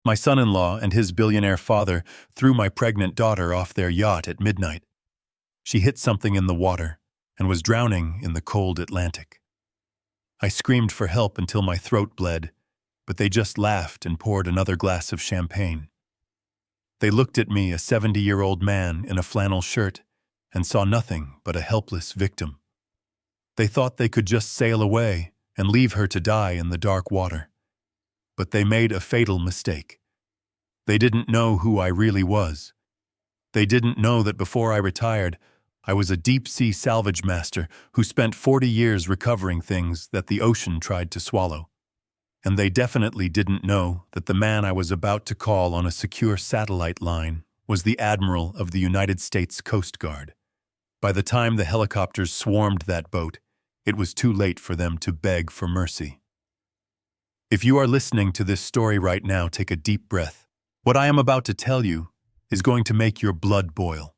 My son-in-law and his billionaire father threw my pregnant daughter off their yacht at midnight. She hit something in the water and was drowning in the cold Atlantic. I screamed for help until my throat bled, but they just laughed and poured another glass of champagne. They looked at me, a 70-year-old man in a flannel shirt, and saw nothing but a helpless victim. They thought they could just sail away and leave her to die in the dark water. But they made a fatal mistake. They didn't know who I really was. They didn't know that before I retired, I was a deep-sea salvage master who spent 40 years recovering things that the ocean tried to swallow. And they definitely didn't know that the man I was about to call on a secure satellite line was the Admiral of the United States Coast Guard. By the time the helicopters swarmed that boat, it was too late for them to beg for mercy. If you are listening to this story right now, take a deep breath. What I am about to tell you is going to make your blood boil.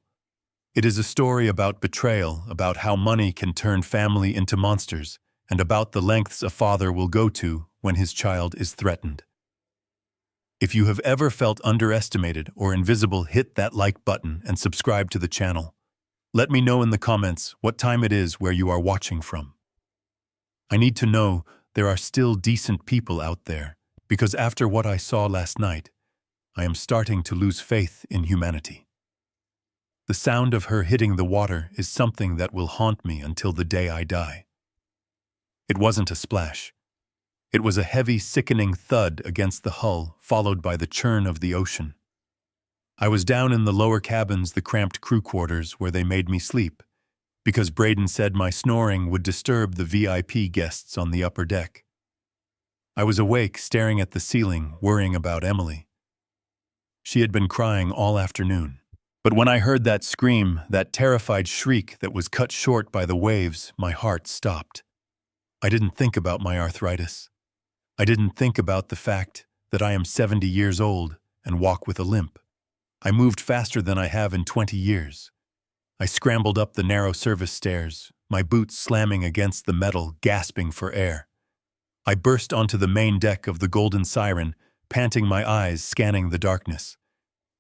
It is a story about betrayal, about how money can turn family into monsters, and about the lengths a father will go to when his child is threatened. If you have ever felt underestimated or invisible, hit that like button and subscribe to the channel. Let me know in the comments what time it is where you are watching from. I need to know there are still decent people out there, because after what I saw last night, I am starting to lose faith in humanity. The sound of her hitting the water is something that will haunt me until the day I die. It wasn't a splash. It was a heavy, sickening thud against the hull, followed by the churn of the ocean. I was down in the lower cabins, the cramped crew quarters where they made me sleep, because Braden said my snoring would disturb the VIP guests on the upper deck. I was awake, staring at the ceiling, worrying about Emily. She had been crying all afternoon. But when I heard that scream, that terrified shriek that was cut short by the waves, my heart stopped. I didn't think about my arthritis. I didn't think about the fact that I am 70 years old and walk with a limp. I moved faster than I have in 20 years. I scrambled up the narrow service stairs, my boots slamming against the metal, gasping for air. I burst onto the main deck of the Golden Siren, panting, my eyes scanning the darkness.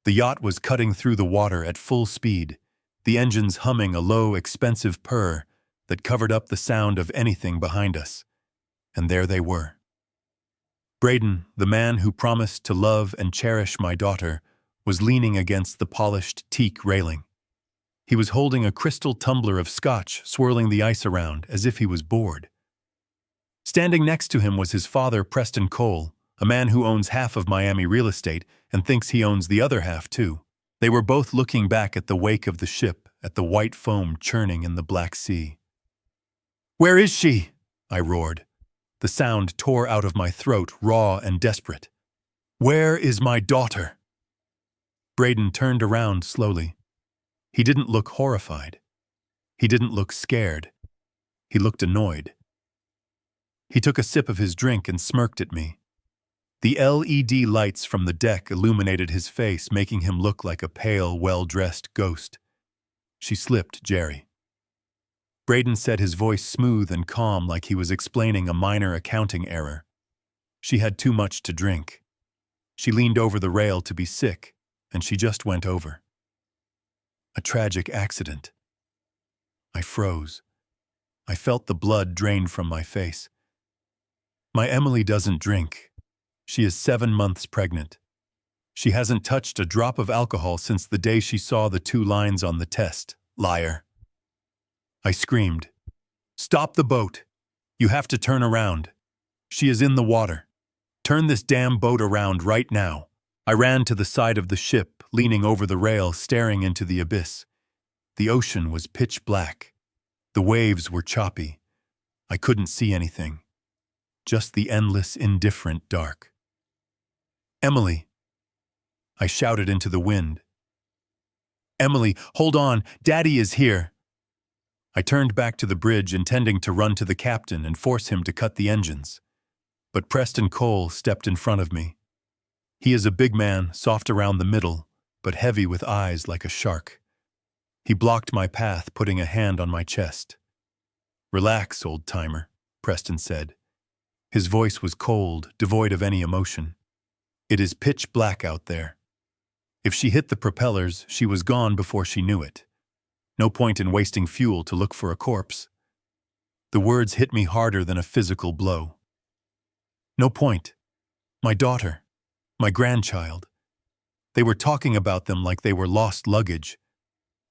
The yacht was cutting through the water at full speed, the engines humming a low, expensive purr that covered up the sound of anything behind us. And there they were. Braden, the man who promised to love and cherish my daughter, was leaning against the polished teak railing. He was holding a crystal tumbler of scotch, swirling the ice around as if he was bored. Standing next to him was his father, Preston Cole, a man who owns half of Miami real estate and thinks he owns the other half too. They were both looking back at the wake of the ship, at the white foam churning in the Black Sea. "Where is she?" I roared. The sound tore out of my throat, raw and desperate. "Where is my daughter?" Braden turned around slowly. He didn't look horrified. He didn't look scared. He looked annoyed. He took a sip of his drink and smirked at me. The LED lights from the deck illuminated his face, making him look like a pale, well-dressed ghost. "She slipped, Jerry." Braden said, his voice smooth and calm, like he was explaining a minor accounting error. "She had too much to drink. She leaned over the rail to be sick, and she just went over. A tragic accident." I froze. I felt the blood drain from my face. "My Emily doesn't drink. She is 7 months pregnant. She hasn't touched a drop of alcohol since the day she saw the 2 lines on the test. Liar." I screamed. "Stop the boat. You have to turn around. She is in the water. Turn this damn boat around right now." I ran to the side of the ship, leaning over the rail, staring into the abyss. The ocean was pitch black. The waves were choppy. I couldn't see anything. Just the endless, indifferent dark. "Emily!" I shouted into the wind. "Emily, hold on! Daddy is here!" I turned back to the bridge, intending to run to the captain and force him to cut the engines. But Preston Cole stepped in front of me. He is a big man, soft around the middle, but heavy with eyes like a shark. He blocked my path, putting a hand on my chest. "Relax, old-timer," Preston said. His voice was cold, devoid of any emotion. It is pitch black out there. If she hit the propellers, she was gone before she knew it. No point in wasting fuel to look for a corpse. The words hit me harder than a physical blow. No point. My daughter. My grandchild. They were talking about them like they were lost luggage.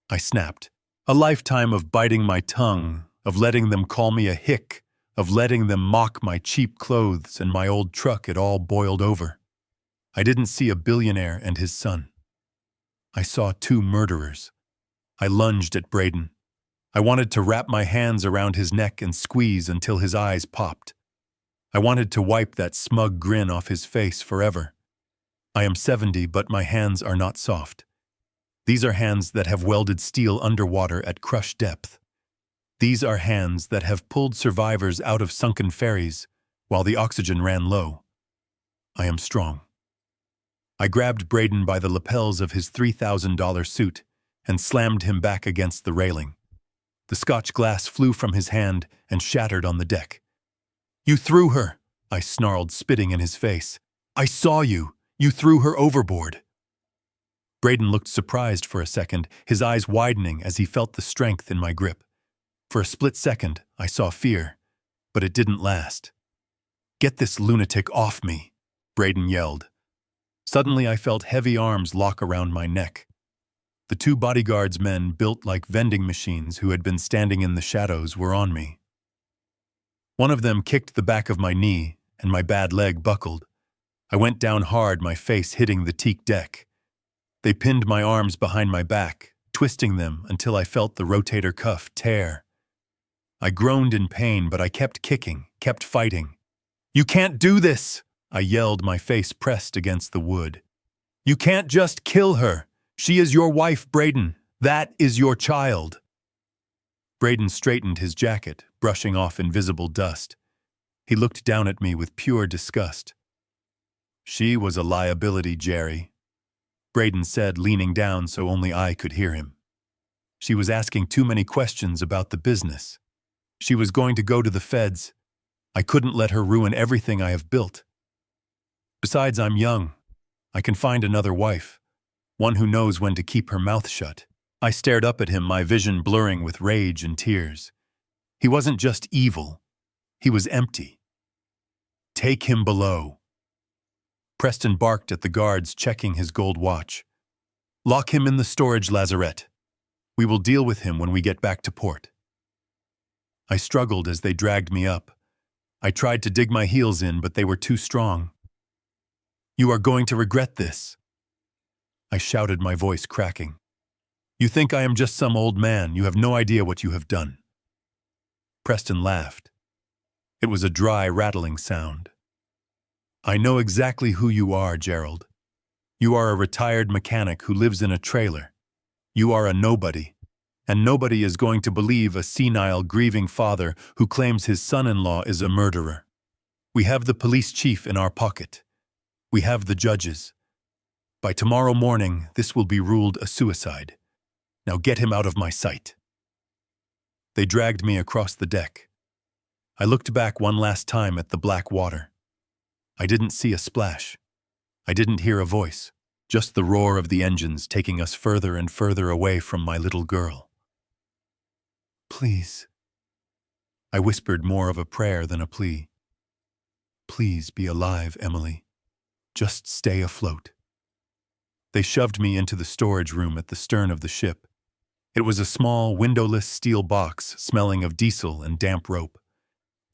I snapped. A lifetime of biting my tongue, of letting them call me a hick, of letting them mock my cheap clothes and my old truck, it all boiled over. I didn't see a billionaire and his son. I saw two murderers. I lunged at Braden. I wanted to wrap my hands around his neck and squeeze until his eyes popped. I wanted to wipe that smug grin off his face forever. I am 70, but my hands are not soft. These are hands that have welded steel underwater at crush depth. These are hands that have pulled survivors out of sunken ferries while the oxygen ran low. I am strong. I grabbed Braden by the lapels of his $3,000 suit and slammed him back against the railing. The Scotch glass flew from his hand and shattered on the deck. "You threw her," I snarled, spitting in his face. "I saw you. You threw her overboard." Braden looked surprised for a second, his eyes widening as he felt the strength in my grip. For a split second, I saw fear, but it didn't last. "Get this lunatic off me," Braden yelled. Suddenly, I felt heavy arms lock around my neck. The two bodyguards men, built like vending machines who had been standing in the shadows, were on me. One of them kicked the back of my knee, and my bad leg buckled. I went down hard, my face hitting the teak deck. They pinned my arms behind my back, twisting them until I felt the rotator cuff tear. I groaned in pain, but I kept kicking, kept fighting. "You can't do this!" I yelled, my face pressed against the wood. "You can't just kill her! She is your wife, Braden. That is your child." Braden straightened his jacket, brushing off invisible dust. He looked down at me with pure disgust. "She was a liability, Jerry," Braden said, leaning down so only I could hear him. "She was asking too many questions about the business. She was going to go to the feds. I couldn't let her ruin everything I have built. Besides, I'm young. I can find another wife, one who knows when to keep her mouth shut." I stared up at him, my vision blurring with rage and tears. He wasn't just evil. He was empty. "Take him below." Preston barked at the guards, checking his gold watch. "Lock him in the storage lazarette. We will deal with him when we get back to port." I struggled as they dragged me up. I tried to dig my heels in, but they were too strong. "You are going to regret this," I shouted, my voice cracking. "You think I am just some old man. You have no idea what you have done." Preston laughed. It was a dry, rattling sound. "I know exactly who you are, Gerald. You are a retired mechanic who lives in a trailer. You are a nobody, and nobody is going to believe a senile, grieving father who claims his son-in-law is a murderer. We have the police chief in our pocket. We have the judges. By tomorrow morning, this will be ruled a suicide. Now get him out of my sight." They dragged me across the deck. I looked back one last time at the black water. I didn't see a splash. I didn't hear a voice, just the roar of the engines taking us further and further away from my little girl. "Please," I whispered, more of a prayer than a plea. "Please be alive, Emily. Just stay afloat." They shoved me into the storage room at the stern of the ship. It was a small, windowless steel box smelling of diesel and damp rope.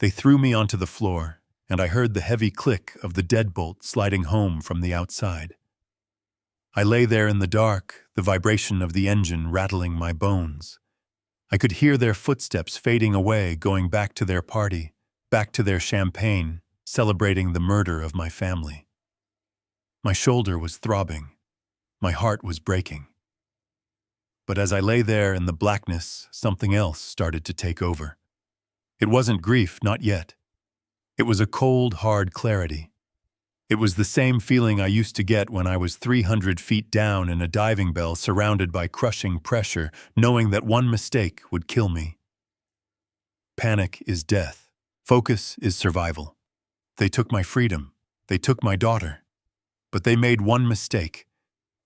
They threw me onto the floor, and I heard the heavy click of the deadbolt sliding home from the outside. I lay there in the dark, the vibration of the engine rattling my bones. I could hear their footsteps fading away, going back to their party, back to their champagne, celebrating the murder of my family. My shoulder was throbbing. My heart was breaking. But as I lay there in the blackness, something else started to take over. It wasn't grief, not yet. It was a cold, hard clarity. It was the same feeling I used to get when I was 300 feet down in a diving bell, surrounded by crushing pressure, knowing that one mistake would kill me. Panic is death. Focus is survival. They took my freedom. They took my daughter. But they made one mistake.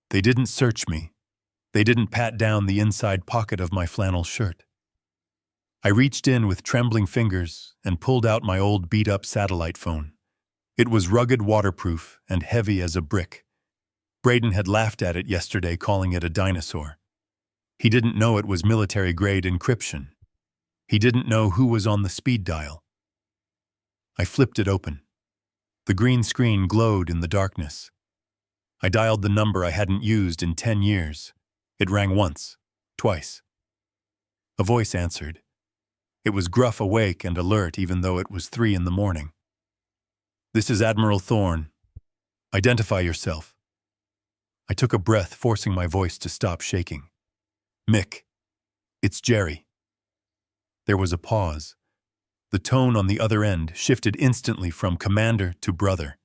They didn't search me. They didn't pat down the inside pocket of my flannel shirt. I reached in with trembling fingers and pulled out my old beat-up satellite phone. It was rugged, waterproof, and heavy as a brick. Braden had laughed at it yesterday, calling it a dinosaur. He didn't know it was military-grade encryption. He didn't know who was on the speed dial. I flipped it open. The green screen glowed in the darkness. I dialed the number I hadn't used in 10 years. It rang once, twice. A voice answered. It was gruff, awake, and alert, even though it was 3 in the morning. "This is Admiral Thorne. Identify yourself." I took a breath, forcing my voice to stop shaking. "Mick, it's Jerry." There was a pause. The tone on the other end shifted instantly from commander to brother.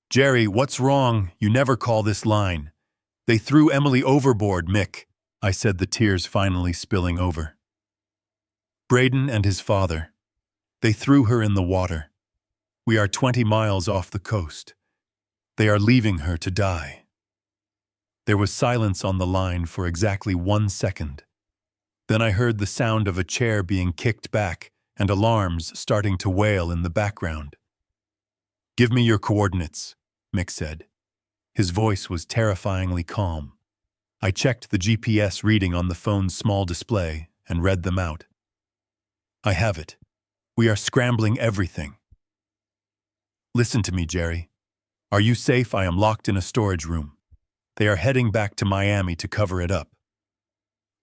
"Jerry, what's wrong? You never call this line." "They threw Emily overboard, Mick," I said, the tears finally spilling over. "Braden and his father. They threw her in the water. We are 20 miles off the coast. They are leaving her to die." There was silence on the line for exactly 1 second. Then I heard the sound of a chair being kicked back and alarms starting to wail in the background. "Give me your coordinates," Mick said. His voice was terrifyingly calm. I checked the GPS reading on the phone's small display and read them out. "I have it. We are scrambling everything." "Listen to me, Jerry. Are you safe? I am locked in a storage room. They are heading back to Miami to cover it up."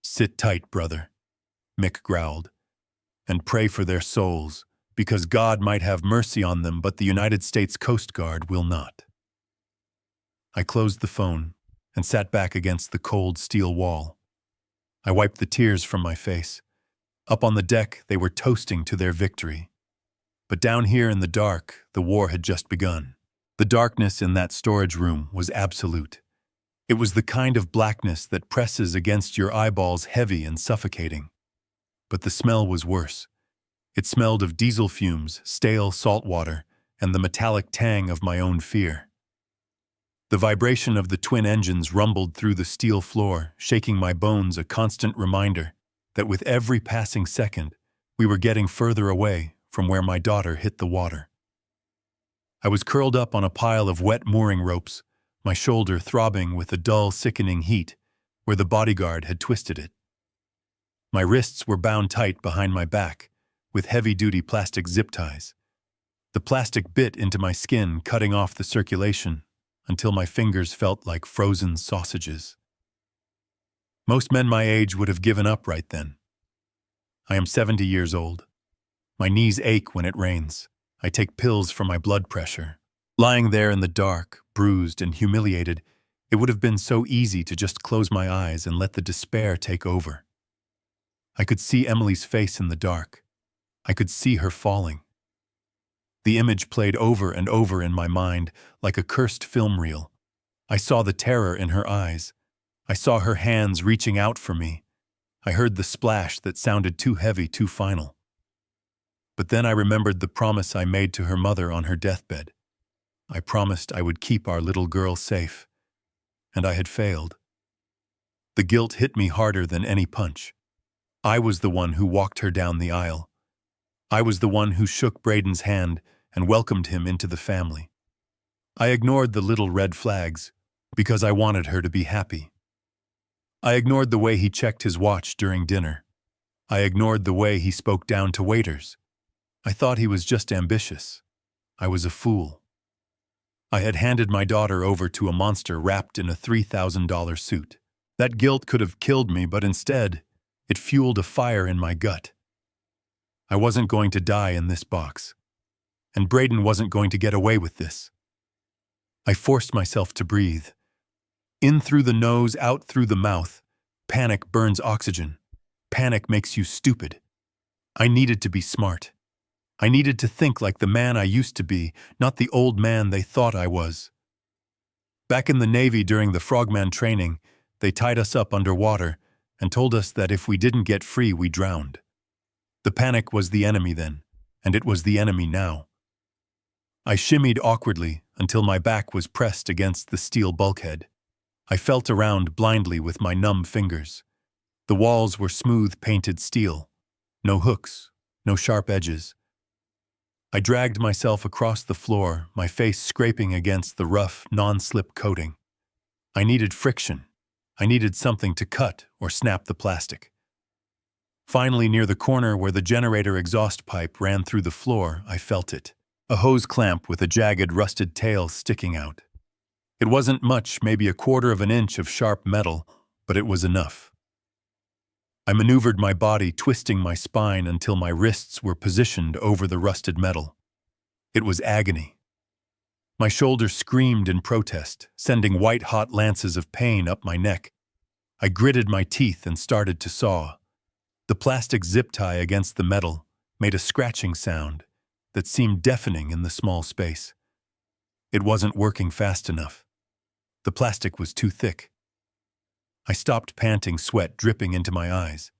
"Sit tight, brother," Mick growled, "and pray for their souls, because God might have mercy on them, but the United States Coast Guard will not." I closed the phone and sat back against the cold steel wall. I wiped the tears from my face. Up on the deck, they were toasting to their victory. But down here in the dark, the war had just begun. The darkness in that storage room was absolute. It was the kind of blackness that presses against your eyeballs, heavy and suffocating. But the smell was worse. It smelled of diesel fumes, stale salt water, and the metallic tang of my own fear. The vibration of the twin engines rumbled through the steel floor, shaking my bones, a constant reminder that with every passing second, we were getting further away from where my daughter hit the water. I was curled up on a pile of wet mooring ropes, my shoulder throbbing with a dull, sickening heat where the bodyguard had twisted it. My wrists were bound tight behind my back with heavy-duty plastic zip ties. The plastic bit into my skin, cutting off the circulation until my fingers felt like frozen sausages. Most men my age would have given up right then. I am 70 years old. My knees ache when it rains. I take pills for my blood pressure. Lying there in the dark, bruised and humiliated, it would have been so easy to just close my eyes and let the despair take over. I could see Emily's face in the dark. I could see her falling. The image played over and over in my mind like a cursed film reel. I saw the terror in her eyes. I saw her hands reaching out for me. I heard the splash that sounded too heavy, too final. But then I remembered the promise I made to her mother on her deathbed. I promised I would keep our little girl safe. And I had failed. The guilt hit me harder than any punch. I was the one who walked her down the aisle. I was the one who shook Braden's hand and welcomed him into the family. I ignored the little red flags because I wanted her to be happy. I ignored the way he checked his watch during dinner. I ignored the way he spoke down to waiters. I thought he was just ambitious. I was a fool. I had handed my daughter over to a monster wrapped in a $3,000 suit. That guilt could have killed me, but instead, it fueled a fire in my gut. I wasn't going to die in this box. And Braden wasn't going to get away with this. I forced myself to breathe. In through the nose, out through the mouth. Panic burns oxygen. Panic makes you stupid. I needed to be smart. I needed to think like the man I used to be, not the old man they thought I was. Back in the Navy during the frogman training, they tied us up underwater and told us that if we didn't get free, we drowned. The panic was the enemy then, and it was the enemy now. I shimmied awkwardly until my back was pressed against the steel bulkhead. I felt around blindly with my numb fingers. The walls were smooth painted steel. No hooks, no sharp edges. I dragged myself across the floor, my face scraping against the rough, non-slip coating. I needed friction. I needed something to cut or snap the plastic. Finally, near the corner where the generator exhaust pipe ran through the floor, I felt it. A hose clamp with a jagged, rusted tail sticking out. It wasn't much, maybe a quarter of an inch of sharp metal, but it was enough. I maneuvered my body, twisting my spine until my wrists were positioned over the rusted metal. It was agony. My shoulder screamed in protest, sending white-hot lances of pain up my neck. I gritted my teeth and started to saw. The plastic zip tie against the metal made a scratching sound that seemed deafening in the small space. It wasn't working fast enough. The plastic was too thick. I stopped panting, sweat dripping into my eyes.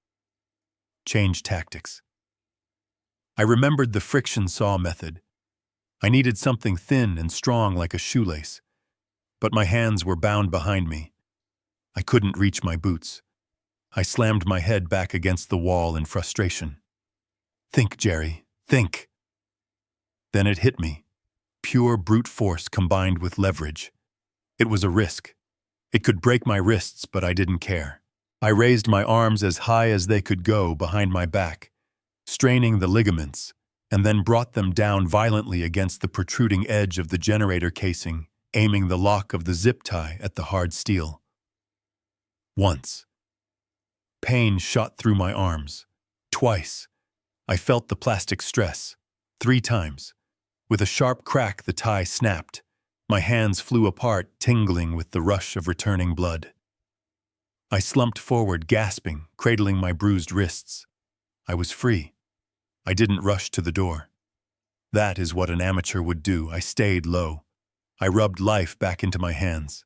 Change tactics. I remembered the friction saw method. I needed something thin and strong like a shoelace, but my hands were bound behind me. I couldn't reach my boots. I slammed my head back against the wall in frustration. Think, Jerry, think. Then it hit me. Pure brute force combined with leverage. It was a risk. It could break my wrists, but I didn't care. I raised my arms as high as they could go behind my back, straining the ligaments, and then brought them down violently against the protruding edge of the generator casing, aiming the lock of the zip tie at the hard steel. Once. Pain shot through my arms. Twice. I felt the plastic stress. 3 times. With a sharp crack, the tie snapped. My hands flew apart, tingling with the rush of returning blood. I slumped forward, gasping, cradling my bruised wrists. I was free. I didn't rush to the door. That is what an amateur would do. I stayed low. I rubbed life back into my hands.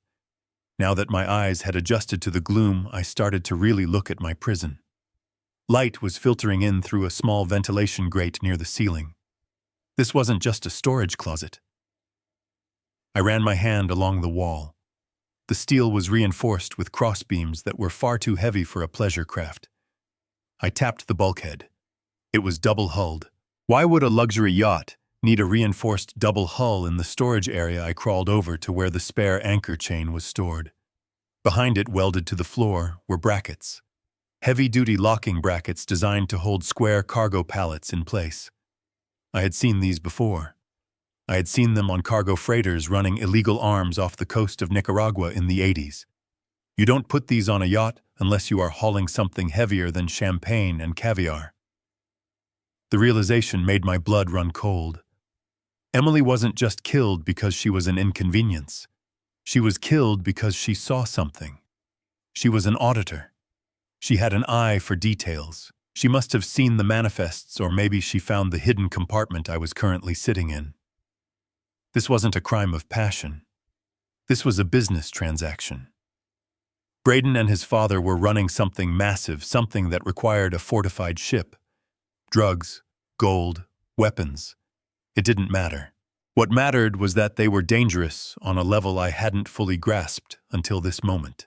Now that my eyes had adjusted to the gloom, I started to really look at my prison. Light was filtering in through a small ventilation grate near the ceiling. This wasn't just a storage closet. I ran my hand along the wall. The steel was reinforced with crossbeams that were far too heavy for a pleasure craft. I tapped the bulkhead. It was double-hulled. Why would a luxury yacht need a reinforced double hull in the storage area? I crawled over to where the spare anchor chain was stored. Behind it, welded to the floor, were brackets. Heavy-duty locking brackets designed to hold square cargo pallets in place. I had seen these before. I had seen them on cargo freighters running illegal arms off the coast of Nicaragua in the 80s. You don't put these on a yacht unless you are hauling something heavier than champagne and caviar. The realization made my blood run cold. Emily wasn't just killed because she was an inconvenience. She was killed because she saw something. She was an auditor. She had an eye for details. She must have seen the manifests, or maybe she found the hidden compartment I was currently sitting in. This wasn't a crime of passion. This was a business transaction. Braden and his father were running something massive, something that required a fortified ship. Drugs, gold, weapons. It didn't matter. What mattered was that they were dangerous on a level I hadn't fully grasped until this moment.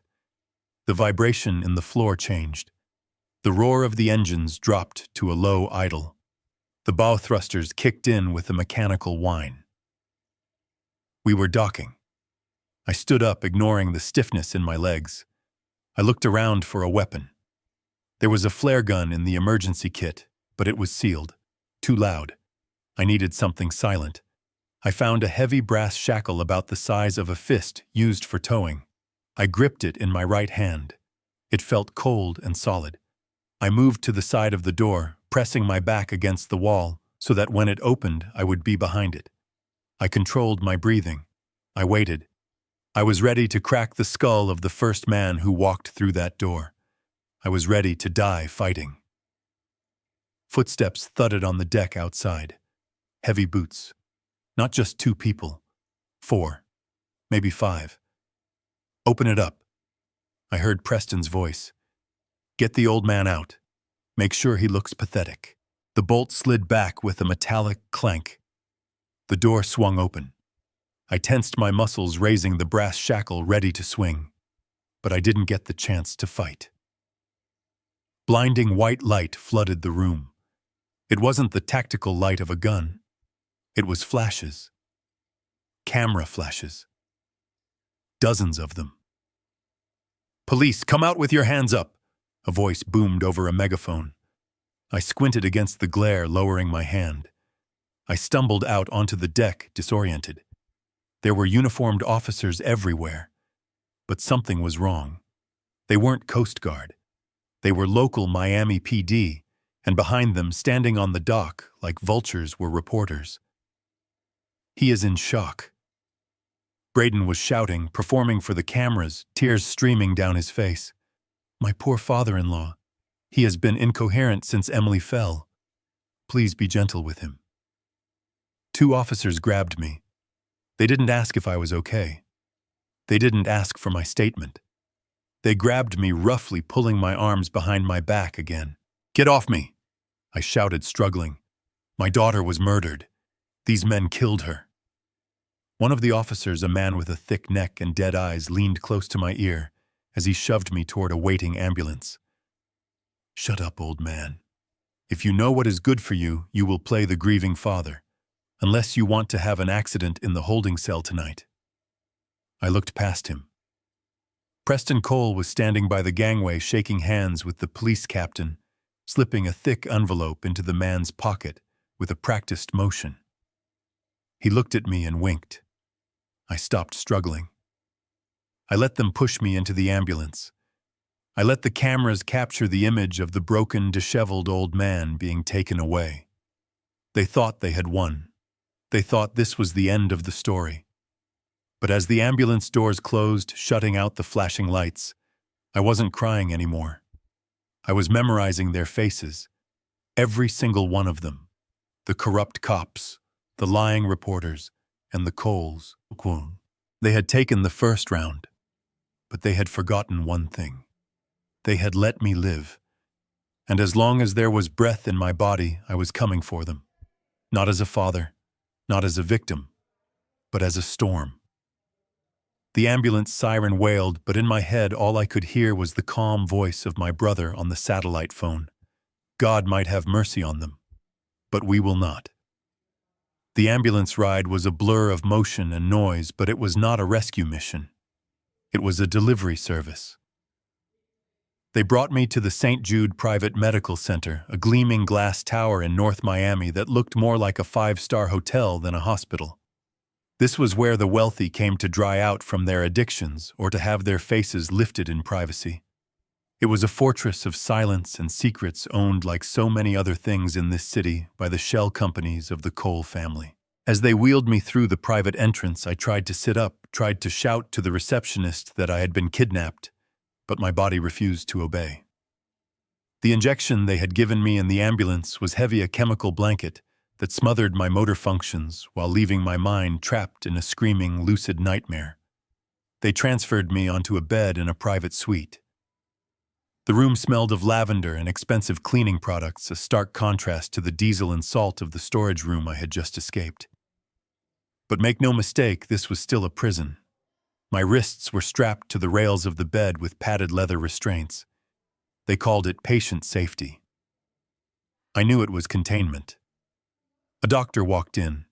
The vibration in the floor changed. The roar of the engines dropped to a low idle. The bow thrusters kicked in with a mechanical whine. We were docking. I stood up, ignoring the stiffness in my legs. I looked around for a weapon. There was a flare gun in the emergency kit, but it was sealed. Too loud. I needed something silent. I found a heavy brass shackle about the size of a fist used for towing. I gripped it in my right hand. It felt cold and solid. I moved to the side of the door, pressing my back against the wall so that when it opened, I would be behind it. I controlled my breathing. I waited. I was ready to crack the skull of the first man who walked through that door. I was ready to die fighting. Footsteps thudded on the deck outside. Heavy boots. Not just 2 people. 4. Maybe 5. Open it up. I heard Preston's voice. Get the old man out. Make sure he looks pathetic. The bolt slid back with a metallic clank. The door swung open. I tensed my muscles, raising the brass shackle ready to swing. But I didn't get the chance to fight. Blinding white light flooded the room. It wasn't the tactical light of a gun. It was flashes. Camera flashes. Dozens of them. "Police, come out with your hands up!" A voice boomed over a megaphone. I squinted against the glare, lowering my hand. I stumbled out onto the deck, disoriented. There were uniformed officers everywhere. But something was wrong. They weren't Coast Guard. They were local Miami PD, and behind them, standing on the dock like vultures, were reporters. "He is in shock." Braden was shouting, performing for the cameras, tears streaming down his face. "My poor father-in-law. He has been incoherent since Emily fell. Please be gentle with him." 2 officers grabbed me. They didn't ask if I was okay. They didn't ask for my statement. They grabbed me roughly, pulling my arms behind my back again. "Get off me!" I shouted, struggling. My daughter was murdered. These men killed her. One of the officers, a man with a thick neck and dead eyes, leaned close to my ear as he shoved me toward a waiting ambulance. "Shut up, old man. If you know what is good for you, you will play the grieving father, unless you want to have an accident in the holding cell tonight." I looked past him. Preston Cole was standing by the gangway, shaking hands with the police captain, slipping a thick envelope into the man's pocket with a practiced motion. He looked at me and winked. I stopped struggling. I let them push me into the ambulance. I let the cameras capture the image of the broken, disheveled old man being taken away. They thought they had won. They thought this was the end of the story. But as the ambulance doors closed, shutting out the flashing lights, I wasn't crying anymore. I was memorizing their faces, every single one of them. The corrupt cops, the lying reporters, and the Coles. They had taken the first round, but they had forgotten one thing. They had let me live. And as long as there was breath in my body, I was coming for them. Not as a father, not as a victim, but as a storm. The ambulance siren wailed, but in my head all I could hear was the calm voice of my brother on the satellite phone. God might have mercy on them, but we will not. The ambulance ride was a blur of motion and noise, but it was not a rescue mission. It was a delivery service. They brought me to the St. Jude Private Medical Center, a gleaming glass tower in North Miami that looked more like a 5-star hotel than a hospital. This was where the wealthy came to dry out from their addictions or to have their faces lifted in privacy. It was a fortress of silence and secrets owned, like so many other things in this city, by the shell companies of the Cole family. As they wheeled me through the private entrance, I tried to sit up, tried to shout to the receptionist that I had been kidnapped, but my body refused to obey. The injection they had given me in the ambulance was heavy, a chemical blanket that smothered my motor functions while leaving my mind trapped in a screaming, lucid nightmare. They transferred me onto a bed in a private suite. The room smelled of lavender and expensive cleaning products, a stark contrast to the diesel and salt of the storage room I had just escaped. But make no mistake, this was still a prison. My wrists were strapped to the rails of the bed with padded leather restraints. They called it patient safety. I knew it was containment. A doctor walked in.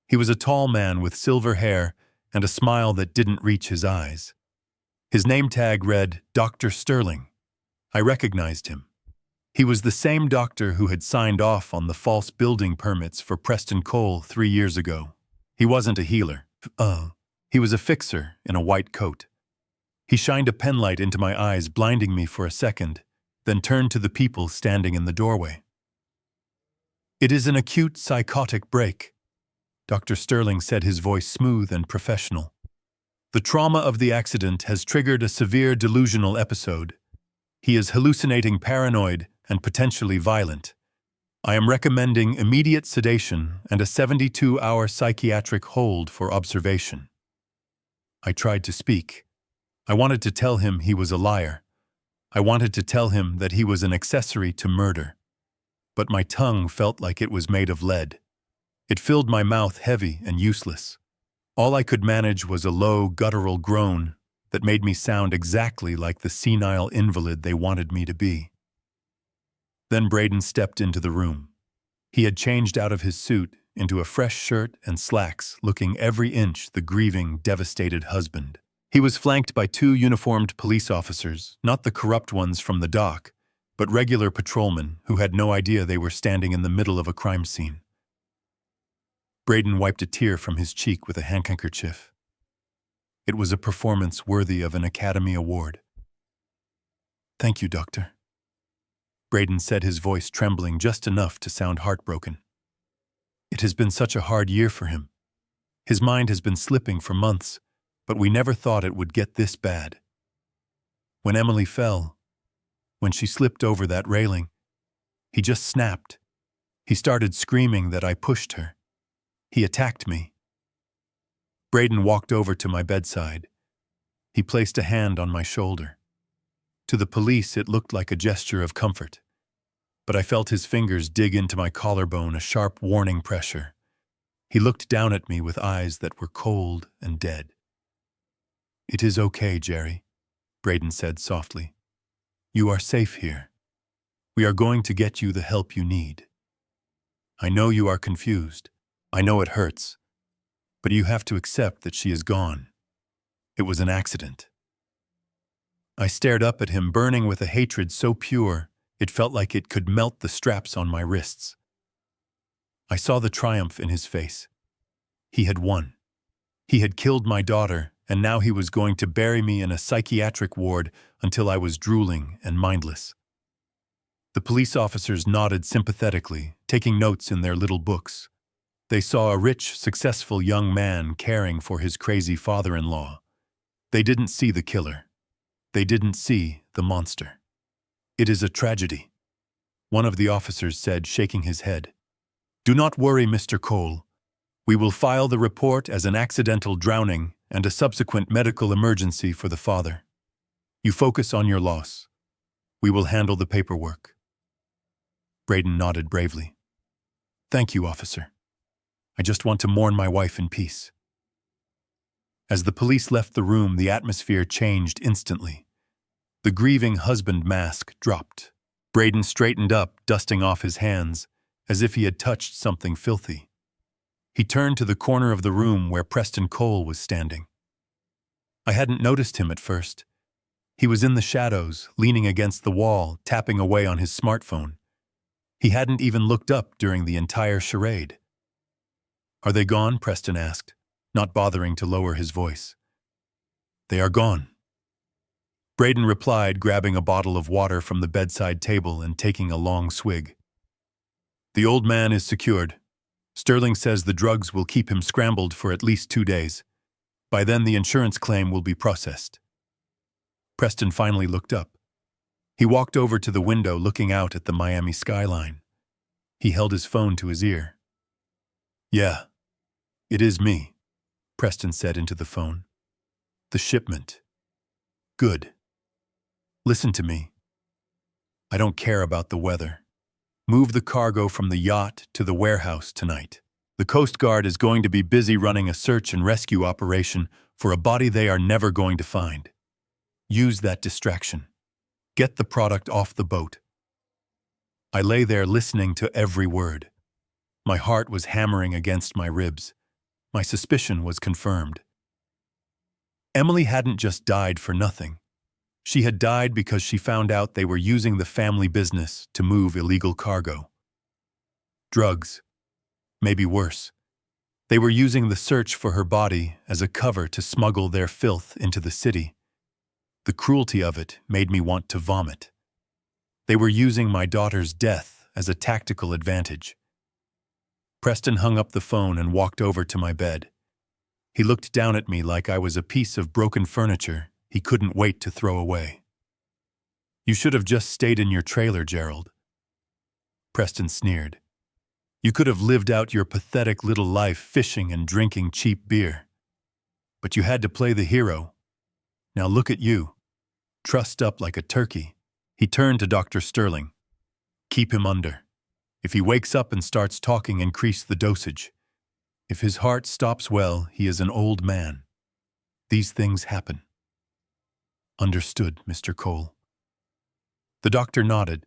He was a tall man with silver hair and a smile that didn't reach his eyes. His name tag read, Dr. Sterling. I recognized him. He was the same doctor who had signed off on the false building permits for Preston Cole 3 years ago. He wasn't a healer. He was a fixer in a white coat. He shined a penlight into my eyes, blinding me for a second, then turned to the people standing in the doorway. "It is an acute psychotic break," Dr. Sterling said, his voice smooth and professional. "The trauma of the accident has triggered a severe delusional episode. He is hallucinating, paranoid, and potentially violent. I am recommending immediate sedation and a 72-hour psychiatric hold for observation." I tried to speak. I wanted to tell him he was a liar. I wanted to tell him that he was an accessory to murder. But my tongue felt like it was made of lead. It filled my mouth heavy and useless. All I could manage was a low, guttural groan that made me sound exactly like the senile invalid they wanted me to be. Then Braden stepped into the room. He had changed out of his suit into a fresh shirt and slacks, looking every inch the grieving, devastated husband. He was flanked by 2 uniformed police officers, not the corrupt ones from the dock, but regular patrolmen who had no idea they were standing in the middle of a crime scene. Braden wiped a tear from his cheek with a handkerchief. It was a performance worthy of an Academy Award. "Thank you, Doctor." Braden said, his voice trembling just enough to sound heartbroken. It has been such a hard year for him. His mind has been slipping for months, but we never thought it would get this bad. When Emily fell, when she slipped over that railing, he just snapped. He started screaming that I pushed her. He attacked me. Braden walked over to my bedside. He placed a hand on my shoulder. To the police, it looked like a gesture of comfort, but I felt his fingers dig into my collarbone, a sharp warning pressure. He looked down at me with eyes that were cold and dead. "It is okay, Jerry," Braden said softly. "You are safe here. We are going to get you the help you need. I know you are confused. I know it hurts. But you have to accept that she is gone. It was an accident." I stared up at him, burning with a hatred so pure it felt like it could melt the straps on my wrists. I saw the triumph in his face. He had won. He had killed my daughter, and now he was going to bury me in a psychiatric ward until I was drooling and mindless. The police officers nodded sympathetically, taking notes in their little books. They saw a rich, successful young man caring for his crazy father-in-law. They didn't see the killer. They didn't see the monster. "It is a tragedy," one of the officers said, shaking his head. "Do not worry, Mr. Cole. We will file the report as an accidental drowning and a subsequent medical emergency for the father. You focus on your loss. We will handle the paperwork." Braden nodded bravely. "Thank you, officer. I just want to mourn my wife in peace." As the police left the room, the atmosphere changed instantly. The grieving husband mask dropped. Braden straightened up, dusting off his hands, as if he had touched something filthy. He turned to the corner of the room where Preston Cole was standing. I hadn't noticed him at first. He was in the shadows, leaning against the wall, tapping away on his smartphone. He hadn't even looked up during the entire charade. "Are they gone?" Preston asked, not bothering to lower his voice. "They are gone," Braden replied, grabbing a bottle of water from the bedside table and taking a long swig. "The old man is secured. Sterling says the drugs will keep him scrambled for at least 2 days. By then the insurance claim will be processed." Preston finally looked up. He walked over to the window, looking out at the Miami skyline. He held his phone to his ear. "Yeah, it is me," Preston said into the phone. "The shipment. Good. Listen to me. I don't care about the weather. Move the cargo from the yacht to the warehouse tonight. The Coast Guard is going to be busy running a search and rescue operation for a body they are never going to find. Use that distraction. Get the product off the boat." I lay there listening to every word. My heart was hammering against my ribs. My suspicion was confirmed. Emily hadn't just died for nothing. She had died because she found out they were using the family business to move illegal cargo. Drugs. Maybe worse. They were using the search for her body as a cover to smuggle their filth into the city. The cruelty of it made me want to vomit. They were using my daughter's death as a tactical advantage. Preston hung up the phone and walked over to my bed. He looked down at me like I was a piece of broken furniture he couldn't wait to throw away. "You should have just stayed in your trailer, Gerald." Preston sneered. "You could have lived out your pathetic little life fishing and drinking cheap beer. But you had to play the hero. Now look at you, trussed up like a turkey." He turned to Dr. Sterling. "Keep him under. If he wakes up and starts talking, increase the dosage. If his heart stops, well, he is an old man. These things happen. Understood, Mr. Cole. The doctor nodded.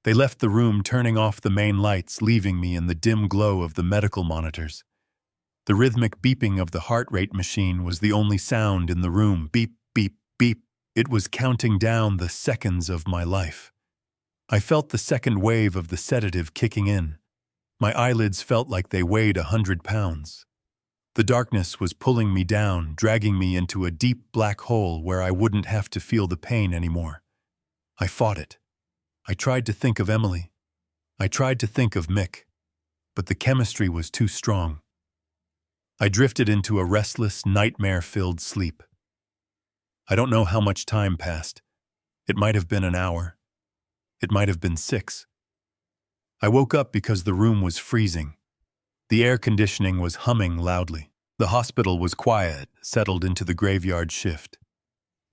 They left the room, turning off the main lights, leaving me in the dim glow of the medical monitors. The rhythmic beeping of the heart rate machine was the only sound in the room. Beep, beep, beep. It was counting down the seconds of my life. I felt the second wave of the sedative kicking in. My eyelids felt like they weighed 100 pounds. The darkness was pulling me down, dragging me into a deep black hole where I wouldn't have to feel the pain anymore. I fought it. I tried to think of Emily. I tried to think of Mick. But the chemistry was too strong. I drifted into a restless, nightmare-filled sleep. I don't know how much time passed. It might have been an hour. It might have been 6. I woke up because the room was freezing. The air conditioning was humming loudly. The hospital was quiet, settled into the graveyard shift.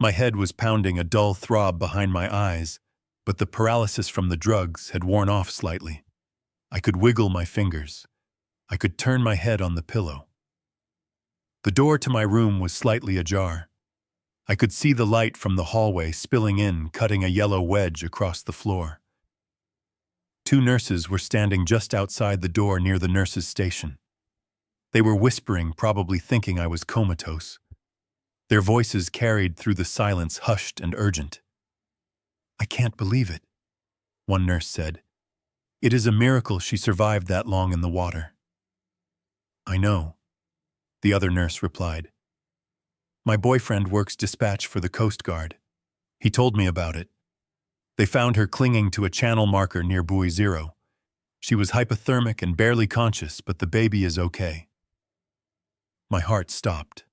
My head was pounding a dull throb behind my eyes, but the paralysis from the drugs had worn off slightly. I could wiggle my fingers. I could turn my head on the pillow. The door to my room was slightly ajar. I could see the light from the hallway spilling in, cutting a yellow wedge across the floor. 2 nurses were standing just outside the door near the nurses' station. They were whispering, probably thinking I was comatose. Their voices carried through the silence, hushed and urgent. "I can't believe it," one nurse said. "It is a miracle she survived that long in the water." "I know," the other nurse replied. "My boyfriend works dispatch for the Coast Guard. He told me about it. They found her clinging to a channel marker near Buoy 0. She was hypothermic and barely conscious, but the baby is okay." My heart stopped.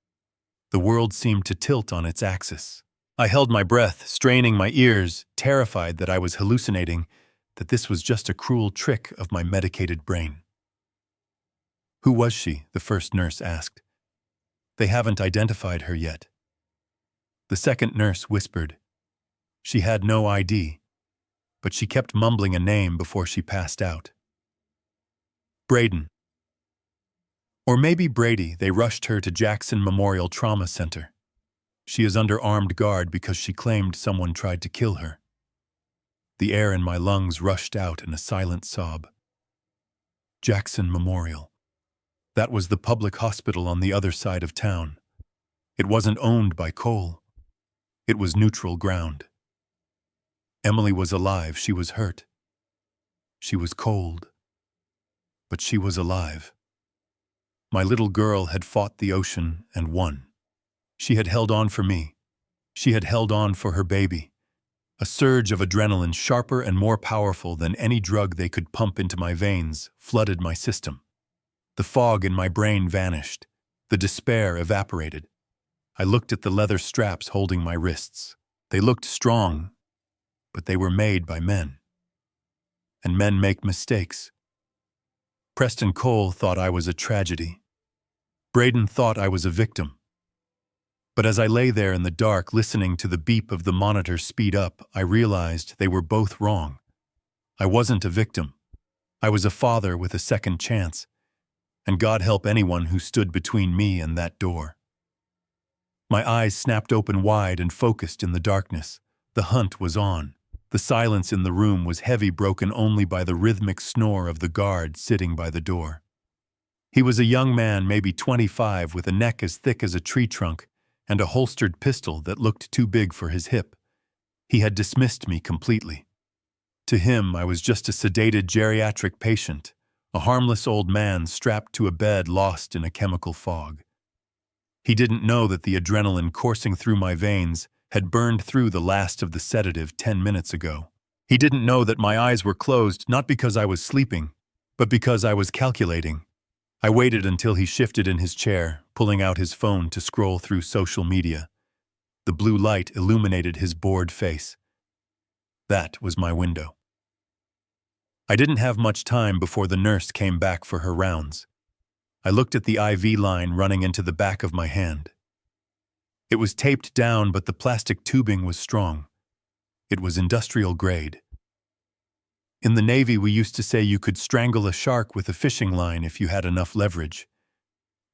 The world seemed to tilt on its axis. I held my breath, straining my ears, terrified that I was hallucinating, that this was just a cruel trick of my medicated brain. "Who was she?" the first nurse asked. "They haven't identified her yet." The second nurse whispered. She had no ID, but she kept mumbling a name before she passed out. "Braden. Or maybe Brady." They rushed her to Jackson Memorial Trauma Center. She is under armed guard because she claimed someone tried to kill her. The air in my lungs rushed out in a silent sob. Jackson Memorial. That was the public hospital on the other side of town. It wasn't owned by Cole. It was neutral ground. Emily was alive. She was hurt. She was cold. But she was alive. My little girl had fought the ocean and won. She had held on for me. She had held on for her baby. A surge of adrenaline, sharper and more powerful than any drug they could pump into my veins, flooded my system. The fog in my brain vanished. The despair evaporated. I looked at the leather straps holding my wrists. They looked strong, but they were made by men. And men make mistakes. Preston Cole thought I was a tragedy. Braden thought I was a victim. But as I lay there in the dark, listening to the beep of the monitor speed up, I realized they were both wrong. I wasn't a victim. I was a father with a second chance. And God help anyone who stood between me and that door. My eyes snapped open wide and focused in the darkness. The hunt was on. The silence in the room was heavy, broken only by the rhythmic snore of the guard sitting by the door. He was a young man, maybe 25, with a neck as thick as a tree trunk and a holstered pistol that looked too big for his hip. He had dismissed me completely. To him, I was just a sedated geriatric patient, a harmless old man strapped to a bed lost in a chemical fog. He didn't know that the adrenaline coursing through my veins had burned through the last of the sedative 10 minutes ago. He didn't know that my eyes were closed not because I was sleeping, but because I was calculating. I waited until he shifted in his chair, pulling out his phone to scroll through social media. The blue light illuminated his bored face. That was my window. I didn't have much time before the nurse came back for her rounds. I looked at the IV line running into the back of my hand. It was taped down, but the plastic tubing was strong. It was industrial grade. In the Navy, we used to say you could strangle a shark with a fishing line if you had enough leverage.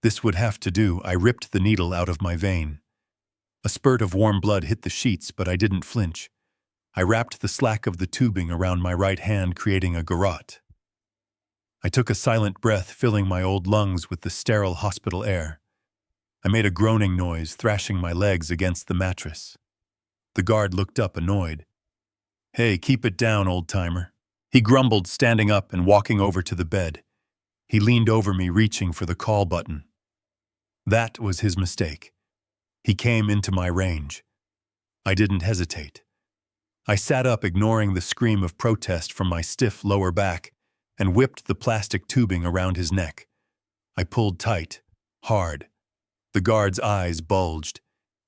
This would have to do. I ripped the needle out of my vein. A spurt of warm blood hit the sheets, but I didn't flinch. I wrapped the slack of the tubing around my right hand, creating a garrote. I took a silent breath, filling my old lungs with the sterile hospital air. I made a groaning noise, thrashing my legs against the mattress. The guard looked up, annoyed. "Hey, keep it down, old-timer," he grumbled, standing up and walking over to the bed. He leaned over me, reaching for the call button. That was his mistake. He came into my range. I didn't hesitate. I sat up, ignoring the scream of protest from my stiff lower back, and whipped the plastic tubing around his neck. I pulled tight, hard. The guard's eyes bulged.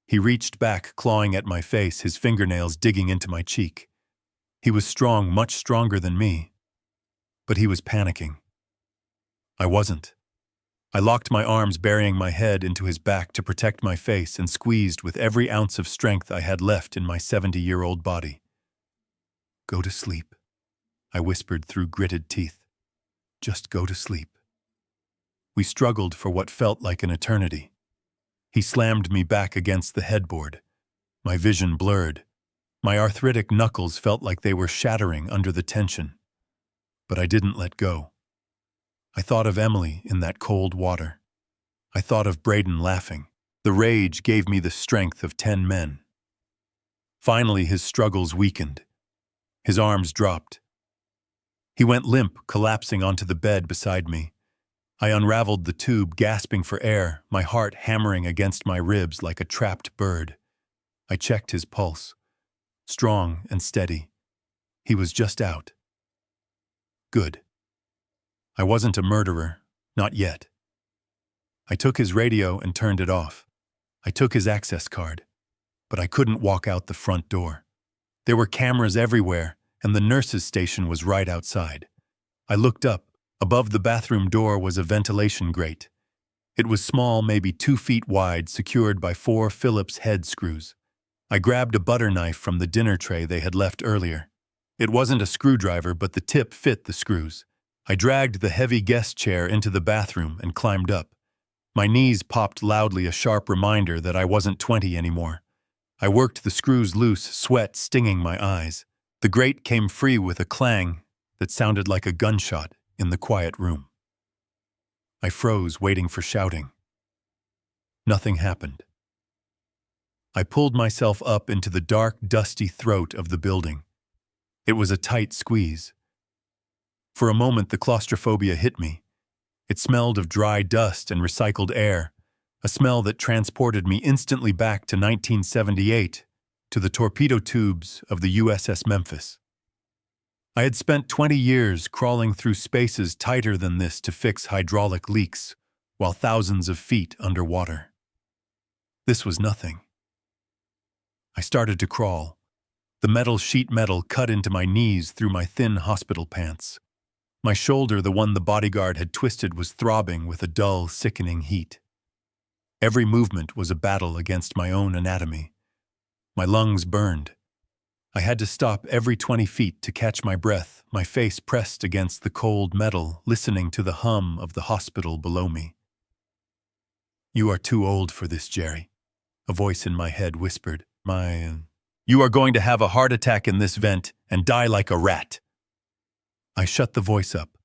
He reached back, clawing at my face, his fingernails digging into my cheek. He was strong, much stronger than me. But he was panicking. I wasn't. I locked my arms, burying my head into his back to protect my face, and squeezed with every ounce of strength I had left in my 70-year-old body. "Go to sleep," I whispered through gritted teeth. "Just go to sleep." We struggled for what felt like an eternity. He slammed me back against the headboard. My vision blurred. My arthritic knuckles felt like they were shattering under the tension. But I didn't let go. I thought of Emily in that cold water. I thought of Braden laughing. The rage gave me the strength of 10 men. Finally, his struggles weakened. His arms dropped. He went limp, collapsing onto the bed beside me. I unraveled the tube, gasping for air, my heart hammering against my ribs like a trapped bird. I checked his pulse. Strong and steady. He was just out. Good. I wasn't a murderer, not yet. I took his radio and turned it off. I took his access card, but I couldn't walk out the front door. There were cameras everywhere, and the nurse's station was right outside. I looked up. Above the bathroom door was a ventilation grate. It was small, maybe 2 feet wide, secured by 4 Phillips head screws. I grabbed a butter knife from the dinner tray they had left earlier. It wasn't a screwdriver, but the tip fit the screws. I dragged the heavy guest chair into the bathroom and climbed up. My knees popped loudly, a sharp reminder that I wasn't 20 anymore. I worked the screws loose, sweat stinging my eyes. The grate came free with a clang that sounded like a gunshot in the quiet room. I froze, waiting for shouting. Nothing happened. I pulled myself up into the dark, dusty throat of the building. It was a tight squeeze. For a moment, the claustrophobia hit me. It smelled of dry dust and recycled air, a smell that transported me instantly back to 1978, to the torpedo tubes of the USS Memphis. I had spent 20 years crawling through spaces tighter than this to fix hydraulic leaks, while thousands of feet underwater. This was nothing. I started to crawl. The metal sheet metal cut into my knees through my thin hospital pants. My shoulder, the one the bodyguard had twisted, was throbbing with a dull, sickening heat. Every movement was a battle against my own anatomy. My lungs burned. I had to stop every 20 feet to catch my breath, my face pressed against the cold metal, listening to the hum of the hospital below me. "You are too old for this, Jerry," a voice in my head whispered. "You are going to have a heart attack in this vent and die like a rat." I shut the voice up.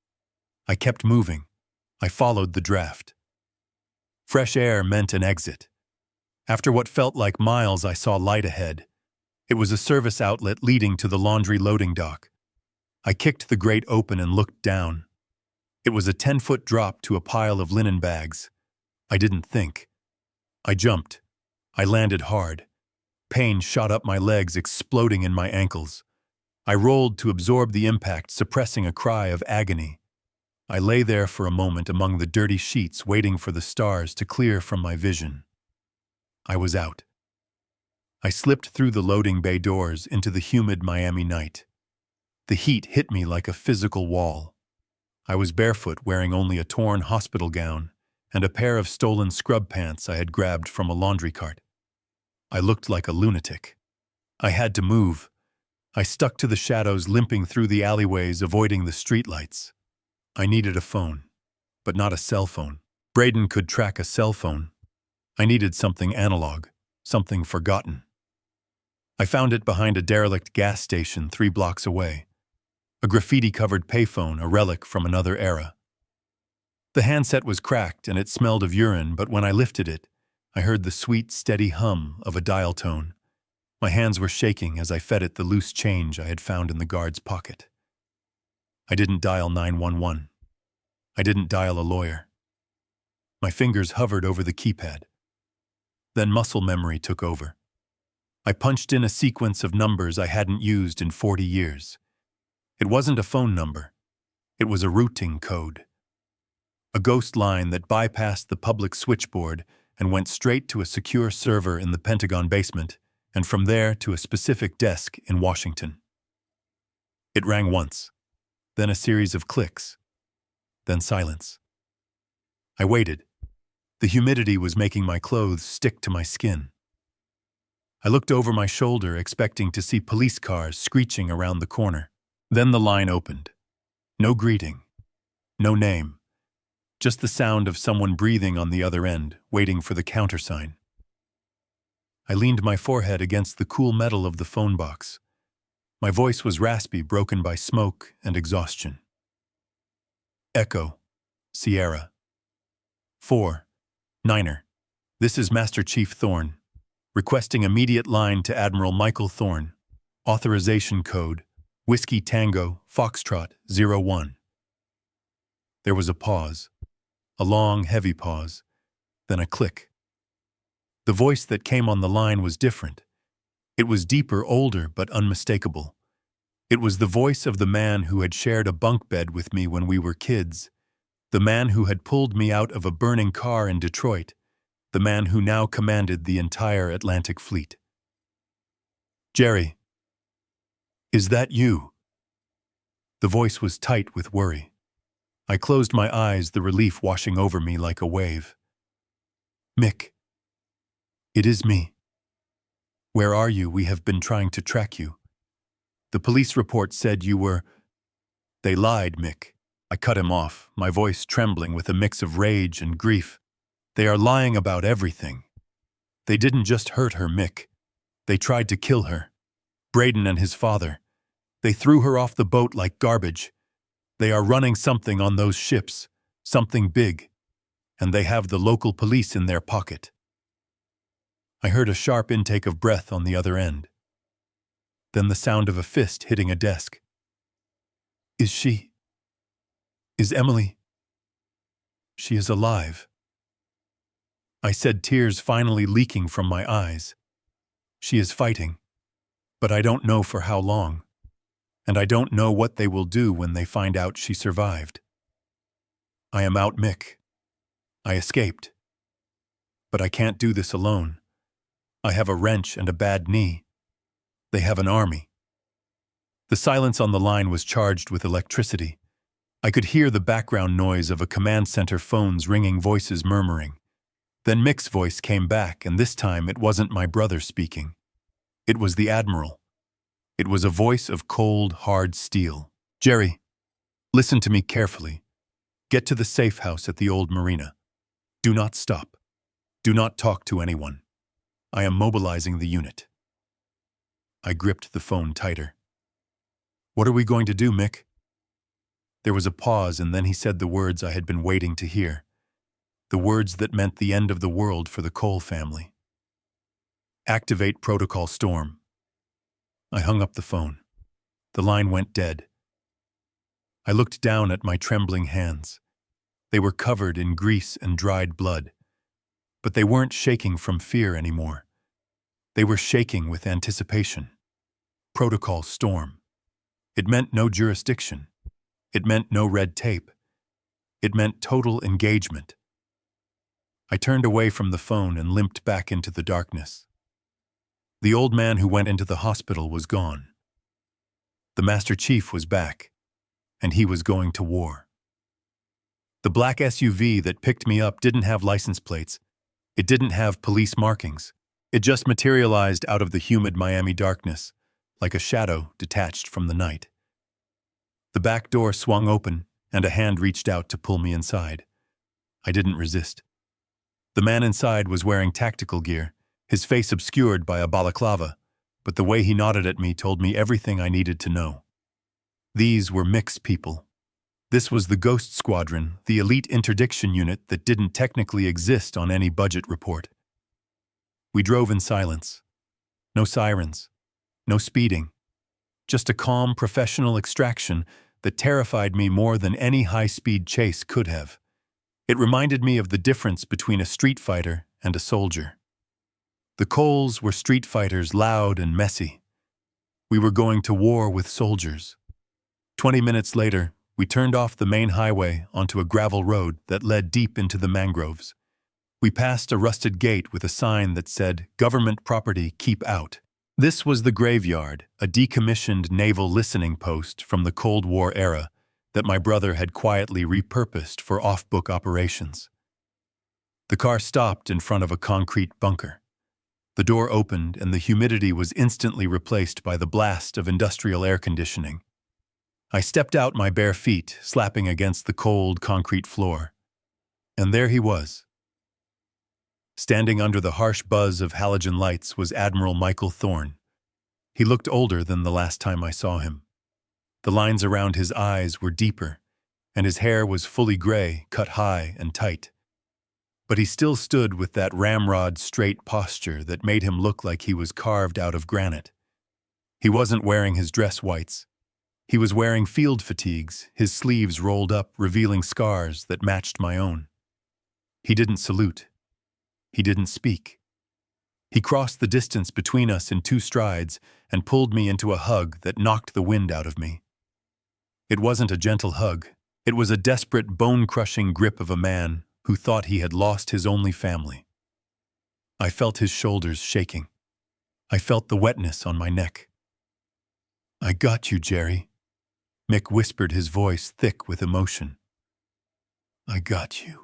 I kept moving. I followed the draft. Fresh air meant an exit. After what felt like miles, I saw light ahead. It was a service outlet leading to the laundry loading dock. I kicked the grate open and looked down. It was a 10-foot drop to a pile of linen bags. I didn't think. I jumped. I landed hard. Pain shot up my legs, exploding in my ankles. I rolled to absorb the impact, suppressing a cry of agony. I lay there for a moment among the dirty sheets, waiting for the stars to clear from my vision. I was out. I slipped through the loading bay doors into the humid Miami night. The heat hit me like a physical wall. I was barefoot, wearing only a torn hospital gown and a pair of stolen scrub pants I had grabbed from a laundry cart. I looked like a lunatic. I had to move. I stuck to the shadows, limping through the alleyways, avoiding the streetlights. I needed a phone, but not a cell phone. Braden could track a cell phone. I needed something analog, something forgotten. I found it behind a derelict gas station 3 blocks away. A graffiti-covered payphone, a relic from another era. The handset was cracked and it smelled of urine, but when I lifted it, I heard the sweet, steady hum of a dial tone. My hands were shaking as I fed it the loose change I had found in the guard's pocket. I didn't dial 911. I didn't dial a lawyer. My fingers hovered over the keypad. Then muscle memory took over. I punched in a sequence of numbers I hadn't used in 40 years. It wasn't a phone number. It was a routing code. A ghost line that bypassed the public switchboard and went straight to a secure server in the Pentagon basement, and from there to a specific desk in Washington. It rang once, then a series of clicks, then silence. I waited. The humidity was making my clothes stick to my skin. I looked over my shoulder, expecting to see police cars screeching around the corner. Then the line opened. No greeting, no name, just the sound of someone breathing on the other end, waiting for the countersign. I leaned my forehead against the cool metal of the phone box. My voice was raspy, broken by smoke and exhaustion. Echo, Sierra. 4, Niner. This is Master Chief Thorne. Requesting immediate line to Admiral Michael Thorne. Authorization code, Whiskey Tango, Foxtrot, 01. There was a pause. A long, heavy pause. Then a click. The voice that came on the line was different. It was deeper, older, but unmistakable. It was the voice of the man who had shared a bunk bed with me when we were kids, the man who had pulled me out of a burning car in Detroit, the man who now commanded the entire Atlantic Fleet. Jerry, is that you? The voice was tight with worry. I closed my eyes, the relief washing over me like a wave. Mick. It is me. Where are you? We have been trying to track you. The police report said you were... They lied, Mick. I cut him off, my voice trembling with a mix of rage and grief. They are lying about everything. They didn't just hurt her, Mick. They tried to kill her. Braden and his father. They threw her off the boat like garbage. They are running something on those ships, something big, and they have the local police in their pocket. I heard a sharp intake of breath on the other end. Then the sound of a fist hitting a desk. Is Emily? She is alive. I said, tears finally leaking from my eyes. She is fighting, but I don't know for how long, and I don't know what they will do when they find out she survived. I am out, Mick. I escaped. But I can't do this alone. I have a wrench and a bad knee. They have an army. The silence on the line was charged with electricity. I could hear the background noise of a command center phones ringing, voices murmuring. Then Mick's voice came back, and this time it wasn't my brother speaking. It was the Admiral. It was a voice of cold, hard steel. Jerry, listen to me carefully. Get to the safe house at the old marina. Do not stop. Do not talk to anyone. I am mobilizing the unit. I gripped the phone tighter. What are we going to do, Mick? There was a pause, and then he said the words I had been waiting to hear. The words that meant the end of the world for the Cole family. Activate Protocol Storm. I hung up the phone. The line went dead. I looked down at my trembling hands. They were covered in grease and dried blood. But they weren't shaking from fear anymore. They were shaking with anticipation. Protocol Storm. It meant no jurisdiction. It meant no red tape. It meant total engagement. I turned away from the phone and limped back into the darkness. The old man who went into the hospital was gone. The Master Chief was back, and he was going to war. The black SUV that picked me up didn't have license plates. It didn't have police markings. It just materialized out of the humid Miami darkness, like a shadow detached from the night. The back door swung open, and a hand reached out to pull me inside. I didn't resist. The man inside was wearing tactical gear, his face obscured by a balaclava, but the way he nodded at me told me everything I needed to know. These were Mick's people. This was the Ghost Squadron, the elite interdiction unit that didn't technically exist on any budget report. We drove in silence. No sirens. No speeding. Just a calm, professional extraction that terrified me more than any high-speed chase could have. It reminded me of the difference between a street fighter and a soldier. The Coles were street fighters, loud and messy. We were going to war with soldiers. 20 minutes later, we turned off the main highway onto a gravel road that led deep into the mangroves. We passed a rusted gate with a sign that said, "Government property, keep out." This was the graveyard, a decommissioned naval listening post from the Cold War era that my brother had quietly repurposed for off-book operations. The car stopped in front of a concrete bunker. The door opened and the humidity was instantly replaced by the blast of industrial air conditioning. I stepped out my bare feet, slapping against the cold concrete floor. And there he was. Standing under the harsh buzz of halogen lights was Admiral Michael Thorne. He looked older than the last time I saw him. The lines around his eyes were deeper, and his hair was fully gray, cut high and tight. But he still stood with that ramrod straight posture that made him look like he was carved out of granite. He wasn't wearing his dress whites. He was wearing field fatigues, his sleeves rolled up, revealing scars that matched my own. He didn't salute. He didn't speak. He crossed the distance between us in 2 strides and pulled me into a hug that knocked the wind out of me. It wasn't a gentle hug. It was a desperate, bone-crushing grip of a man who thought he had lost his only family. I felt his shoulders shaking. I felt the wetness on my neck. "I got you, Jerry," Mick whispered, his voice thick with emotion. "I got you."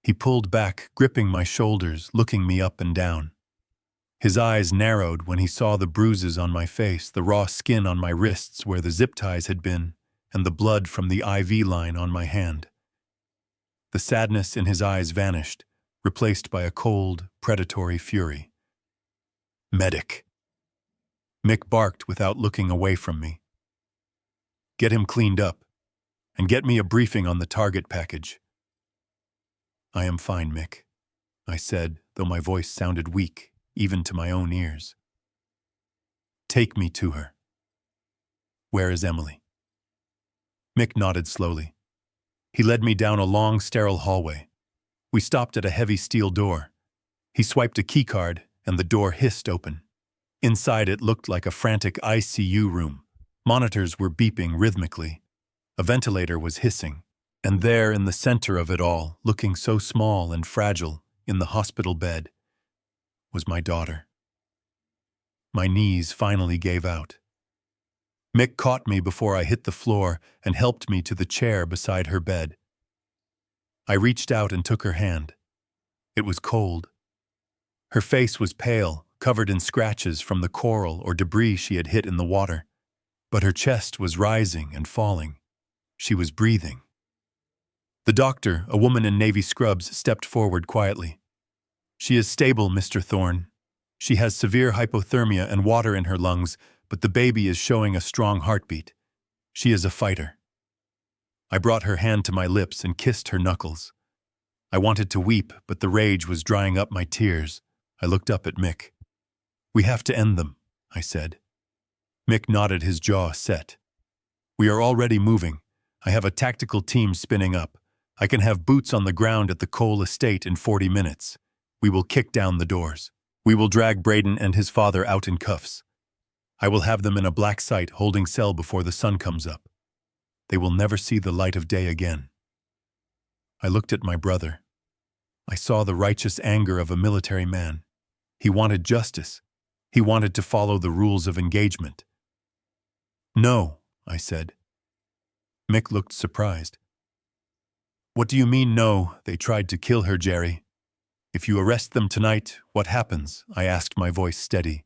He pulled back, gripping my shoulders, looking me up and down. His eyes narrowed when he saw the bruises on my face, the raw skin on my wrists where the zip ties had been, and the blood from the IV line on my hand. The sadness in his eyes vanished, replaced by a cold, predatory fury. "Medic," Mick barked without looking away from me. "Get him cleaned up, and get me a briefing on the target package." "I am fine, Mick," I said, though my voice sounded weak, even to my own ears. "Take me to her." "Where is Emily?" Mick nodded slowly. He led me down a long, sterile hallway. We stopped at a heavy steel door. He swiped a keycard, and the door hissed open. Inside it looked like a frantic ICU room. Monitors were beeping rhythmically. A ventilator was hissing. And there, in the center of it all, looking so small and fragile in the hospital bed, was my daughter. My knees finally gave out. Mick caught me before I hit the floor and helped me to the chair beside her bed. I reached out and took her hand. It was cold. Her face was pale, covered in scratches from the coral or debris she had hit in the water. But her chest was rising and falling. She was breathing. The doctor, a woman in navy scrubs, stepped forward quietly. "She is stable, Mr. Thorne. She has severe hypothermia and water in her lungs, but the baby is showing a strong heartbeat. She is a fighter." I brought her hand to my lips and kissed her knuckles. I wanted to weep, but the rage was drying up my tears. I looked up at Mick. "We have to end them," I said. Mick nodded, his jaw set. "We are already moving. I have a tactical team spinning up. I can have boots on the ground at the Cole estate in 40 minutes. We will kick down the doors. We will drag Braden and his father out in cuffs. I will have them in a black site holding cell before the sun comes up. They will never see the light of day again." I looked at my brother. I saw the righteous anger of a military man. He wanted justice. He wanted to follow the rules of engagement. "No," I said. Mick looked surprised. "What do you mean, no? They tried to kill her, Jerry." "If you arrest them tonight, what happens?" I asked, my voice steady.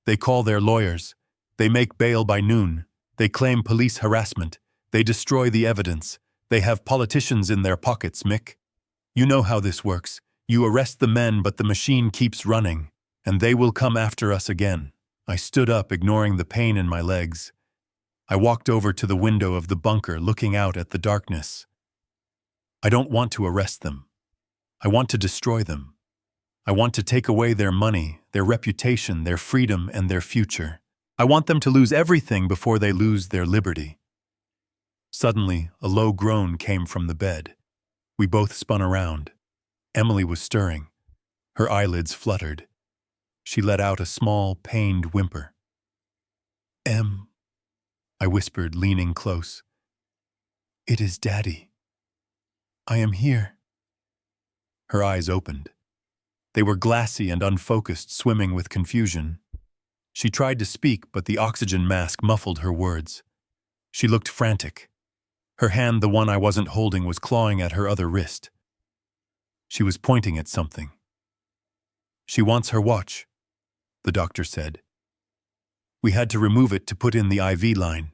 "They call their lawyers. They make bail by noon. They claim police harassment. They destroy the evidence. They have politicians in their pockets, Mick. You know how this works. You arrest the men, but the machine keeps running, and they will come after us again. I stood up, ignoring the pain in my legs. I walked over to the window of the bunker, looking out at the darkness. I don't want to arrest them. I want to destroy them. I want to take away their money, their reputation, their freedom, and their future. I want them to lose everything before they lose their liberty. Suddenly, a low groan came from the bed. We both spun around. Emily was stirring. Her eyelids fluttered. She let out a small, pained whimper. "Em," I whispered, leaning close. "It is Daddy. I am here." Her eyes opened. They were glassy and unfocused, swimming with confusion. She tried to speak, but the oxygen mask muffled her words. She looked frantic. Her hand, the one I wasn't holding, was clawing at her other wrist. She was pointing at something. "She wants her watch," the doctor said. "We had to remove it to put in the IV line.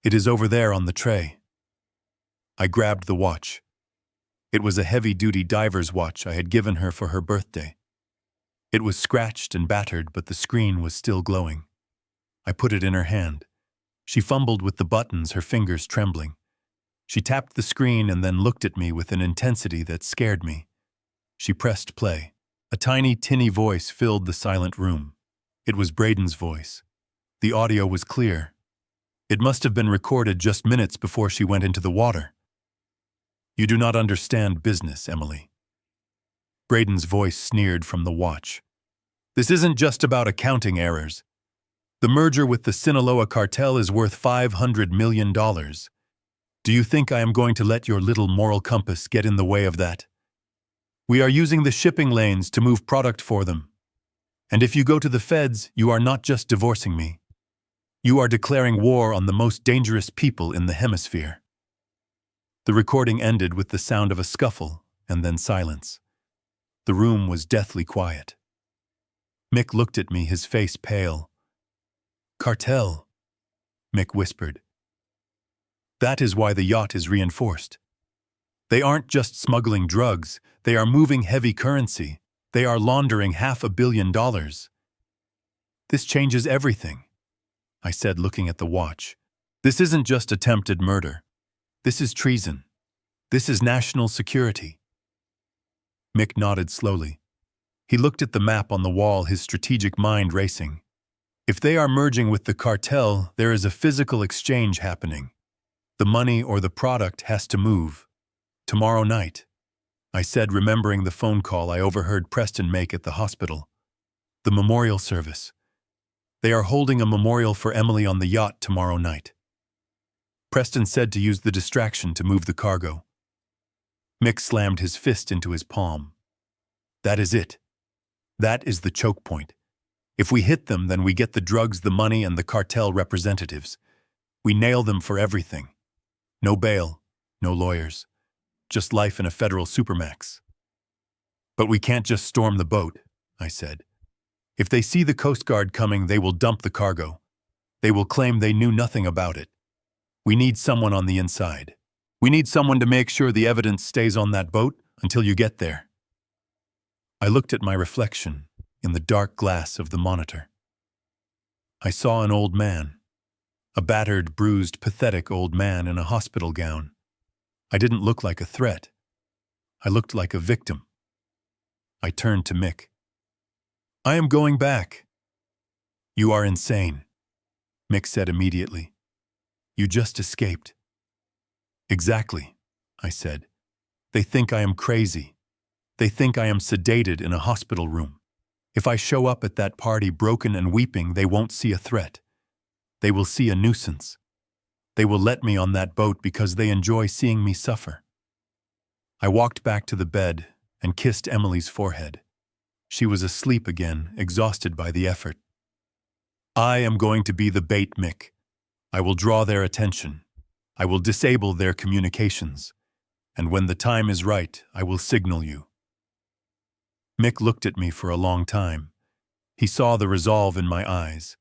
It is over there on the tray." I grabbed the watch. It was a heavy-duty diver's watch I had given her for her birthday. It was scratched and battered, but the screen was still glowing. I put it in her hand. She fumbled with the buttons, her fingers trembling. She tapped the screen and then looked at me with an intensity that scared me. She pressed play. A tiny, tinny voice filled the silent room. It was Braden's voice. The audio was clear. It must have been recorded just minutes before she went into the water. "You do not understand business, Emily." Braden's voice sneered from the watch. "This isn't just about accounting errors. The merger with the Sinaloa cartel is worth $500 million. Do you think I am going to let your little moral compass get in the way of that? We are using the shipping lanes to move product for them. And if you go to the feds, you are not just divorcing me. You are declaring war on the most dangerous people in the hemisphere." The recording ended with the sound of a scuffle and then silence. The room was deathly quiet. Mick looked at me, his face pale. "Cartel," Mick whispered. "That is why the yacht is reinforced. They aren't just smuggling drugs, they are moving heavy currency. They are laundering $500 million. This changes everything," I said, looking at the watch. "This isn't just attempted murder. This is treason. This is national security." Mick nodded slowly. He looked at the map on the wall, his strategic mind racing. "If they are merging with the cartel, there is a physical exchange happening. The money or the product has to move. Tomorrow night," I said, remembering the phone call I overheard Preston make at the hospital. "The memorial service. They are holding a memorial for Emily on the yacht tomorrow night." Preston said to use the distraction to move the cargo. Mick slammed his fist into his palm. "That is it. That is the choke point. If we hit them, then we get the drugs, the money, and the cartel representatives. We nail them for everything. No bail, no lawyers. Just life in a federal supermax." "But we can't just storm the boat," I said. "If they see the Coast Guard coming, they will dump the cargo. They will claim they knew nothing about it. We need someone on the inside. We need someone to make sure the evidence stays on that boat until you get there." I looked at my reflection in the dark glass of the monitor. I saw an old man. A battered, bruised, pathetic old man in a hospital gown. I didn't look like a threat. I looked like a victim. I turned to Mick. "I am going back." "You are insane," Mick said immediately. "You just escaped." "Exactly," I said. "They think I am crazy. They think I am sedated in a hospital room. If I show up at that party broken and weeping, they won't see a threat. They will see a nuisance. They will let me on that boat because they enjoy seeing me suffer." I walked back to the bed and kissed Emily's forehead. She was asleep again, exhausted by the effort. "I am going to be the bait, Mick. I will draw their attention. I will disable their communications. And when the time is right, I will signal you." Mick looked at me for a long time. He saw the resolve in my eyes.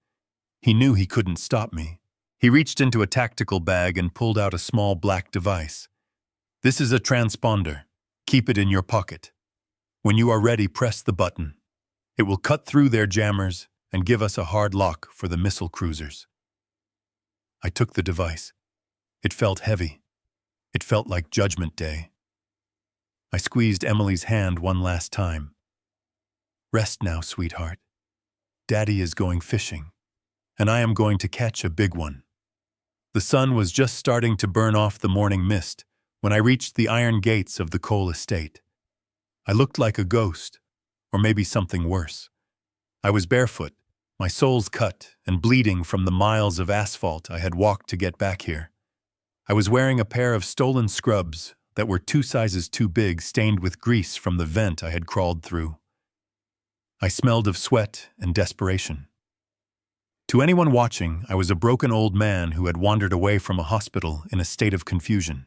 He knew he couldn't stop me. He reached into a tactical bag and pulled out a small black device. This is a transponder. Keep it in your pocket. When you are ready, press the button. It will cut through their jammers and give us a hard lock for the missile cruisers. I took the device. It felt heavy. It felt like Judgment Day. I squeezed Emily's hand one last time. Rest now, sweetheart. Daddy is going fishing, and I am going to catch a big one. The sun was just starting to burn off the morning mist when I reached the iron gates of the coal estate. I looked like a ghost, or maybe something worse. I was barefoot, my soles cut and bleeding from the miles of asphalt I had walked to get back here. I was wearing a pair of stolen scrubs that were 2 sizes too big, stained with grease from the vent I had crawled through. I smelled of sweat and desperation. To anyone watching, I was a broken old man who had wandered away from a hospital in a state of confusion.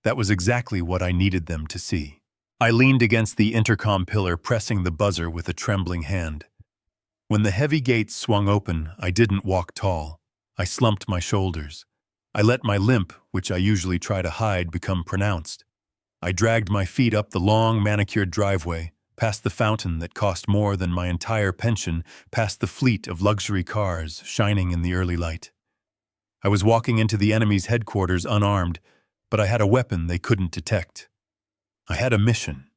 That was exactly what I needed them to see. I leaned against the intercom pillar, pressing the buzzer with a trembling hand. When the heavy gates swung open, I didn't walk tall. I slumped my shoulders. I let my limp, which I usually try to hide, become pronounced. I dragged my feet up the long, manicured driveway, past the fountain that cost more than my entire pension, past the fleet of luxury cars shining in the early light. I was walking into the enemy's headquarters unarmed, but I had a weapon they couldn't detect. I had a mission.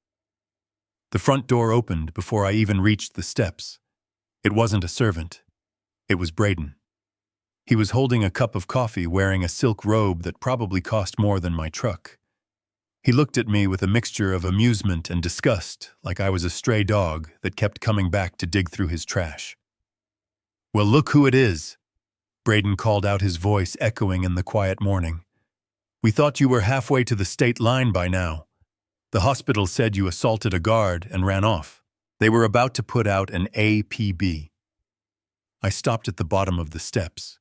The front door opened before I even reached the steps. It wasn't a servant. It was Braden. He was holding a cup of coffee, wearing a silk robe that probably cost more than my truck. He looked at me with a mixture of amusement and disgust, like I was a stray dog that kept coming back to dig through his trash. "Well, look who it is," Braden called out, his voice echoing in the quiet morning. "We thought you were halfway to the state line by now. The hospital said you assaulted a guard and ran off. They were about to put out an APB. I stopped at the bottom of the steps.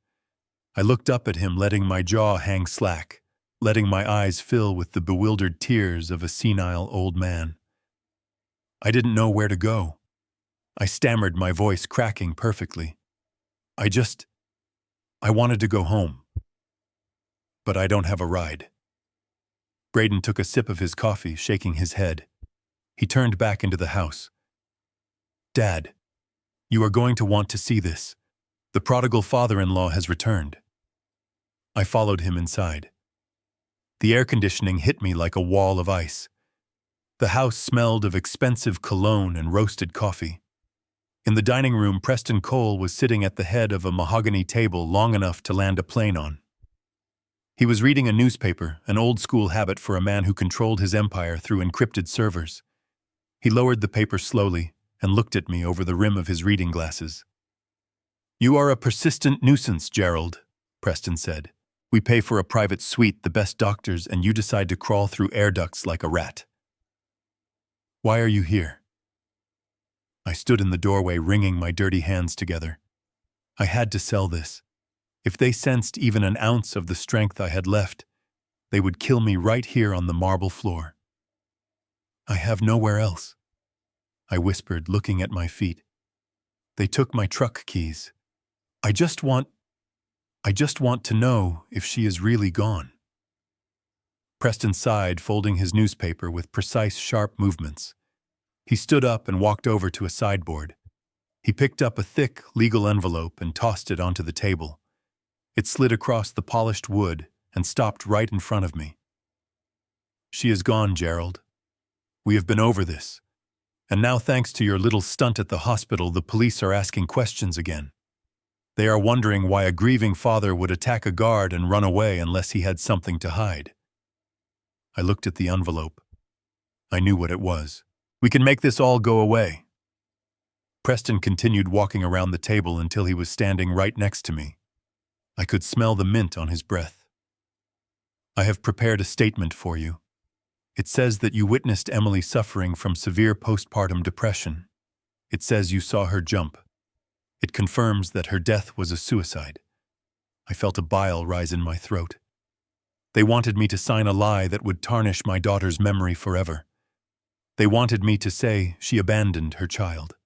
I looked up at him, letting my jaw hang slack, letting my eyes fill with the bewildered tears of a senile old man. I didn't know where to go. I stammered, my voice cracking perfectly. I wanted to go home. But I don't have a ride." Braden took a sip of his coffee, shaking his head. He turned back into the house. "Dad, you are going to want to see this. The prodigal father-in-law has returned." I followed him inside. The air conditioning hit me like a wall of ice. The house smelled of expensive cologne and roasted coffee. In the dining room, Preston Cole was sitting at the head of a mahogany table long enough to land a plane on. He was reading a newspaper, an old-school habit for a man who controlled his empire through encrypted servers. He lowered the paper slowly and looked at me over the rim of his reading glasses. "You are a persistent nuisance, Gerald," Preston said. "We pay for a private suite, the best doctors, and you decide to crawl through air ducts like a rat. Why are you here?" I stood in the doorway, wringing my dirty hands together. I had to sell this. If they sensed even an ounce of the strength I had left, they would kill me right here on the marble floor. "I have nowhere else," I whispered, looking at my feet. "They took my truck keys. I just want to know if she is really gone." Preston sighed, folding his newspaper with precise, sharp movements. He stood up and walked over to a sideboard. He picked up a thick, legal envelope and tossed it onto the table. It slid across the polished wood and stopped right in front of me. "She is gone, Gerald. We have been over this. And now, thanks to your little stunt at the hospital, the police are asking questions again. They are wondering why a grieving father would attack a guard and run away unless he had something to hide." I looked at the envelope. I knew what it was. "We can make this all go away." Preston continued walking around the table until he was standing right next to me. I could smell the mint on his breath. "I have prepared a statement for you. It says that you witnessed Emily suffering from severe postpartum depression. It says you saw her jump. It confirms that her death was a suicide." I felt a bile rise in my throat. They wanted me to sign a lie that would tarnish my daughter's memory forever. They wanted me to say she abandoned her child.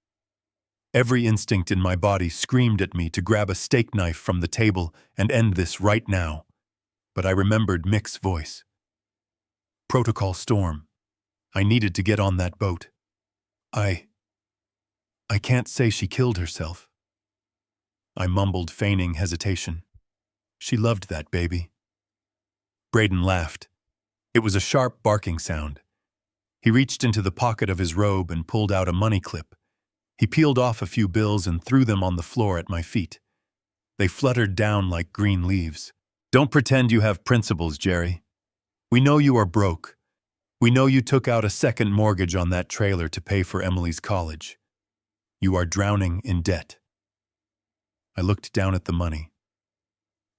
Every instinct in my body screamed at me to grab a steak knife from the table and end this right now. But I remembered Mick's voice. Protocol Storm. I needed to get on that boat. I can't say she killed herself. I mumbled, feigning hesitation. She loved that baby. Braden laughed. It was a sharp barking sound. He reached into the pocket of his robe and pulled out a money clip. He peeled off a few bills and threw them on the floor at my feet. They fluttered down like green leaves. Don't pretend you have principles, Jerry. We know you are broke. We know you took out a second mortgage on that trailer to pay for Emily's college. You are drowning in debt. I looked down at the money.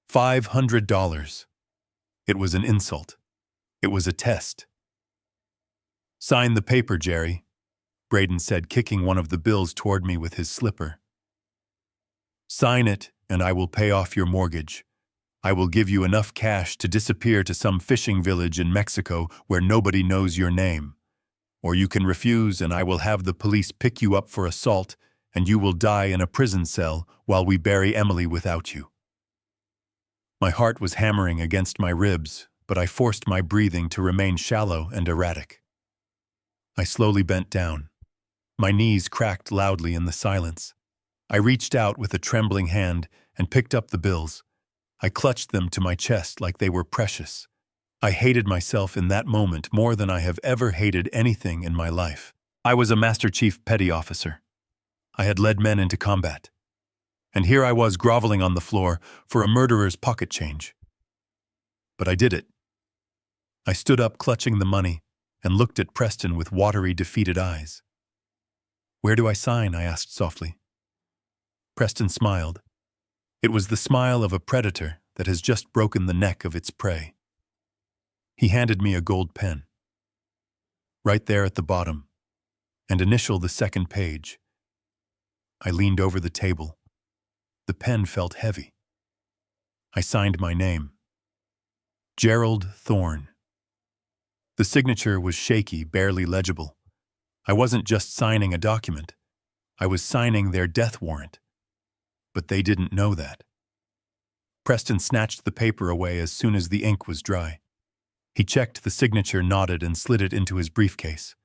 $500. It was an insult. It was a test. Sign the paper, Jerry, Braden said, kicking one of the bills toward me with his slipper. Sign it, and I will pay off your mortgage. I will give you enough cash to disappear to some fishing village in Mexico where nobody knows your name. Or you can refuse, and I will have the police pick you up for assault, and you will die in a prison cell while we bury Emily without you. My heart was hammering against my ribs, but I forced my breathing to remain shallow and erratic. I slowly bent down. My knees cracked loudly in the silence. I reached out with a trembling hand and picked up the bills. I clutched them to my chest like they were precious. I hated myself in that moment more than I have ever hated anything in my life. I was a Master Chief Petty Officer. I had led men into combat. And here I was groveling on the floor for a murderer's pocket change. But I did it. I stood up clutching the money and looked at Preston with watery, defeated eyes. Where do I sign? I asked softly. Preston smiled. It was the smile of a predator that has just broken the neck of its prey. He handed me a gold pen. Right there at the bottom, and initial the second page. I leaned over the table. The pen felt heavy. I signed my name. Gerald Thorne. The signature was shaky, barely legible. I wasn't just signing a document. I was signing their death warrant. But they didn't know that. Preston snatched the paper away as soon as the ink was dry. He checked the signature, nodded, and slid it into his briefcase.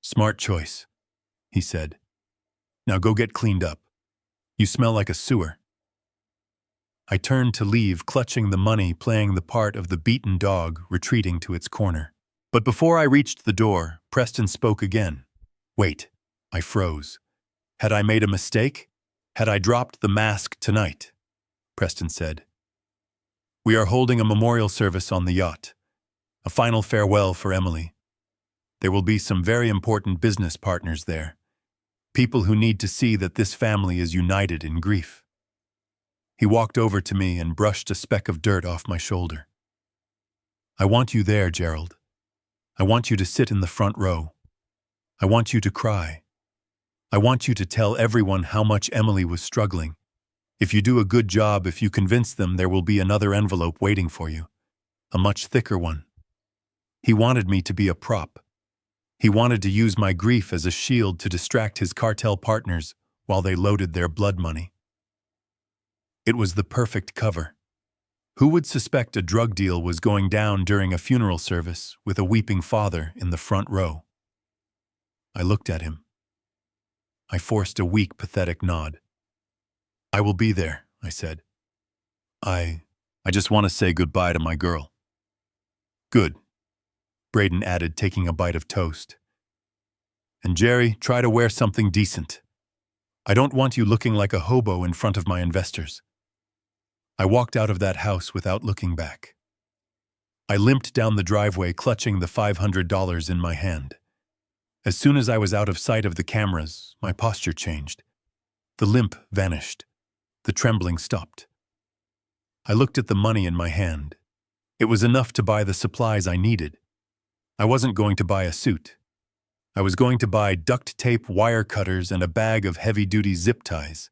Smart choice, he said. Now go get cleaned up. You smell like a sewer. I turned to leave, clutching the money, playing the part of the beaten dog retreating to its corner. But before I reached the door, Preston spoke again. Wait, I froze. Had I made a mistake? Had I dropped the mask tonight? Preston said. We are holding a memorial service on the yacht. A final farewell for Emily. There will be some very important business partners there. People who need to see that this family is united in grief. He walked over to me and brushed a speck of dirt off my shoulder. I want you there, Gerald. I want you to sit in the front row. I want you to cry. I want you to tell everyone how much Emily was struggling. If you do a good job, if you convince them, there will be another envelope waiting for you. A much thicker one. He wanted me to be a prop. He wanted to use my grief as a shield to distract his cartel partners while they loaded their blood money. It was the perfect cover. Who would suspect a drug deal was going down during a funeral service with a weeping father in the front row? I looked at him. I forced a weak, pathetic nod. I will be there, I said. I just want to say goodbye to my girl. Good, Braden added, taking a bite of toast. And Jerry, try to wear something decent. I don't want you looking like a hobo in front of my investors. I walked out of that house without looking back. I limped down the driveway, clutching the $500 in my hand. As soon as I was out of sight of the cameras, my posture changed. The limp vanished. The trembling stopped. I looked at the money in my hand. It was enough to buy the supplies I needed. I wasn't going to buy a suit. I was going to buy duct tape, wire cutters, and a bag of heavy-duty zip ties.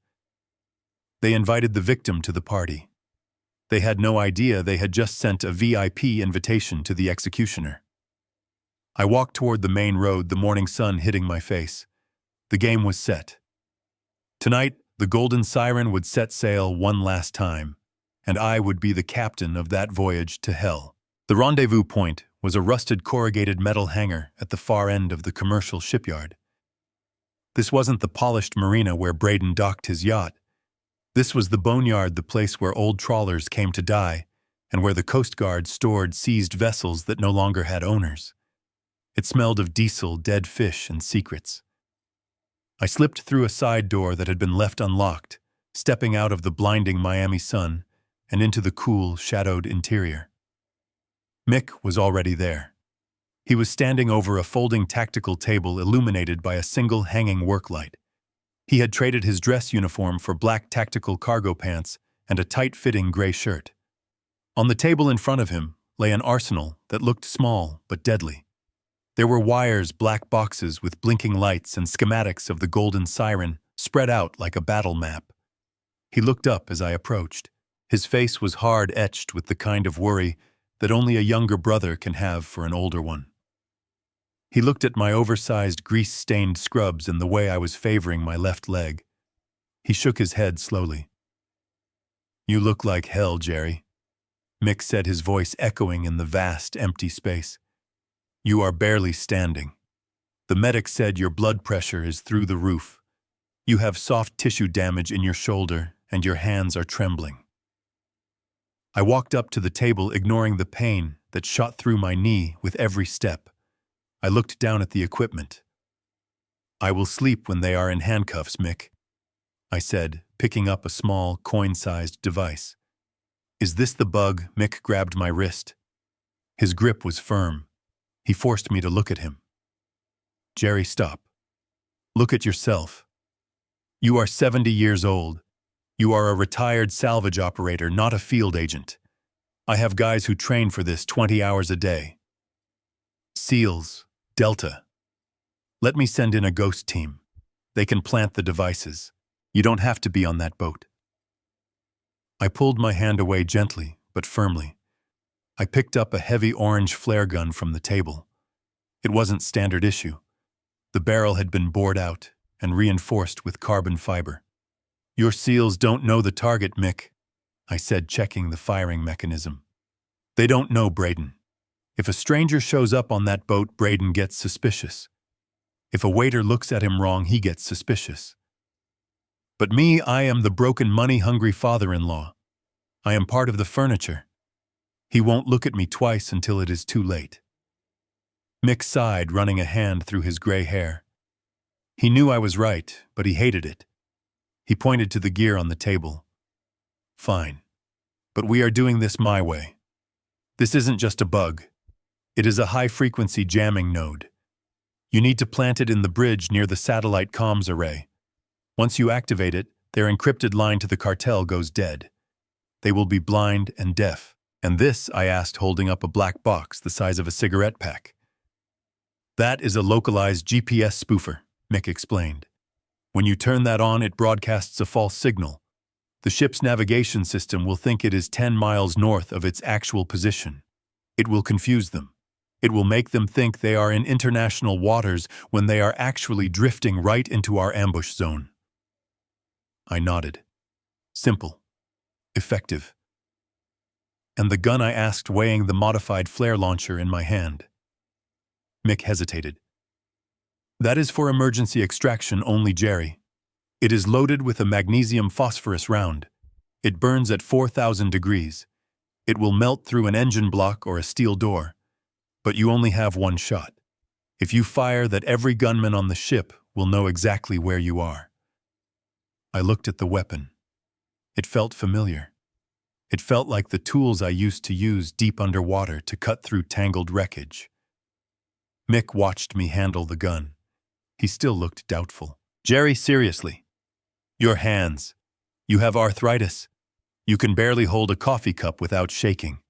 They invited the victim to the party. They had no idea they had just sent a VIP invitation to the executioner. I walked toward the main road, the morning sun hitting my face. The game was set. Tonight, the Golden Siren would set sail one last time, and I would be the captain of that voyage to hell. The rendezvous point was a rusted corrugated metal hangar at the far end of the commercial shipyard. This wasn't the polished marina where Braden docked his yacht. This was the boneyard, the place where old trawlers came to die, and where the Coast Guard stored seized vessels that no longer had owners. It smelled of diesel, dead fish, and secrets. I slipped through a side door that had been left unlocked, stepping out of the blinding Miami sun and into the cool, shadowed interior. Mick was already there. He was standing over a folding tactical table illuminated by a single hanging work light. He had traded his dress uniform for black tactical cargo pants and a tight-fitting gray shirt. On the table in front of him lay an arsenal that looked small but deadly. There were wires, black boxes with blinking lights, and schematics of the Golden Siren spread out like a battle map. He looked up as I approached. His face was hard-etched with the kind of worry that only a younger brother can have for an older one. He looked at my oversized, grease-stained scrubs and the way I was favoring my left leg. He shook his head slowly. "You look like hell, Jerry," Mick said, his voice echoing in the vast, empty space. "You are barely standing. The medic said your blood pressure is through the roof. You have soft tissue damage in your shoulder, and your hands are trembling." I walked up to the table, ignoring the pain that shot through my knee with every step. I looked down at the equipment. "I will sleep when they are in handcuffs, Mick," I said, picking up a small, coin-sized device. "Is this the bug?" Mick grabbed my wrist. His grip was firm. He forced me to look at him. "Jerry, stop. Look at yourself. You are 70 years old. You are a retired salvage operator, not a field agent. I have guys who train for this 20 hours a day. SEALs, Delta. Let me send in a ghost team. They can plant the devices. You don't have to be on that boat." I pulled my hand away gently, but firmly. I picked up a heavy orange flare gun from the table. It wasn't standard issue. The barrel had been bored out and reinforced with carbon fiber. "Your SEALs don't know the target, Mick," I said, checking the firing mechanism. "They don't know Braden. If a stranger shows up on that boat, Braden gets suspicious. If a waiter looks at him wrong, he gets suspicious. But me, I am the broken, money-hungry father-in-law. I am part of the furniture. He won't look at me twice until it is too late." Mick sighed, running a hand through his gray hair. He knew I was right, but he hated it. He pointed to the gear on the table. "Fine. But we are doing this my way. This isn't just a bug. It is a high-frequency jamming node. You need to plant it in the bridge near the satellite comms array. Once you activate it, their encrypted line to the cartel goes dead. They will be blind and deaf. "And this?" I asked, holding up a black box the size of a cigarette pack. "That is a localized GPS spoofer," Mick explained. "When you turn that on, it broadcasts a false signal. The ship's navigation system will think it is 10 miles north of its actual position. It will confuse them. It will make them think they are in international waters when they are actually drifting right into our ambush zone." I nodded. Simple. Effective. "And the gun?" I asked, weighing the modified flare launcher in my hand. Mick hesitated. "That is for emergency extraction only, Jerry. It is loaded with a magnesium phosphorus round. It burns at 4,000 degrees. It will melt through an engine block or a steel door. But you only have one shot. If you fire that, every gunman on the ship will know exactly where you are." I looked at the weapon. It felt familiar. It felt like the tools I used to use deep underwater to cut through tangled wreckage. Mick watched me handle the gun. He still looked doubtful. "Jerry, seriously. Your hands. You have arthritis. You can barely hold a coffee cup without shaking.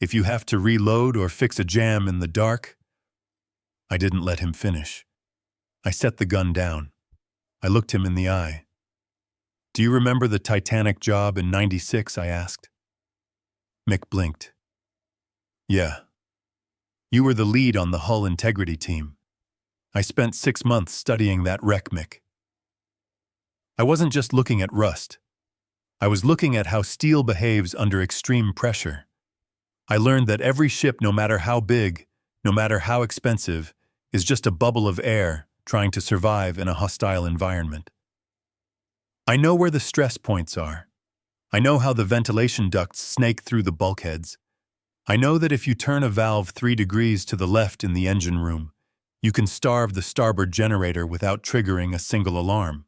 If you have to reload or fix a jam in the dark..." I didn't let him finish. I set the gun down. I looked him in the eye. "Do you remember the Titanic job in '96, I asked. Mick blinked. "Yeah. You were the lead on the hull integrity team. I spent 6 months studying that wreck, Mick." I wasn't just looking at rust. I was looking at how steel behaves under extreme pressure. I learned that every ship, no matter how big, no matter how expensive, is just a bubble of air trying to survive in a hostile environment. I know where the stress points are. I know how the ventilation ducts snake through the bulkheads. I know that if you turn a valve 3 degrees to the left in the engine room, you can starve the starboard generator without triggering a single alarm.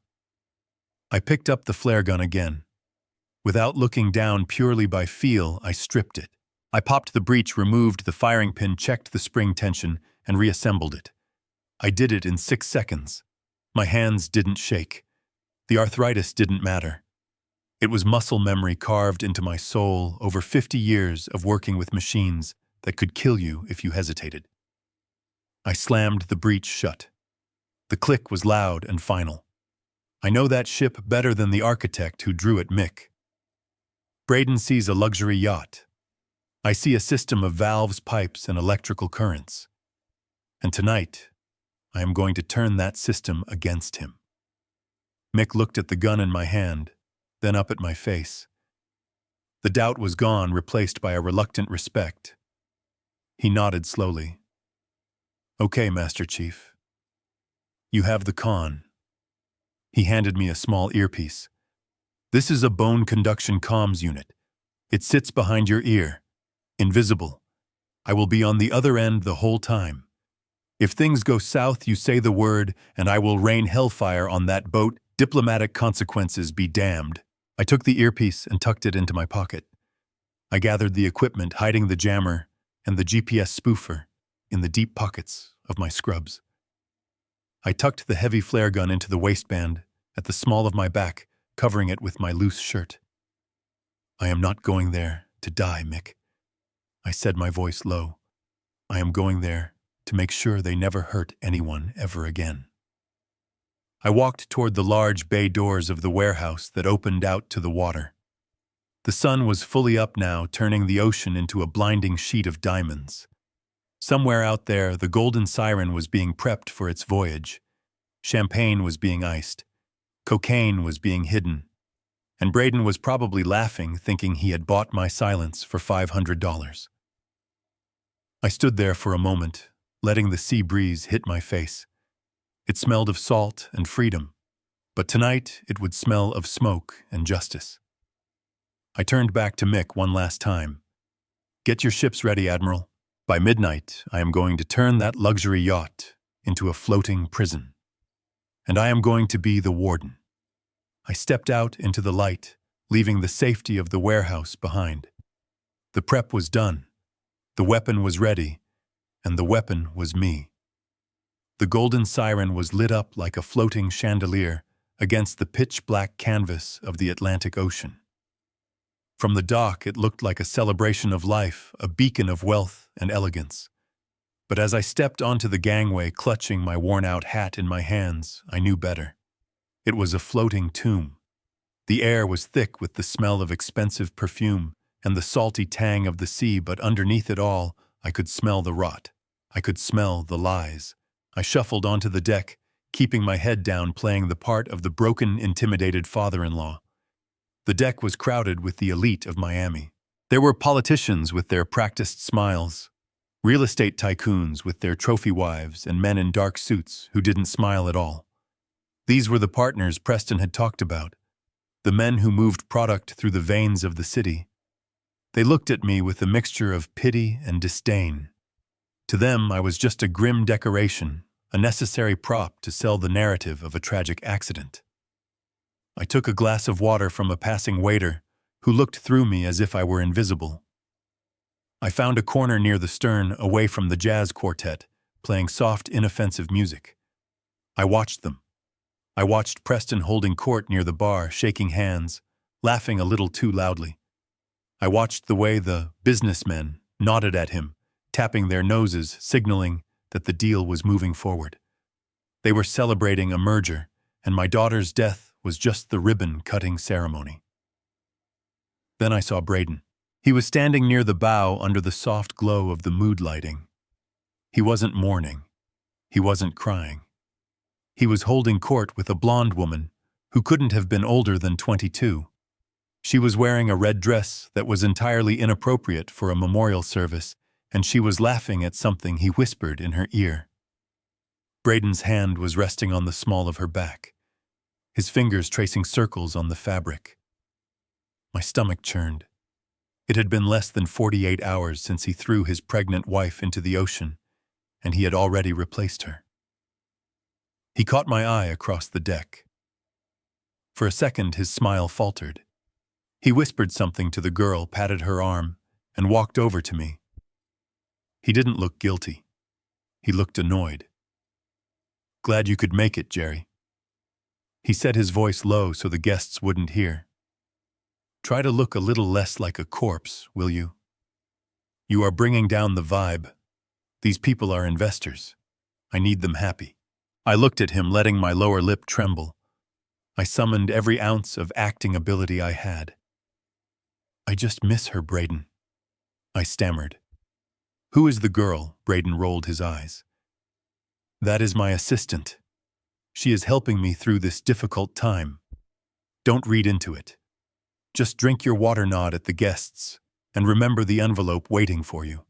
I picked up the flare gun again. Without looking down purely by feel, I stripped it. I popped the breech, removed the firing pin, checked the spring tension, and reassembled it. I did it in 6 seconds. My hands didn't shake. The arthritis didn't matter. It was muscle memory carved into my soul over 50 years of working with machines that could kill you if you hesitated. I slammed the breech shut. The click was loud and final. I know that ship better than the architect who drew it, Mick. Braden sees a luxury yacht. I see a system of valves, pipes, and electrical currents. And tonight, I am going to turn that system against him. Mick looked at the gun in my hand, then up at my face. The doubt was gone, replaced by a reluctant respect. He nodded slowly. "Okay, Master Chief. You have the con." He handed me a small earpiece. "This is a bone conduction comms unit. It sits behind your ear, invisible. I will be on the other end the whole time. If things go south, you say the word, and I will rain hellfire on that boat. Diplomatic consequences be damned." I took the earpiece and tucked it into my pocket. I gathered the equipment, hiding the jammer and the GPS spoofer in the deep pockets of my scrubs. I tucked the heavy flare gun into the waistband at the small of my back, covering it with my loose shirt. "I am not going there to die, Mick," I said, my voice low. "I am going there to make sure they never hurt anyone ever again." I walked toward the large bay doors of the warehouse that opened out to the water. The sun was fully up now, turning the ocean into a blinding sheet of diamonds. Somewhere out there, the Golden Siren was being prepped for its voyage. Champagne was being iced. Cocaine was being hidden. And Braden was probably laughing, thinking he had bought my silence for $500. I stood there for a moment, letting the sea breeze hit my face. It smelled of salt and freedom, but tonight it would smell of smoke and justice. I turned back to Mick one last time. "Get your ships ready, Admiral. By midnight, I am going to turn that luxury yacht into a floating prison. And I am going to be the warden." I stepped out into the light, leaving the safety of the warehouse behind. The prep was done. The weapon was ready, and the weapon was me. The Golden Siren was lit up like a floating chandelier against the pitch-black canvas of the Atlantic Ocean. From the dock, it looked like a celebration of life, a beacon of wealth and elegance. But as I stepped onto the gangway, clutching my worn-out hat in my hands, I knew better. It was a floating tomb. The air was thick with the smell of expensive perfume and the salty tang of the sea, but underneath it all, I could smell the rot. I could smell the lies. I shuffled onto the deck, keeping my head down, playing the part of the broken, intimidated father-in-law. The deck was crowded with the elite of Miami. There were politicians with their practiced smiles, real estate tycoons with their trophy wives, and men in dark suits who didn't smile at all. These were the partners Preston had talked about, the men who moved product through the veins of the city. They looked at me with a mixture of pity and disdain. To them, I was just a grim decoration, a necessary prop to sell the narrative of a tragic accident. I took a glass of water from a passing waiter, who looked through me as if I were invisible. I found a corner near the stern, away from the jazz quartet, playing soft, inoffensive music. I watched them. I watched Preston holding court near the bar, shaking hands, laughing a little too loudly. I watched the way the businessmen nodded at him, tapping their noses, signaling that the deal was moving forward. They were celebrating a merger, and my daughter's death was just the ribbon-cutting ceremony. Then I saw Braden. He was standing near the bow under the soft glow of the mood lighting. He wasn't mourning. He wasn't crying. He was holding court with a blonde woman who couldn't have been older than 22. She was wearing a red dress that was entirely inappropriate for a memorial service, and she was laughing at something he whispered in her ear. Braden's hand was resting on the small of her back, his fingers tracing circles on the fabric. My stomach churned. It had been less than 48 hours since he threw his pregnant wife into the ocean, and he had already replaced her. He caught my eye across the deck. For a second, his smile faltered. He whispered something to the girl, patted her arm, and walked over to me. He didn't look guilty. He looked annoyed. "Glad you could make it, Jerry." He said, his voice low so the guests wouldn't hear. "Try to look a little less like a corpse, will you? You are bringing down the vibe. These people are investors. I need them happy." I looked at him, letting my lower lip tremble. I summoned every ounce of acting ability I had. "I just miss her, Braden," I stammered. "Who is the girl?" Braden rolled his eyes. "That is my assistant. She is helping me through this difficult time. Don't read into it. Just drink your water, nod at the guests, and remember the envelope waiting for you."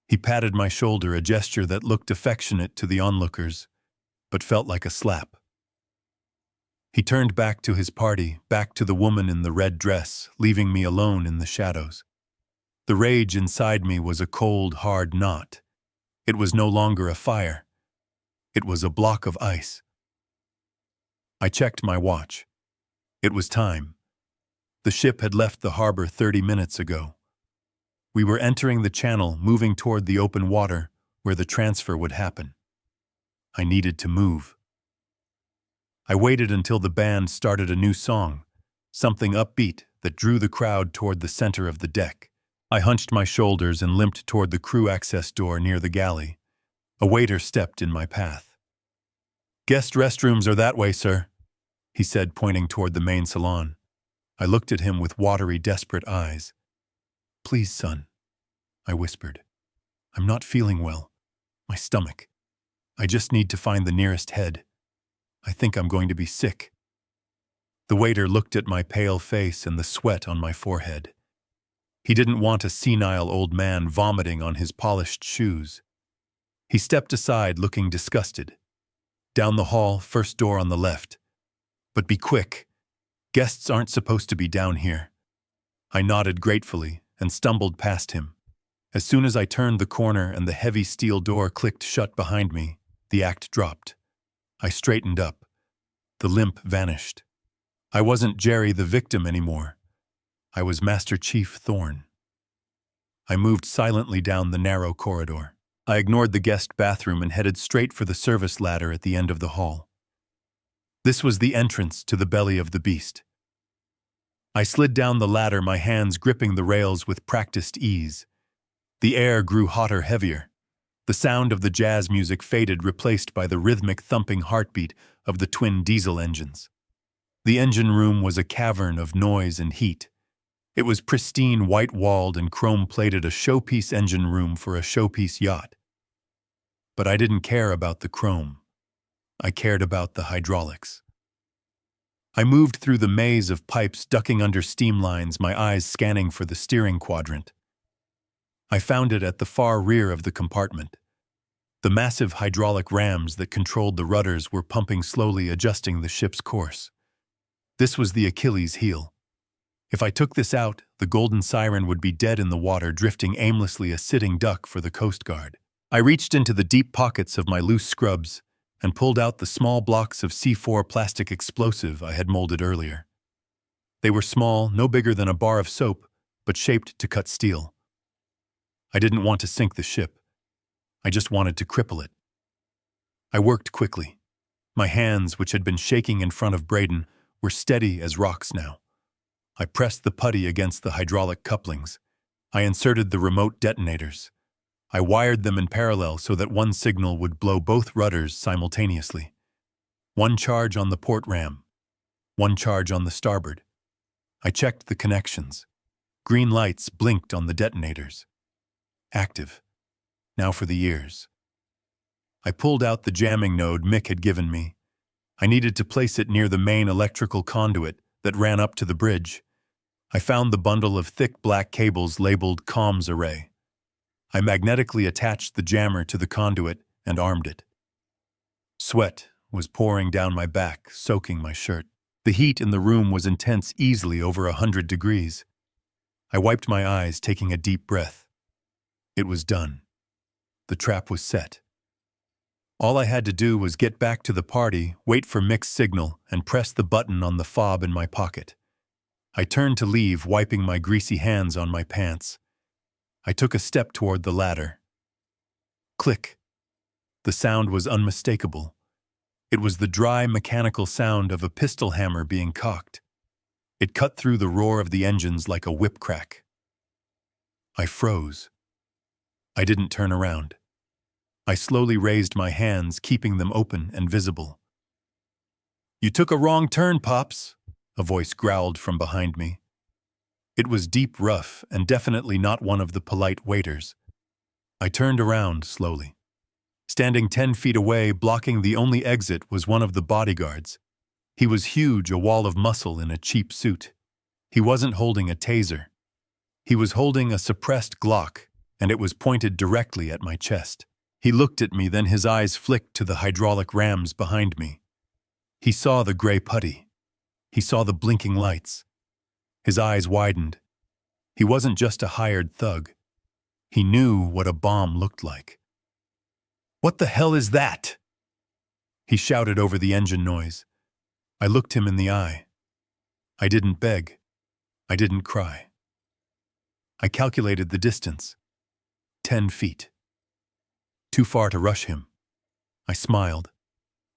He patted my shoulder, a gesture that looked affectionate to the onlookers, but felt like a slap. He turned back to his party, back to the woman in the red dress, leaving me alone in the shadows. The rage inside me was a cold, hard knot. It was no longer a fire. It was a block of ice. I checked my watch. It was time. The ship had left the harbor 30 minutes ago. We were entering the channel, moving toward the open water where the transfer would happen. I needed to move. I waited until the band started a new song, something upbeat that drew the crowd toward the center of the deck. I hunched my shoulders and limped toward the crew access door near the galley. A waiter stepped in my path. "Guest restrooms are that way, sir," he said, pointing toward the main salon. I looked at him with watery, desperate eyes. "Please, son," I whispered. "I'm not feeling well. My stomach. I just need to find the nearest head. I think I'm going to be sick." The waiter looked at my pale face and the sweat on my forehead. He didn't want a senile old man vomiting on his polished shoes. He stepped aside, looking disgusted. "Down the hall, first door on the left. But be quick. Guests aren't supposed to be down here." I nodded gratefully and stumbled past him. As soon as I turned the corner and the heavy steel door clicked shut behind me, the act dropped. I straightened up. The limp vanished. I wasn't Jerry the victim anymore. I was Master Chief Thorne. I moved silently down the narrow corridor. I ignored the guest bathroom and headed straight for the service ladder at the end of the hall. This was the entrance to the belly of the beast. I slid down the ladder, my hands gripping the rails with practiced ease. The air grew hotter, heavier. The sound of the jazz music faded, replaced by the rhythmic thumping heartbeat of the twin diesel engines. The engine room was a cavern of noise and heat. It was pristine, white-walled and chrome-plated, a showpiece engine room for a showpiece yacht. But I didn't care about the chrome. I cared about the hydraulics. I moved through the maze of pipes, ducking under steam lines, my eyes scanning for the steering quadrant. I found it at the far rear of the compartment. The massive hydraulic rams that controlled the rudders were pumping slowly, adjusting the ship's course. This was the Achilles heel. If I took this out, the Golden Siren would be dead in the water, drifting aimlessly, a sitting duck for the Coast Guard. I reached into the deep pockets of my loose scrubs and pulled out the small blocks of C4 plastic explosive I had molded earlier. They were small, no bigger than a bar of soap, but shaped to cut steel. I didn't want to sink the ship. I just wanted to cripple it. I worked quickly. My hands, which had been shaking in front of Braden, were steady as rocks now. I pressed the putty against the hydraulic couplings. I inserted the remote detonators. I wired them in parallel so that one signal would blow both rudders simultaneously. One charge on the port ram, one charge on the starboard. I checked the connections. Green lights blinked on the detonators. Active. Now for the ears. I pulled out the jamming node Mick had given me. I needed to place it near the main electrical conduit that ran up to the bridge. I found the bundle of thick black cables labeled comms array. I magnetically attached the jammer to the conduit and armed it. Sweat was pouring down my back, soaking my shirt. The heat in the room was intense, easily over 100 degrees. I wiped my eyes, taking a deep breath. It was done. The trap was set. All I had to do was get back to the party, wait for mixed signal, and press the button on the fob in my pocket. I turned to leave, wiping my greasy hands on my pants. I took a step toward the ladder. Click. The sound was unmistakable. It was the dry, mechanical sound of a pistol hammer being cocked. It cut through the roar of the engines like a whip crack. I froze. I didn't turn around. I slowly raised my hands, keeping them open and visible. "You took a wrong turn, Pops," a voice growled from behind me. It was deep, rough, and definitely not one of the polite waiters. I turned around slowly. Standing 10 feet away, blocking the only exit, was one of the bodyguards. He was huge, a wall of muscle in a cheap suit. He wasn't holding a taser. He was holding a suppressed Glock, and it was pointed directly at my chest. He looked at me, then his eyes flicked to the hydraulic rams behind me. He saw the gray putty. He saw the blinking lights. His eyes widened. He wasn't just a hired thug. He knew what a bomb looked like. "What the hell is that?" he shouted over the engine noise. I looked him in the eye. I didn't beg. I didn't cry. I calculated the distance. 10 feet. Too far to rush him. I smiled.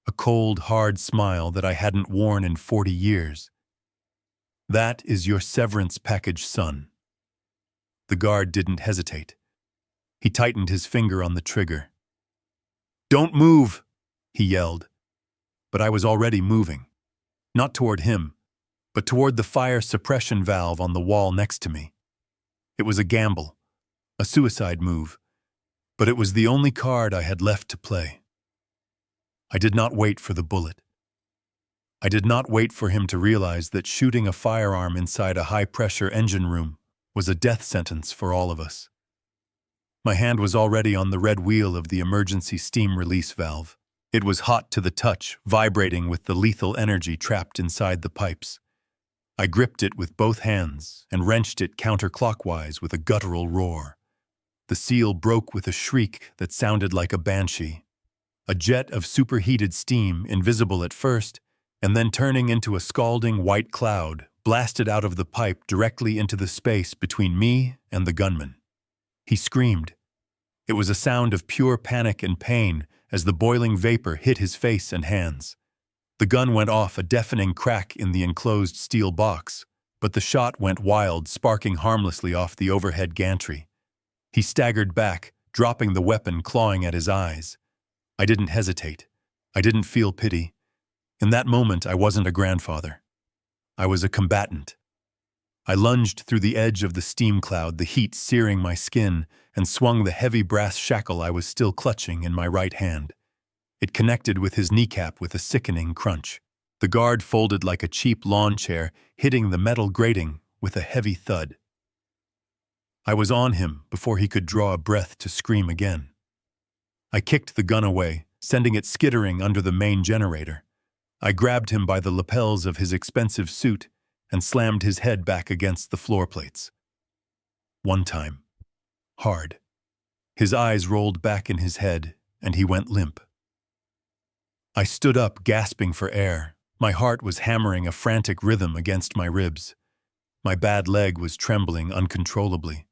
A cold, hard smile that I hadn't worn in 40 years. "That is your severance package, son." The guard didn't hesitate. He tightened his finger on the trigger. "Don't move," he yelled. But I was already moving. Not toward him, but toward the fire suppression valve on the wall next to me. It was a gamble, a suicide move, but it was the only card I had left to play. I did not wait for the bullet. I did not wait for him to realize that shooting a firearm inside a high-pressure engine room was a death sentence for all of us. My hand was already on the red wheel of the emergency steam release valve. It was hot to the touch, vibrating with the lethal energy trapped inside the pipes. I gripped it with both hands and wrenched it counterclockwise with a guttural roar. The seal broke with a shriek that sounded like a banshee. A jet of superheated steam, invisible at first, and then turning into a scalding white cloud, blasted out of the pipe directly into the space between me and the gunman. He screamed. It was a sound of pure panic and pain as the boiling vapor hit his face and hands. The gun went off, a deafening crack in the enclosed steel box, but the shot went wild, sparking harmlessly off the overhead gantry. He staggered back, dropping the weapon, clawing at his eyes. I didn't hesitate. I didn't feel pity. In that moment, I wasn't a grandfather. I was a combatant. I lunged through the edge of the steam cloud, the heat searing my skin, and swung the heavy brass shackle I was still clutching in my right hand. It connected with his kneecap with a sickening crunch. The guard folded like a cheap lawn chair, hitting the metal grating with a heavy thud. I was on him before he could draw a breath to scream again. I kicked the gun away, sending it skittering under the main generator. I grabbed him by the lapels of his expensive suit and slammed his head back against the floor plates. One time. Hard. His eyes rolled back in his head, and he went limp. I stood up, gasping for air. My heart was hammering a frantic rhythm against my ribs. My bad leg was trembling uncontrollably.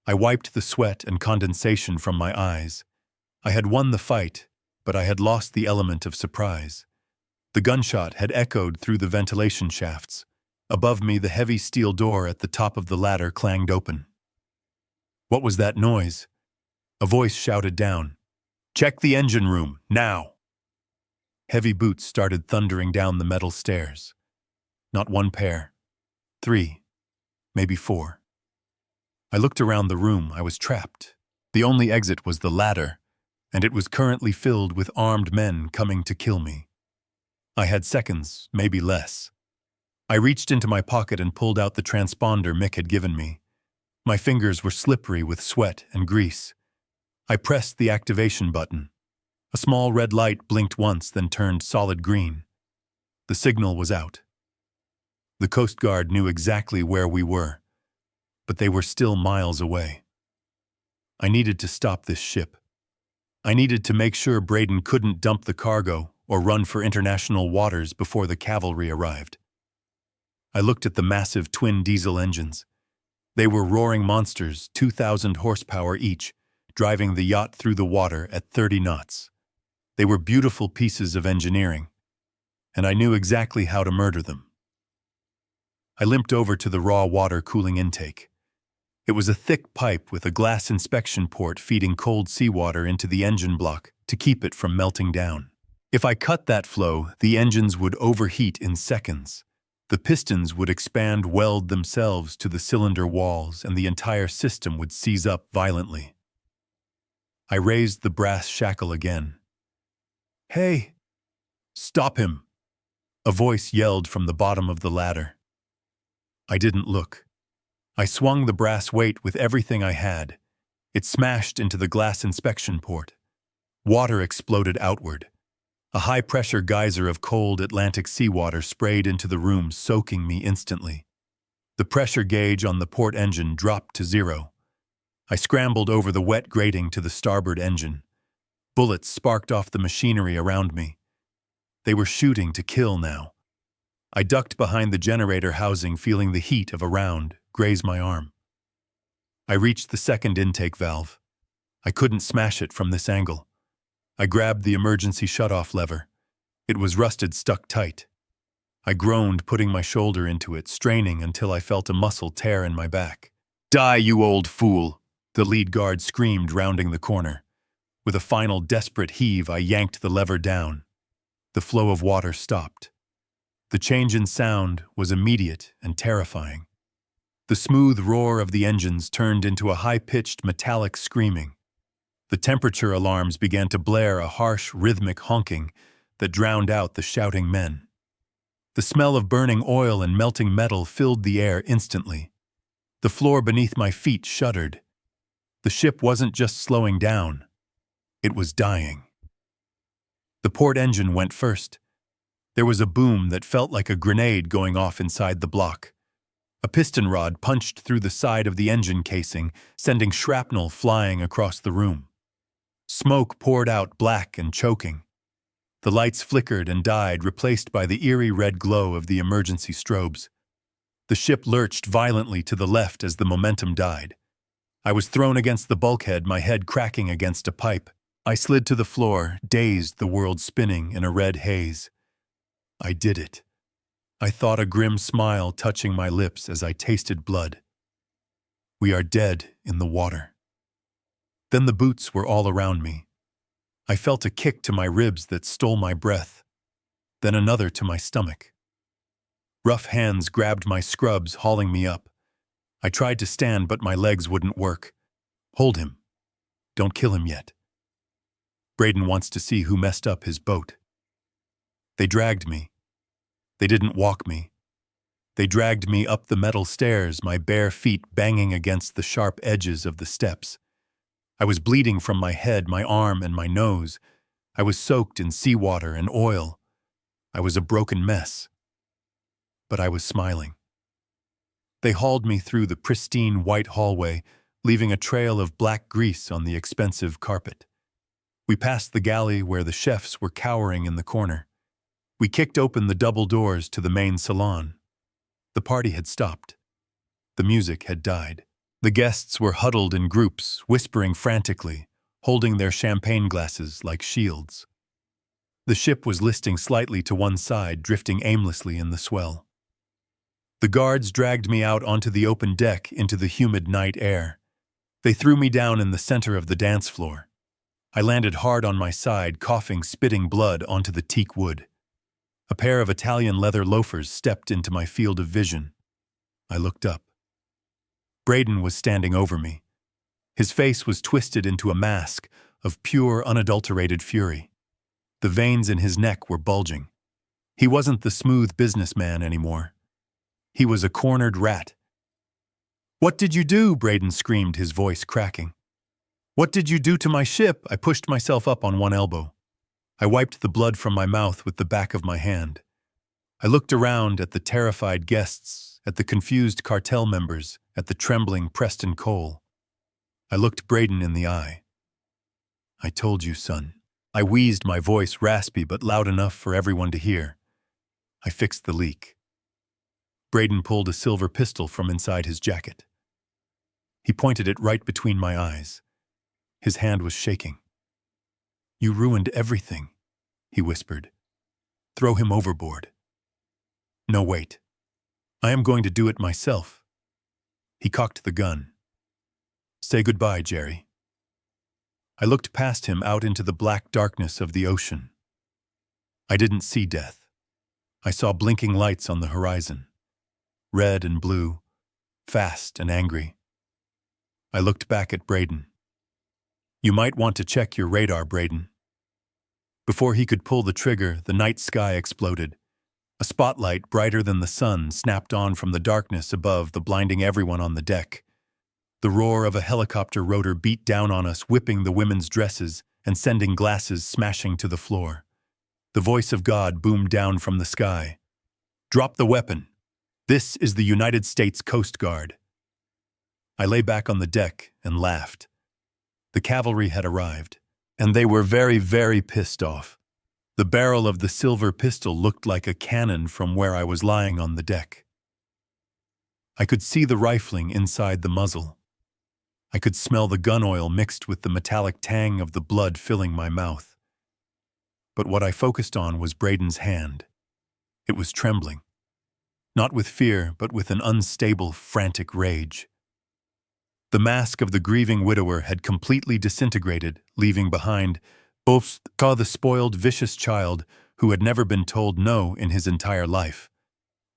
I wiped the sweat and condensation from my eyes. I had won the fight, but I had lost the element of surprise. The gunshot had echoed through the ventilation shafts. Above me, the heavy steel door at the top of the ladder clanged open. What was that noise? A voice shouted down, "Check the engine room, now!" Heavy boots started thundering down the metal stairs. Not one pair. 3, maybe 4. I looked around the room. I was trapped. The only exit was the ladder, and it was currently filled with armed men coming to kill me. I had seconds, maybe less. I reached into my pocket and pulled out the transponder Mick had given me. My fingers were slippery with sweat and grease. I pressed the activation button. A small red light blinked once, then turned solid green. The signal was out. The Coast Guard knew exactly where we were, but they were still miles away. I needed to stop this ship. I needed to make sure Braden couldn't dump the cargo or run for international waters before the cavalry arrived. I looked at the massive twin diesel engines. They were roaring monsters, 2,000 horsepower each, driving the yacht through the water at 30 knots. They were beautiful pieces of engineering, and I knew exactly how to murder them. I limped over to the raw water cooling intake. It was a thick pipe with a glass inspection port feeding cold seawater into the engine block to keep it from melting down. If I cut that flow, the engines would overheat in seconds. The pistons would expand, weld themselves to the cylinder walls, and the entire system would seize up violently. I raised the brass shackle again. "Hey! Stop him!" A voice yelled from the bottom of the ladder. I didn't look. I swung the brass weight with everything I had. It smashed into the glass inspection port. Water exploded outward. A high-pressure geyser of cold Atlantic seawater sprayed into the room, soaking me instantly. The pressure gauge on the port engine dropped to 0. I scrambled over the wet grating to the starboard engine. Bullets sparked off the machinery around me. They were shooting to kill now. I ducked behind the generator housing, feeling the heat of a round graze my arm. I reached the second intake valve. I couldn't smash it from this angle. I grabbed the emergency shutoff lever. It was rusted, stuck tight. I groaned, putting my shoulder into it, straining until I felt a muscle tear in my back. "Die, you old fool!" the lead guard screamed, rounding the corner. With a final desperate heave, I yanked the lever down. The flow of water stopped. The change in sound was immediate and terrifying. The smooth roar of the engines turned into a high-pitched metallic screaming. The temperature alarms began to blare, a harsh, rhythmic honking that drowned out the shouting men. The smell of burning oil and melting metal filled the air instantly. The floor beneath my feet shuddered. The ship wasn't just slowing down. It was dying. The port engine went first. There was a boom that felt like a grenade going off inside the block. A piston rod punched through the side of the engine casing, sending shrapnel flying across the room. Smoke poured out, black and choking. The lights flickered and died, replaced by the eerie red glow of the emergency strobes. The ship lurched violently to the left as the momentum died. I was thrown against the bulkhead, my head cracking against a pipe. I slid to the floor, dazed, the world spinning in a red haze. I did it. I thought, a grim smile touching my lips as I tasted blood. We are dead in the water. Then the boots were all around me. I felt a kick to my ribs that stole my breath, then another to my stomach. Rough hands grabbed my scrubs, hauling me up. I tried to stand, but my legs wouldn't work. "Hold him. Don't kill him yet. Braden wants to see who messed up his boat." They dragged me. They didn't walk me. They dragged me up the metal stairs, my bare feet banging against the sharp edges of the steps. I was bleeding from my head, my arm, and my nose. I was soaked in seawater and oil. I was a broken mess. But I was smiling. They hauled me through the pristine white hallway, leaving a trail of black grease on the expensive carpet. We passed the galley where the chefs were cowering in the corner. We kicked open the double doors to the main salon. The party had stopped. The music had died. The guests were huddled in groups, whispering frantically, holding their champagne glasses like shields. The ship was listing slightly to one side, drifting aimlessly in the swell. The guards dragged me out onto the open deck into the humid night air. They threw me down in the center of the dance floor. I landed hard on my side, coughing, spitting blood onto the teak wood. A pair of Italian leather loafers stepped into my field of vision. I looked up. Braden was standing over me. His face was twisted into a mask of pure, unadulterated fury. The veins in his neck were bulging. He wasn't the smooth businessman anymore. He was a cornered rat. "What did you do?" Braden screamed, his voice cracking. "What did you do to my ship?" I pushed myself up on one elbow. I wiped the blood from my mouth with the back of my hand. I looked around at the terrified guests, at the confused cartel members, at the trembling Preston Cole. I looked Braden in the eye. "I told you, son." I wheezed, my voice raspy but loud enough for everyone to hear. I fixed the leak. Braden pulled a silver pistol from inside his jacket. He pointed it right between my eyes. His hand was shaking. "You ruined everything," he whispered. "Throw him overboard." "No, wait. I am going to do it myself." He cocked the gun. "Say goodbye, Jerry." I looked past him out into the black darkness of the ocean. I didn't see death. I saw blinking lights on the horizon, red and blue, fast and angry. I looked back at Braden. "You might want to check your radar, Braden." Before he could pull the trigger, the night sky exploded. A spotlight brighter than the sun snapped on from the darkness above, blinding everyone on the deck. The roar of a helicopter rotor beat down on us, whipping the women's dresses and sending glasses smashing to the floor. The voice of God boomed down from the sky. "Drop the weapon. This is the United States Coast Guard." I lay back on the deck and laughed. The cavalry had arrived, and they were very, very pissed off. The barrel of the silver pistol looked like a cannon from where I was lying on the deck. I could see the rifling inside the muzzle. I could smell the gun oil mixed with the metallic tang of the blood filling my mouth. But what I focused on was Braden's hand. It was trembling. Not with fear, but with an unstable, frantic rage. The mask of the grieving widower had completely disintegrated, leaving behind both the spoiled, vicious child who had never been told no in his entire life.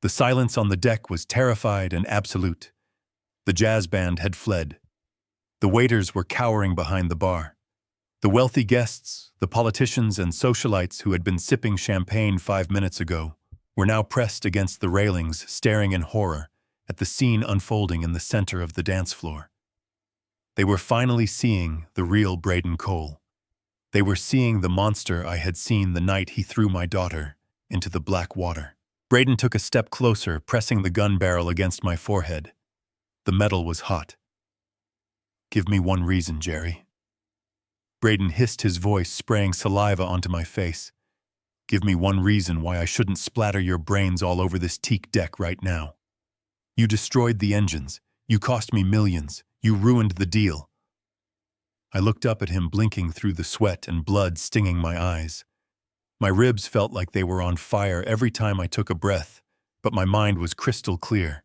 The silence on the deck was terrified and absolute. The jazz band had fled. The waiters were cowering behind the bar. The wealthy guests, the politicians and socialites who had been sipping champagne 5 minutes ago, were now pressed against the railings, staring in horror at the scene unfolding in the center of the dance floor. They were finally seeing the real Braden Cole. They were seeing the monster I had seen the night he threw my daughter into the black water. Braden took a step closer, pressing the gun barrel against my forehead. The metal was hot. "Give me one reason, Jerry." Braden hissed, his voice spraying saliva onto my face. "Give me one reason why I shouldn't splatter your brains all over this teak deck right now. You destroyed the engines. You cost me millions. You ruined the deal." I looked up at him, blinking through the sweat and blood stinging my eyes. My ribs felt like they were on fire every time I took a breath, but my mind was crystal clear.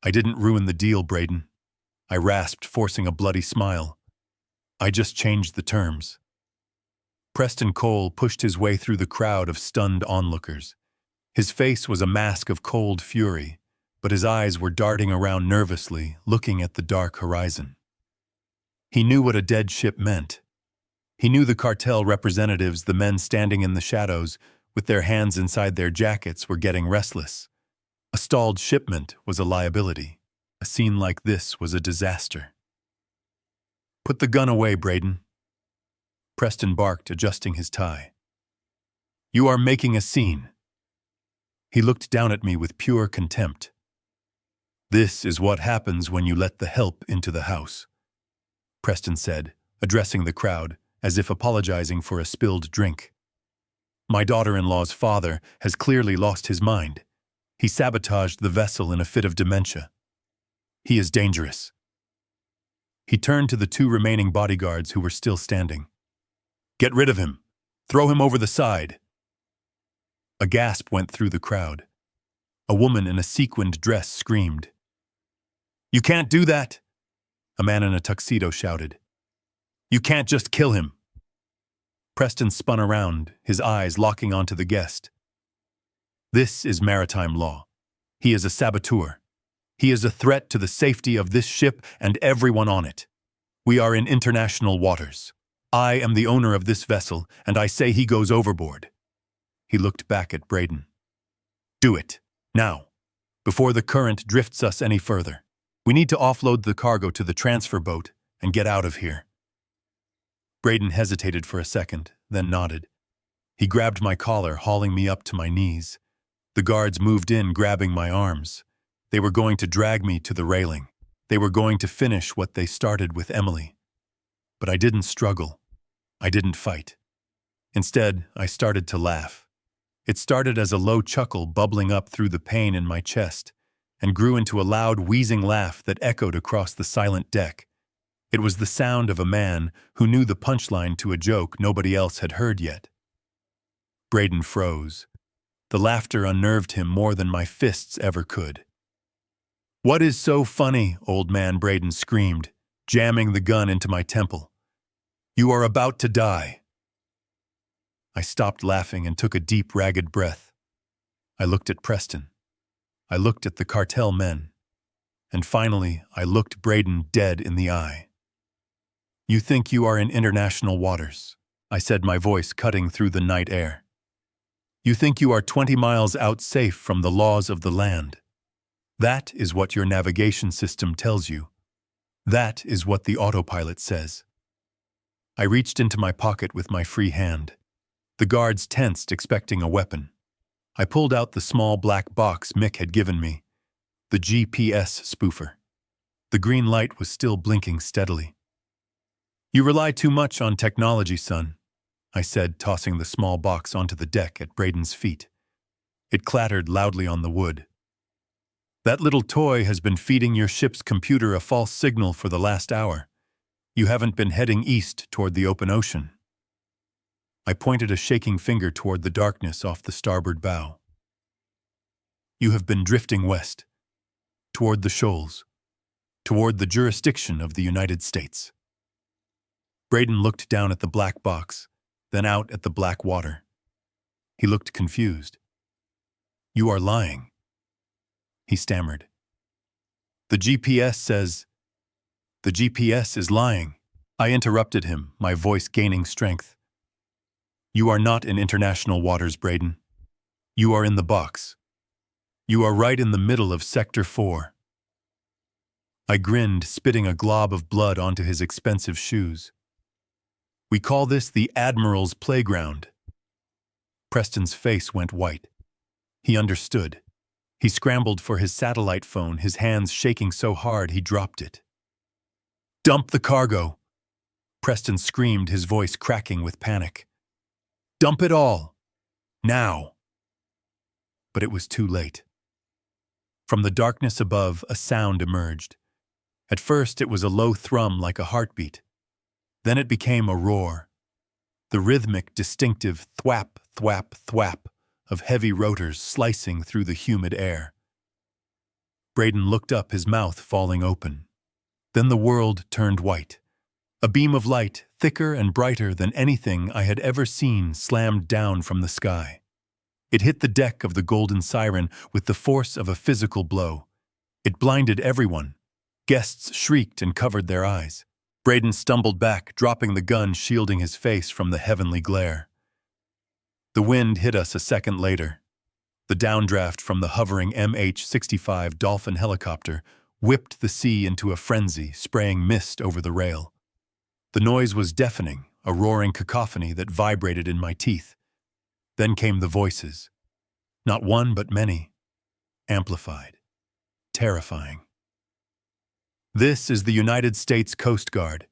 "I didn't ruin the deal, Braden," I rasped, forcing a bloody smile. "I just changed the terms." Preston Cole pushed his way through the crowd of stunned onlookers. His face was a mask of cold fury, but his eyes were darting around nervously, looking at the dark horizon. He knew what a dead ship meant. He knew the cartel representatives, the men standing in the shadows, with their hands inside their jackets, were getting restless. A stalled shipment was a liability. A scene like this was a disaster. "Put the gun away, Braden," Preston barked, adjusting his tie. "You are making a scene." He looked down at me with pure contempt. "This is what happens when you let the help into the house," Preston said, addressing the crowd, as if apologizing for a spilled drink. "My daughter-in-law's father has clearly lost his mind. He sabotaged the vessel in a fit of dementia. He is dangerous." He turned to the 2 remaining bodyguards who were still standing. "Get rid of him. Throw him over the side." A gasp went through the crowd. A woman in a sequined dress screamed. "You can't do that!" A man in a tuxedo shouted. "You can't just kill him." Preston spun around, his eyes locking onto the guest. "This is maritime law. He is a saboteur. He is a threat to the safety of this ship and everyone on it. We are in international waters. I am the owner of this vessel, and I say he goes overboard." He looked back at Braden. Do it, now, before the current drifts us any further. We need to offload the cargo to the transfer boat and get out of here. Braden hesitated for a second, then nodded. He grabbed my collar, hauling me up to my knees. The guards moved in, grabbing my arms. They were going to drag me to the railing. They were going to finish what they started with Emily. But I didn't struggle. I didn't fight. Instead, I started to laugh. It started as a low chuckle bubbling up through the pain in my chest and grew into a loud, wheezing laugh that echoed across the silent deck. It was the sound of a man who knew the punchline to a joke nobody else had heard yet. Braden froze. The laughter unnerved him more than my fists ever could. "What is so funny?" Old man Braden screamed, jamming the gun into my temple. "You are about to die." I stopped laughing and took a deep, ragged breath. I looked at Preston. I looked at the cartel men. And finally, I looked Braden dead in the eye. "You think you are in international waters," I said, my voice cutting through the night air. "You think you are 20 miles out safe from the laws of the land. That is what your navigation system tells you. That is what the autopilot says." I reached into my pocket with my free hand. The guards tensed, expecting a weapon. I pulled out the small black box Mick had given me, the GPS spoofer. The green light was still blinking steadily. "You rely too much on technology, son," I said, tossing the small box onto the deck at Braden's feet. It clattered loudly on the wood. "That little toy has been feeding your ship's computer a false signal for the last hour. You haven't been heading east toward the open ocean." I pointed a shaking finger toward the darkness off the starboard bow. "You have been drifting west, toward the shoals, toward the jurisdiction of the United States." Braden looked down at the black box, then out at the black water. He looked confused. "You are lying," he stammered. "The GPS says—" "The GPS is lying," I interrupted him, my voice gaining strength. "You are not in international waters, Braden. You are in the box. You are right in the middle of Sector 4. I grinned, spitting a glob of blood onto his expensive shoes. "We call this the Admiral's playground." Preston's face went white. He understood. He scrambled for his satellite phone, his hands shaking so hard he dropped it. "Dump the cargo!" Preston screamed, his voice cracking with panic. "Dump it all! Now!" But it was too late. From the darkness above, a sound emerged. At first, it was a low thrum like a heartbeat. Then it became a roar. The rhythmic, distinctive thwap, thwap, thwap of heavy rotors slicing through the humid air. Braden looked up, his mouth falling open. Then the world turned white. A beam of light, thicker and brighter than anything I had ever seen, slammed down from the sky. It hit the deck of the Golden Siren with the force of a physical blow. It blinded everyone. Guests shrieked and covered their eyes. Braden stumbled back, dropping the gun, shielding his face from the heavenly glare. The wind hit us a second later. The downdraft from the hovering MH-65 Dolphin helicopter whipped the sea into a frenzy, spraying mist over the rail. The noise was deafening, a roaring cacophony that vibrated in my teeth. Then came the voices. Not one, but many. Amplified. Terrifying. "This is the United States Coast Guard.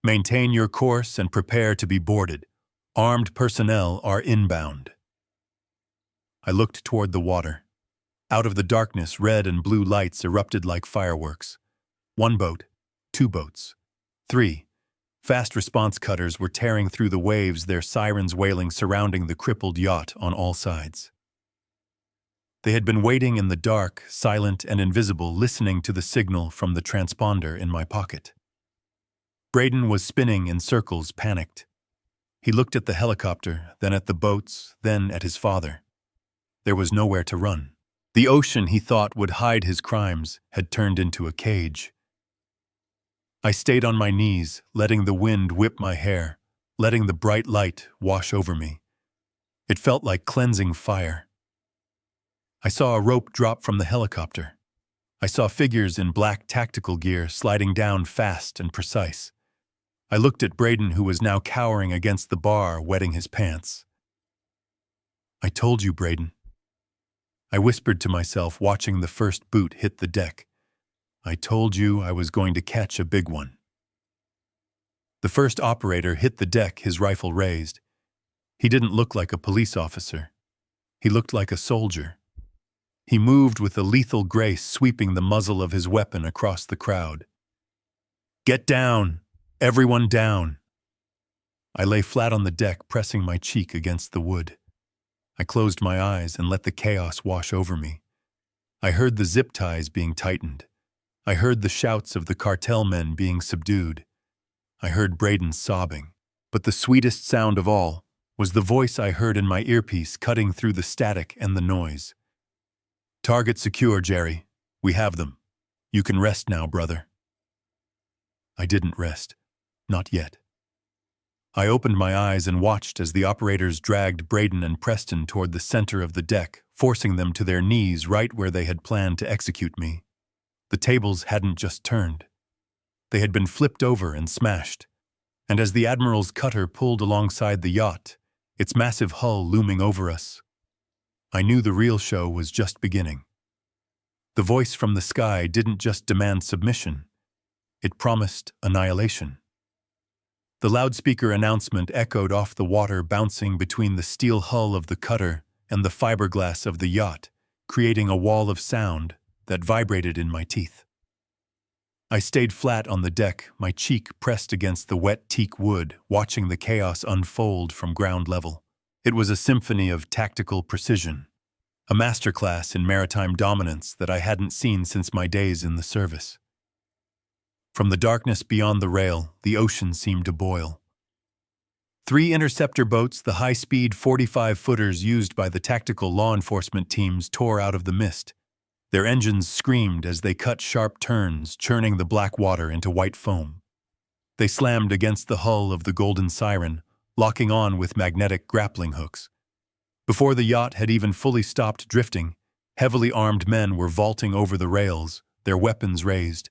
Maintain your course and prepare to be boarded. Armed personnel are inbound." I looked toward the water. Out of the darkness, red and blue lights erupted like fireworks. 1 boat, 2 boats, 3. Fast response cutters were tearing through the waves, their sirens wailing, surrounding the crippled yacht on all sides. They had been waiting in the dark, silent and invisible, listening to the signal from the transponder in my pocket. Braden was spinning in circles, panicked. He looked at the helicopter, then at the boats, then at his father. There was nowhere to run. The ocean he thought would hide his crimes had turned into a cage. I stayed on my knees, letting the wind whip my hair, letting the bright light wash over me. It felt like cleansing fire. I saw a rope drop from the helicopter. I saw figures in black tactical gear sliding down fast and precise. I looked at Braden, who was now cowering against the bar, wetting his pants. "I told you, Braden." I whispered to myself, watching the first boot hit the deck. "I told you I was going to catch a big one." The first operator hit the deck, his rifle raised. He didn't look like a police officer. He looked like a soldier. He moved with a lethal grace, sweeping the muzzle of his weapon across the crowd. "Get down! Everyone down!" I lay flat on the deck, pressing my cheek against the wood. I closed my eyes and let the chaos wash over me. I heard the zip ties being tightened. I heard the shouts of the cartel men being subdued. I heard Braden sobbing. But the sweetest sound of all was the voice I heard in my earpiece, cutting through the static and the noise. "Target secure, Jerry. We have them. You can rest now, brother." I didn't rest. Not yet. I opened my eyes and watched as the operators dragged Braden and Preston toward the center of the deck, forcing them to their knees right where they had planned to execute me. The tables hadn't just turned. They had been flipped over and smashed. And as the Admiral's cutter pulled alongside the yacht, its massive hull looming over us, I knew the real show was just beginning. The voice from the sky didn't just demand submission. It promised annihilation. The loudspeaker announcement echoed off the water, bouncing between the steel hull of the cutter and the fiberglass of the yacht, creating a wall of sound that vibrated in my teeth. I stayed flat on the deck, my cheek pressed against the wet teak wood, watching the chaos unfold from ground level. It was a symphony of tactical precision, a masterclass in maritime dominance that I hadn't seen since my days in the service. From the darkness beyond the rail, the ocean seemed to boil. 3 interceptor boats, the high-speed 45-footers used by the tactical law enforcement teams, tore out of the mist. Their engines screamed as they cut sharp turns, churning the black water into white foam. They slammed against the hull of the Golden Siren, locking on with magnetic grappling hooks. Before the yacht had even fully stopped drifting, heavily armed men were vaulting over the rails, their weapons raised,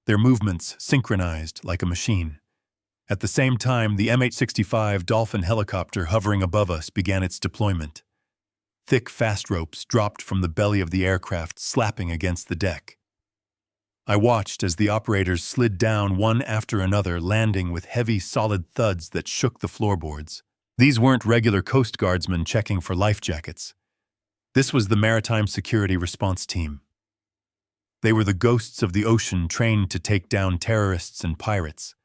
their movements synchronized like a machine. At the same time, the MH-65 Dolphin helicopter hovering above us began its deployment. Thick fast ropes dropped from the belly of the aircraft, slapping against the deck. I watched as the operators slid down one after another, landing with heavy, solid thuds that shook the floorboards. These weren't regular Coast Guardsmen checking for life jackets. This was the Maritime Security Response Team. They were the ghosts of the ocean, trained to take down terrorists and pirates.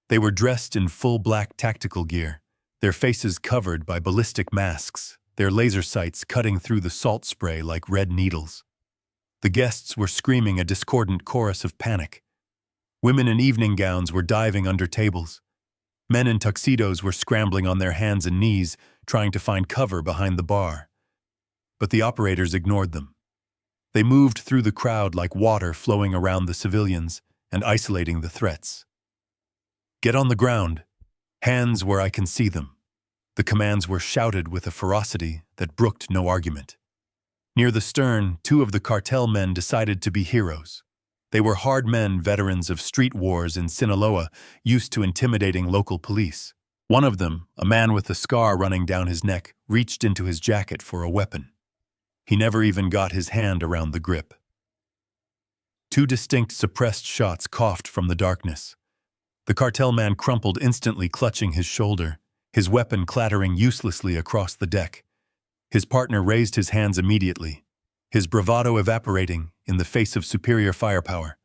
They were dressed in full black tactical gear, their faces covered by ballistic masks, their laser sights cutting through the salt spray like red needles. The guests were screaming a discordant chorus of panic. Women in evening gowns were diving under tables. Men in tuxedos were scrambling on their hands and knees, trying to find cover behind the bar. But the operators ignored them. They moved through the crowd like water flowing around the civilians and isolating the threats. "Get on the ground. Hands where I can see them." The commands were shouted with a ferocity that brooked no argument. Near the stern, 2 of the cartel men decided to be heroes. They were hard men, veterans of street wars in Sinaloa, used to intimidating local police. One of them, a man with a scar running down his neck, reached into his jacket for a weapon. He never even got his hand around the grip. 2 distinct suppressed shots coughed from the darkness. The cartel man crumpled, instantly clutching his shoulder, his weapon clattering uselessly across the deck. His partner raised his hands immediately, his bravado evaporating in the face of superior firepower.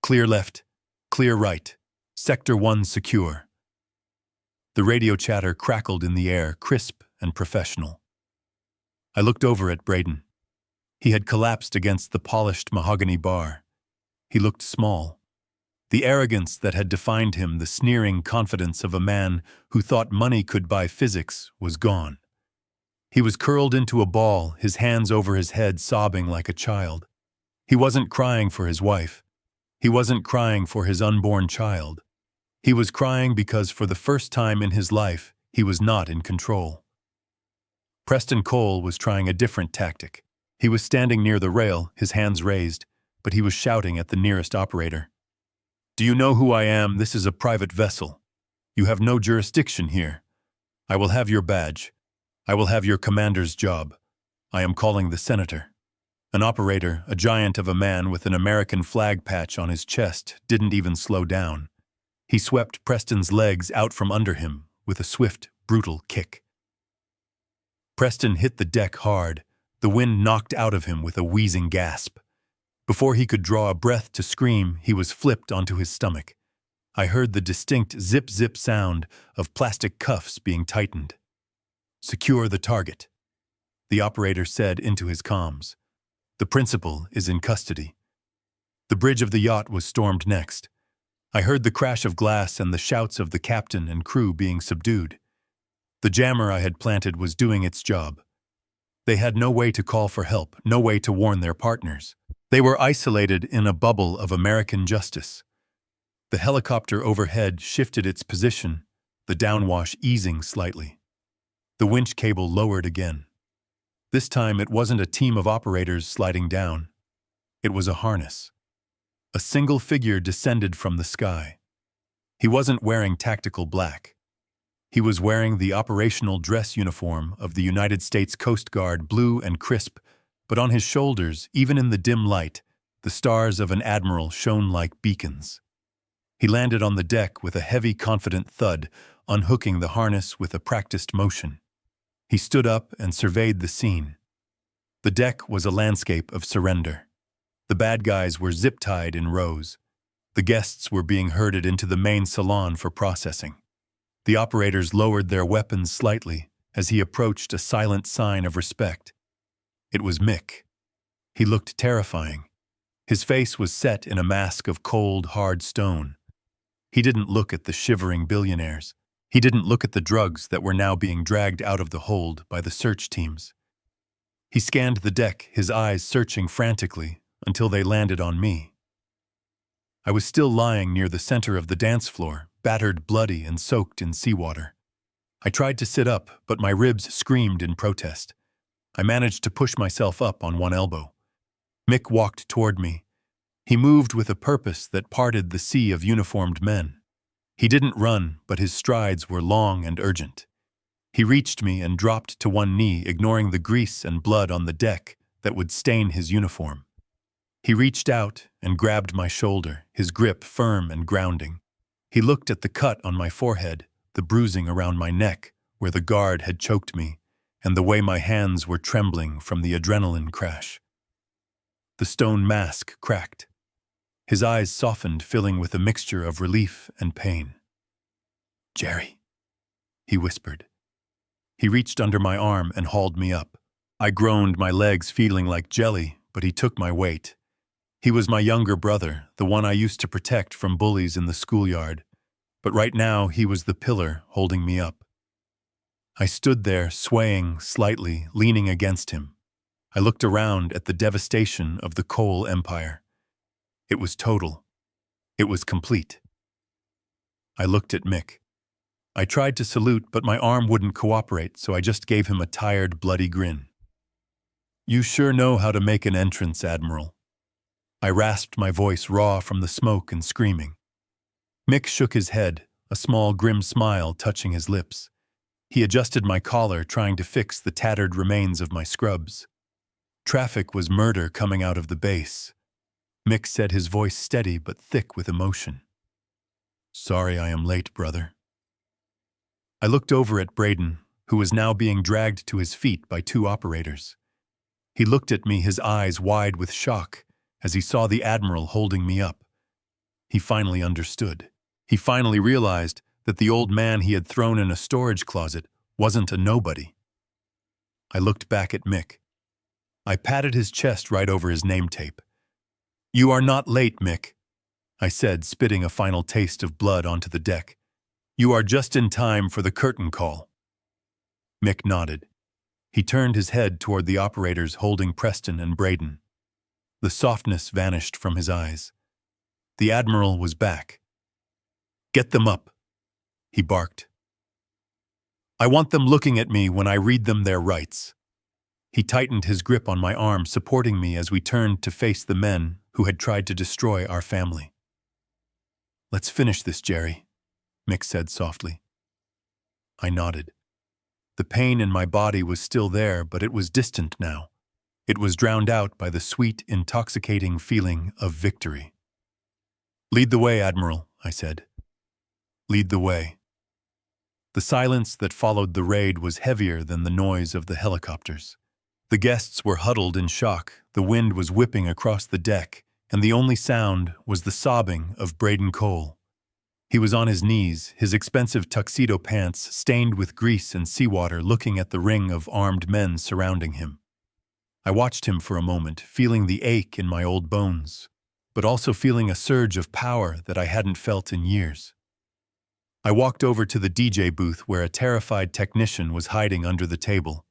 "Clear left, clear right, Sector 1 secure." The radio chatter crackled in the air, crisp and professional. I looked over at Braden. He had collapsed against the polished mahogany bar. He looked small. The arrogance that had defined him, the sneering confidence of a man who thought money could buy physics, was gone. He was curled into a ball, his hands over his head, sobbing like a child. He wasn't crying for his wife. He wasn't crying for his unborn child. He was crying because for the first time in his life, he was not in control. Preston Cole was trying a different tactic. He was standing near the rail, his hands raised, but he was shouting at the nearest operator. "Do you know who I am? This is a private vessel. You have no jurisdiction here. I will have your badge. I will have your commander's job. I am calling the senator." An operator, a giant of a man with an American flag patch on his chest, didn't even slow down. He swept Preston's legs out from under him with a swift, brutal kick. Preston hit the deck hard. The wind knocked out of him with a wheezing gasp. Before he could draw a breath to scream, he was flipped onto his stomach. I heard the distinct zip-zip sound of plastic cuffs being tightened. "Secure the target," the operator said into his comms. "The principal is in custody." The bridge of the yacht was stormed next. I heard the crash of glass and the shouts of the captain and crew being subdued. The jammer I had planted was doing its job. They had no way to call for help, no way to warn their partners. They were isolated in a bubble of American justice. The helicopter overhead shifted its position, the downwash easing slightly. The winch cable lowered again. This time it wasn't a team of operators sliding down. It was a harness. A single figure descended from the sky. He wasn't wearing tactical black. He was wearing the operational dress uniform of the United States Coast Guard, blue and crisp, but on his shoulders, even in the dim light, the stars of an admiral shone like beacons. He landed on the deck with a heavy, confident thud, unhooking the harness with a practiced motion. He stood up and surveyed the scene. The deck was a landscape of surrender. The bad guys were zip-tied in rows. The guests were being herded into the main salon for processing. The operators lowered their weapons slightly as he approached, a silent sign of respect. It was Mick. He looked terrifying. His face was set in a mask of cold, hard stone. He didn't look at the shivering billionaires. He didn't look at the drugs that were now being dragged out of the hold by the search teams. He scanned the deck, his eyes searching frantically, until they landed on me. I was still lying near the center of the dance floor, battered, bloody, and soaked in seawater. I tried to sit up, but my ribs screamed in protest. I managed to push myself up on one elbow. Mick walked toward me. He moved with a purpose that parted the sea of uniformed men. He didn't run, but his strides were long and urgent. He reached me and dropped to one knee, ignoring the grease and blood on the deck that would stain his uniform. He reached out and grabbed my shoulder, his grip firm and grounding. He looked at the cut on my forehead, the bruising around my neck where the guard had choked me, and the way my hands were trembling from the adrenaline crash. The stone mask cracked. His eyes softened, filling with a mixture of relief and pain. "Jerry," he whispered. He reached under my arm and hauled me up. I groaned, my legs feeling like jelly, but he took my weight. He was my younger brother, the one I used to protect from bullies in the schoolyard, but right now he was the pillar holding me up. I stood there, swaying slightly, leaning against him. I looked around at the devastation of the Cole Empire. It was total. It was complete. I looked at Mick. I tried to salute, but my arm wouldn't cooperate, so I just gave him a tired, bloody grin. "You sure know how to make an entrance, Admiral." I rasped, my voice raw from the smoke and screaming. Mick shook his head, a small, grim smile touching his lips. He adjusted my collar, trying to fix the tattered remains of my scrubs. Traffic was murder coming out of the base. Mick said, his voice steady but thick with emotion. "Sorry I am late, brother." I looked over at Braden, who was now being dragged to his feet by two operators. He looked at me, his eyes wide with shock, as he saw the Admiral holding me up. He finally understood. He finally realized that the old man he had thrown in a storage closet wasn't a nobody. I looked back at Mick. I patted his chest right over his name tape. "You are not late, Mick," I said, spitting a final taste of blood onto the deck. "You are just in time for the curtain call." Mick nodded. He turned his head toward the operators holding Preston and Braden. The softness vanished from his eyes. The Admiral was back. "Get them up," he barked. I want them looking at me when I read them their rights." He tightened his grip on my arm, supporting me as we turned to face the men who had tried to destroy our family. "Let's finish this, Jerry," Mick said softly. I nodded. The pain in my body was still there, but it was distant now. It was drowned out by the sweet, intoxicating feeling of victory. "Lead the way, Admiral," I said. "Lead the way." The silence that followed the raid was heavier than the noise of the helicopters. The guests were huddled in shock, the wind was whipping across the deck, and the only sound was the sobbing of Braden Cole. He was on his knees, his expensive tuxedo pants stained with grease and seawater, looking at the ring of armed men surrounding him. I watched him for a moment, feeling the ache in my old bones, but also feeling a surge of power that I hadn't felt in years. I walked over to the DJ booth where a terrified technician was hiding under the table.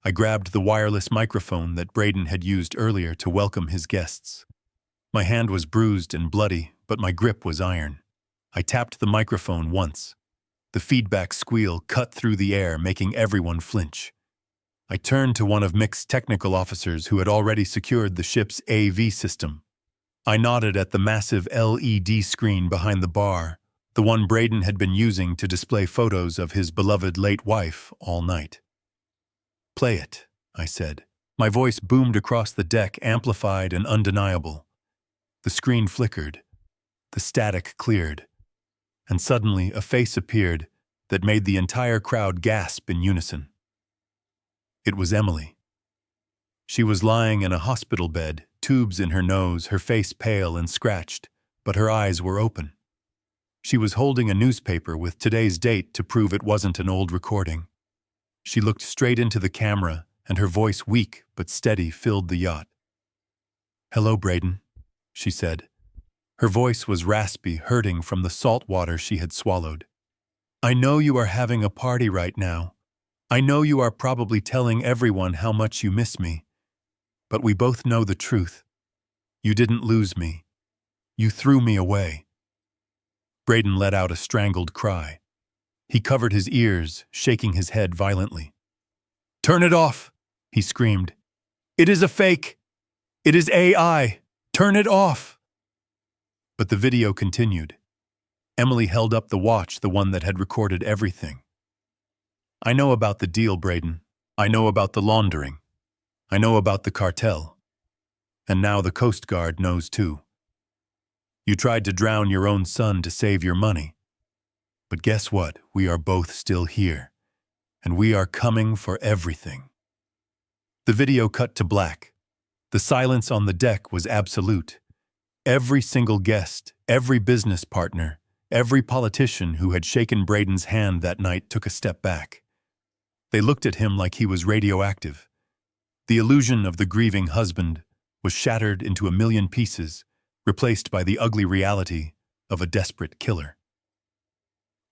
I grabbed the wireless microphone that Braden had used earlier to welcome his guests. My hand was bruised and bloody, but my grip was iron. I tapped the microphone once. The feedback squeal cut through the air, making everyone flinch. I turned to one of Mick's technical officers who had already secured the ship's AV system. I nodded at the massive LED screen behind the bar, the one Braden had been using to display photos of his beloved late wife all night. "Play it," I said. My voice boomed across the deck, amplified and undeniable. The screen flickered. The static cleared. And suddenly a face appeared that made the entire crowd gasp in unison. It was Emily. She was lying in a hospital bed, tubes in her nose, her face pale and scratched, but her eyes were open. She was holding a newspaper with today's date to prove it wasn't an old recording. She looked straight into the camera, and her voice, weak but steady, filled the yacht. "Hello, Braden," she said. Her voice was raspy, hurting from the salt water she had swallowed. "I know you are having a party right now. I know you are probably telling everyone how much you miss me. But we both know the truth. You didn't lose me. You threw me away." Braden let out a strangled cry. He covered his ears, shaking his head violently. "Turn it off," he screamed. "It is a fake. It is AI. Turn it off." But the video continued. Emily held up the watch, the one that had recorded everything. "I know about the deal, Braden. I know about the laundering. I know about the cartel. And now the Coast Guard knows too. You tried to drown your own son to save your money. But guess what? We are both still here. And we are coming for everything." The video cut to black. The silence on the deck was absolute. Every single guest, every business partner, every politician who had shaken Braden's hand that night took a step back. They looked at him like he was radioactive. The illusion of the grieving husband was shattered into a million pieces, replaced by the ugly reality of a desperate killer.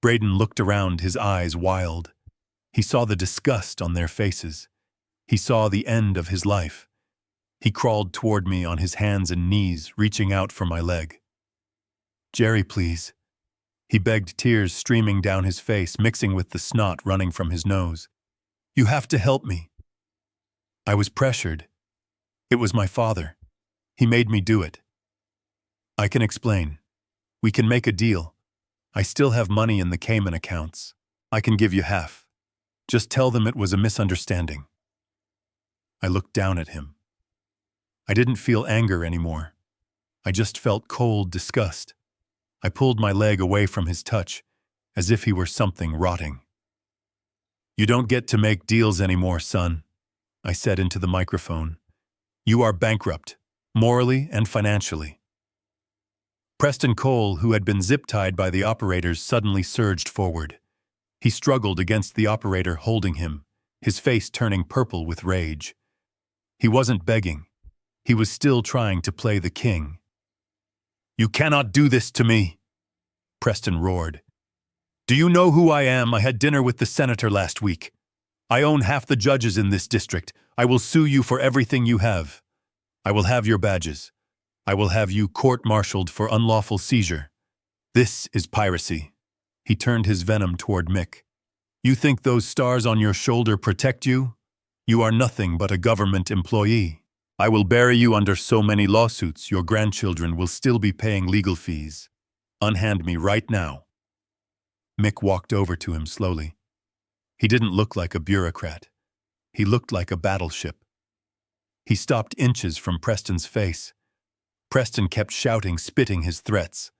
Braden looked around, his eyes wild. He saw the disgust on their faces. He saw the end of his life. He crawled toward me on his hands and knees, reaching out for my leg. "Jerry, please." He begged, tears streaming down his face, mixing with the snot running from his nose. "You have to help me." I was pressured. It was my father. He made me do it. "I can explain. We can make a deal. I still have money in the Cayman accounts. I can give you half. Just tell them it was a misunderstanding." I looked down at him. I didn't feel anger anymore. I just felt cold disgust. I pulled my leg away from his touch, as if he were something rotting. "You don't get to make deals anymore, son," I said into the microphone. "You are bankrupt, morally and financially." Preston Cole, who had been zip-tied by the operators, suddenly surged forward. He struggled against the operator holding him, his face turning purple with rage. He wasn't begging. He was still trying to play the king. "You cannot do this to me," Preston roared. "Do you know who I am? I had dinner with the senator last week. I own half the judges in this district. I will sue you for everything you have. I will have your badges. I will have you court-martialed for unlawful seizure. This is piracy." He turned his venom toward Mick. You think those stars on your shoulder protect you? You are nothing but a government employee. I will bury you under so many lawsuits your grandchildren will still be paying legal fees. Unhand me right now." Mick walked over to him slowly. He didn't look like a bureaucrat. He looked like a battleship. He stopped inches from Preston's face. Preston kept shouting, spitting his threats.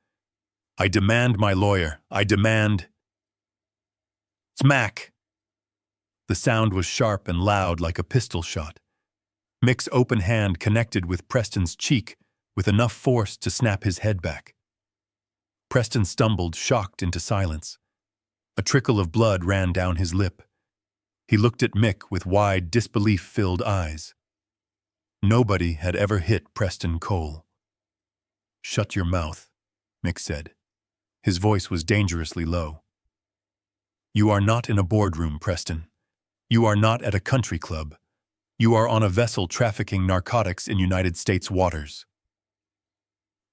"I demand my lawyer. I demand—" Smack! The sound was sharp and loud like a pistol shot. Mick's open hand connected with Preston's cheek with enough force to snap his head back. Preston stumbled, shocked, into silence. A trickle of blood ran down his lip. He looked at Mick with wide, disbelief-filled eyes. Nobody had ever hit Preston Cole. "Shut your mouth," Mick said. His voice was dangerously low. "You are not in a boardroom, Preston. You are not at a country club. You are on a vessel trafficking narcotics in United States waters."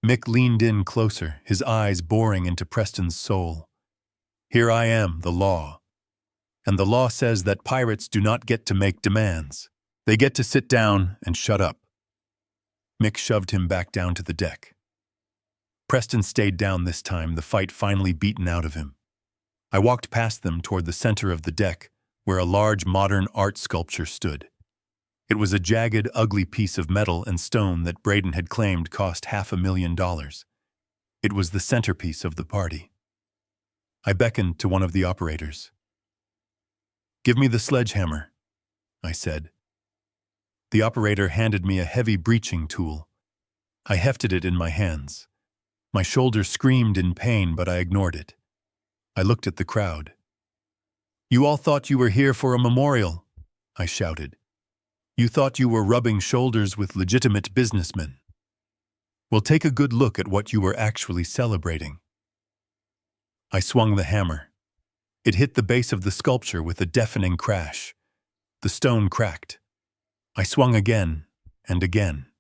Mick leaned in closer, his eyes boring into Preston's soul. "Here I am, the law. And the law says that pirates do not get to make demands. They get to sit down and shut up." Mick shoved him back down to the deck. Preston stayed down this time, the fight finally beaten out of him. I walked past them toward the center of the deck, where a large modern art sculpture stood. It was a jagged, ugly piece of metal and stone that Braden had claimed cost $500,000. It was the centerpiece of the party. I beckoned to one of the operators. "Give me the sledgehammer," I said. The operator handed me a heavy breaching tool. I hefted it in my hands. My shoulder screamed in pain, but I ignored it. I looked at the crowd. "You all thought you were here for a memorial," I shouted. "You thought you were rubbing shoulders with legitimate businessmen. Well, take a good look at what you were actually celebrating." I swung the hammer. It hit the base of the sculpture with a deafening crash. The stone cracked. I swung again and again.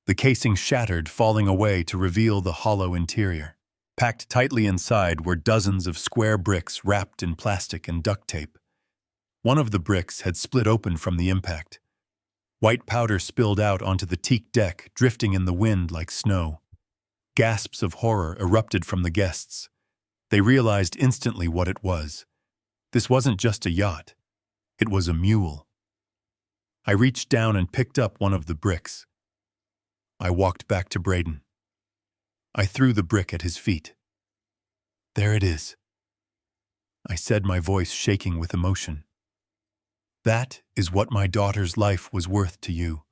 The casing shattered, falling away to reveal the hollow interior. Packed tightly inside were dozens of square bricks wrapped in plastic and duct tape. One of the bricks had split open from the impact. White powder spilled out onto the teak deck, drifting in the wind like snow. Gasps of horror erupted from the guests. They realized instantly what it was. This wasn't just a yacht. It was a mule. I reached down and picked up one of the bricks. I walked back to Braden. I threw the brick at his feet. "There it is," I said, my voice shaking with emotion. "That is what my daughter's life was worth to you.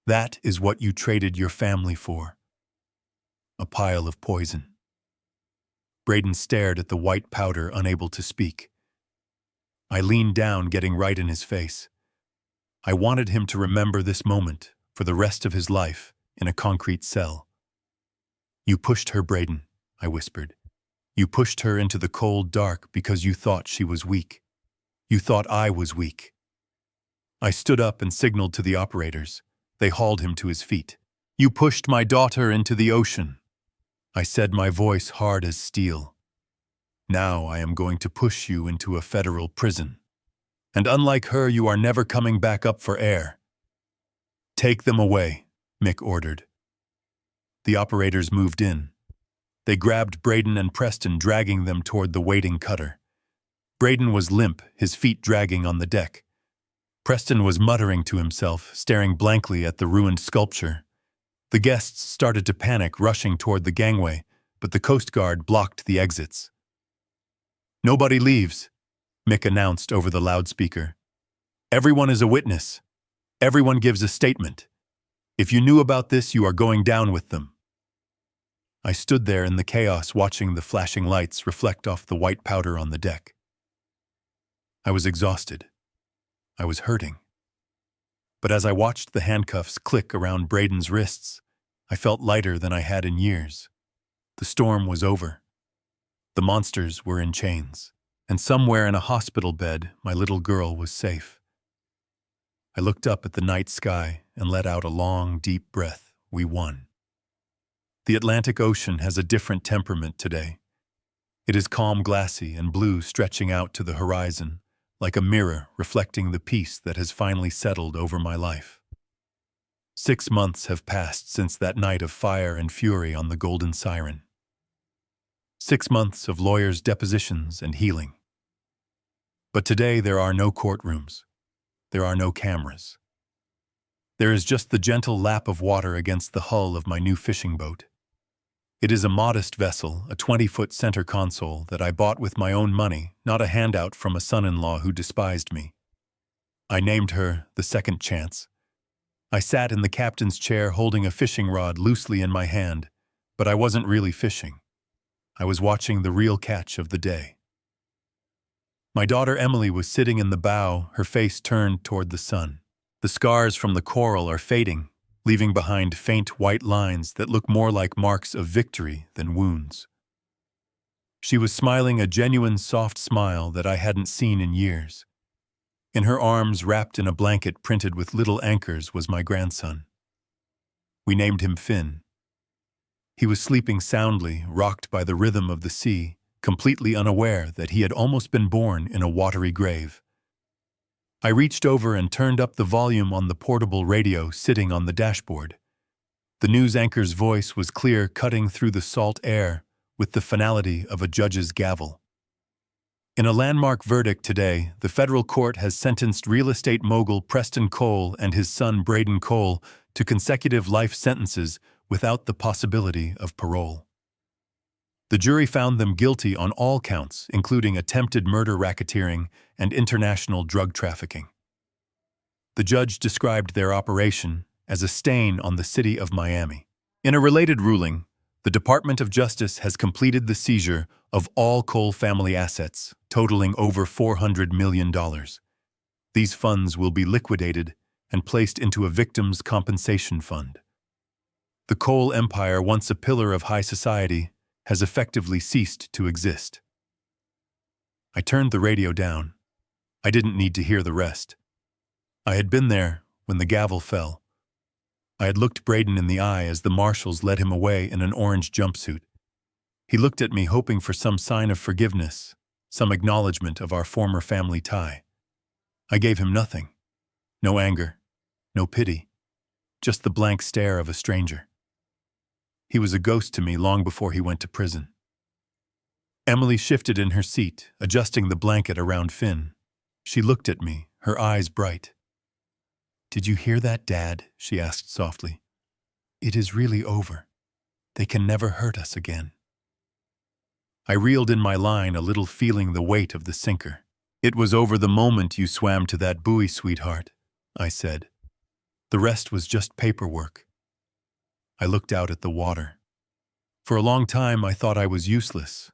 That is what you traded your family for. A pile of poison." Braden stared at the white powder, unable to speak. I leaned down, getting right in his face. I wanted him to remember this moment for the rest of his life in a concrete cell. "You pushed her, Braden," I whispered. "You pushed her into the cold dark because you thought she was weak. You thought I was weak." I stood up and signaled to the operators. They hauled him to his feet. "You pushed my daughter into the ocean," I said, my voice hard as steel. "Now I am going to push you into a federal prison. And unlike her, you are never coming back up for air." "Take them away," Mick ordered. The operators moved in. They grabbed Braden and Preston, dragging them toward the waiting cutter. Braden was limp, his feet dragging on the deck. Preston was muttering to himself, staring blankly at the ruined sculpture. The guests started to panic, rushing toward the gangway, but the Coast Guard blocked the exits. "Nobody leaves," Mick announced over the loudspeaker. "Everyone is a witness. Everyone gives a statement. If you knew about this, you are going down with them." I stood there in the chaos, watching the flashing lights reflect off the white powder on the deck. I was exhausted. I was hurting. But as I watched the handcuffs click around Braden's wrists, I felt lighter than I had in years. The storm was over. The monsters were in chains, and somewhere in a hospital bed, my little girl was safe. I looked up at the night sky and let out a long, deep breath. We won. The Atlantic Ocean has a different temperament today. It is calm, glassy, and blue, stretching out to the horizon, like a mirror reflecting the peace that has finally settled over my life. 6 months have passed since that night of fire and fury on the Golden Siren. 6 months of lawyers' depositions and healing. But today there are no courtrooms. There are no cameras. There is just the gentle lap of water against the hull of my new fishing boat. It is a modest vessel, a 20-foot center console that I bought with my own money, not a handout from a son-in-law who despised me. I named her the Second Chance. I sat in the captain's chair holding a fishing rod loosely in my hand, but I wasn't really fishing. I was watching the real catch of the day. My daughter Emily was sitting in the bow, her face turned toward the sun. The scars from the coral are fading, leaving behind faint white lines that look more like marks of victory than wounds. She was smiling a genuine soft smile that I hadn't seen in years. In her arms, wrapped in a blanket printed with little anchors, was my grandson. We named him Finn. He was sleeping soundly, rocked by the rhythm of the sea, completely unaware that he had almost been born in a watery grave. I reached over and turned up the volume on the portable radio sitting on the dashboard. The news anchor's voice was clear, cutting through the salt air with the finality of a judge's gavel. In a landmark verdict today, the federal court has sentenced real estate mogul Preston Cole and his son Braden Cole to consecutive life sentences without the possibility of parole. The jury found them guilty on all counts, including attempted murder, racketeering, and international drug trafficking. The judge described their operation as a stain on the city of Miami. In a related ruling, the Department of Justice has completed the seizure of all Cole family assets, totaling over $400 million. These funds will be liquidated and placed into a victims' compensation fund. The Cole empire, once a pillar of high society, has effectively ceased to exist. I turned the radio down. I didn't need to hear the rest. I had been there when the gavel fell. I had looked Braden in the eye as the marshals led him away in an orange jumpsuit. He looked at me, hoping for some sign of forgiveness, some acknowledgement of our former family tie. I gave him nothing. No anger, no pity, just the blank stare of a stranger. He was a ghost to me long before he went to prison. Emily shifted in her seat, adjusting the blanket around Finn. She looked at me, her eyes bright. "Did you hear that, Dad?" she asked softly. "It is really over. They can never hurt us again." I reeled in my line, a little feeling the weight of the sinker. "It was over the moment you swam to that buoy, sweetheart," I said. "The rest was just paperwork." I looked out at the water. For a long time, I thought I was useless.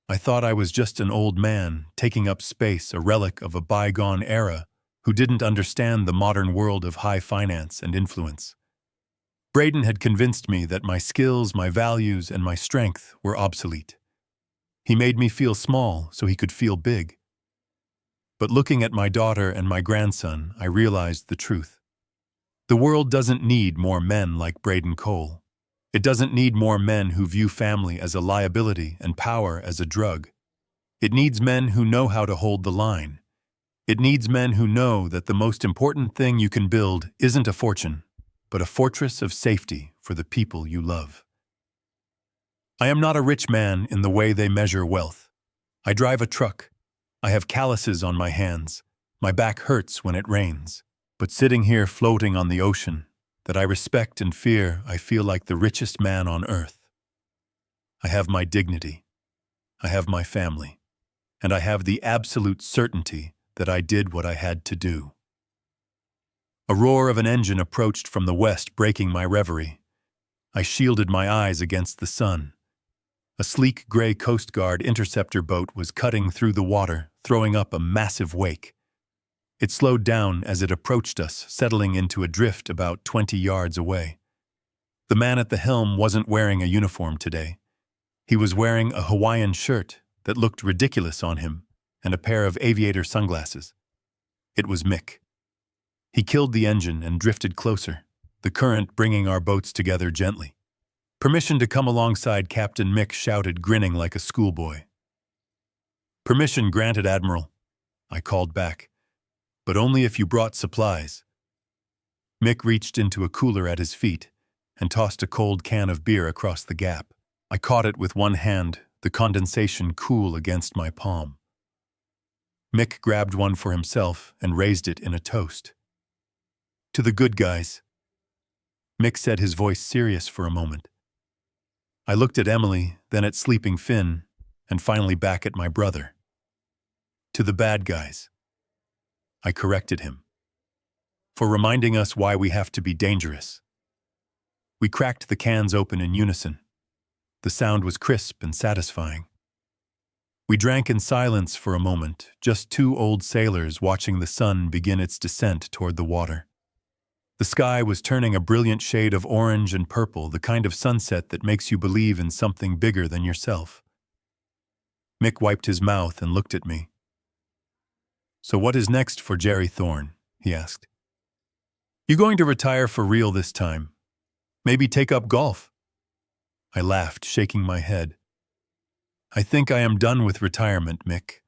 I thought I was just an old man, taking up space, a relic of a bygone era, who didn't understand the modern world of high finance and influence. Braden had convinced me that my skills, my values, and my strength were obsolete. He made me feel small so he could feel big. But looking at my daughter and my grandson, I realized the truth. The world doesn't need more men like Braden Cole. It doesn't need more men who view family as a liability and power as a drug. It needs men who know how to hold the line. It needs men who know that the most important thing you can build isn't a fortune, but a fortress of safety for the people you love. I am not a rich man in the way they measure wealth. I drive a truck. I have calluses on my hands. My back hurts when it rains. But sitting here floating on the ocean, that I respect and fear, I feel like the richest man on earth. I have my dignity. I have my family. And I have the absolute certainty that I did what I had to do. A roar of an engine approached from the west, breaking my reverie. I shielded my eyes against the sun. A sleek gray Coast Guard interceptor boat was cutting through the water, throwing up a massive wake. It slowed down as it approached us, settling into a drift about 20 yards away. The man at the helm wasn't wearing a uniform today. He was wearing a Hawaiian shirt that looked ridiculous on him and a pair of aviator sunglasses. It was Mick. He killed the engine and drifted closer, the current bringing our boats together gently. "Permission to come alongside," Captain Mick shouted, grinning like a schoolboy. "Permission granted, Admiral," I called back, "but only if you brought supplies." Mick reached into a cooler at his feet and tossed a cold can of beer across the gap. I caught it with one hand, the condensation cool against my palm. Mick grabbed one for himself and raised it in a toast. "To the good guys." Mick said, his voice serious for a moment. I looked at Emily, then at sleeping Finn, and finally back at my brother. "To the bad guys." I corrected him, for reminding us why we have to be dangerous. We cracked the cans open in unison. The sound was crisp and satisfying. We drank in silence for a moment, just two old sailors watching the sun begin its descent toward the water. The sky was turning a brilliant shade of orange and purple, the kind of sunset that makes you believe in something bigger than yourself. Mick wiped his mouth and looked at me. "So what is next for Jerry Thorne?" he asked. "You going to retire for real this time? Maybe take up golf?" I laughed, shaking my head. "I think I am done with retirement, Mick."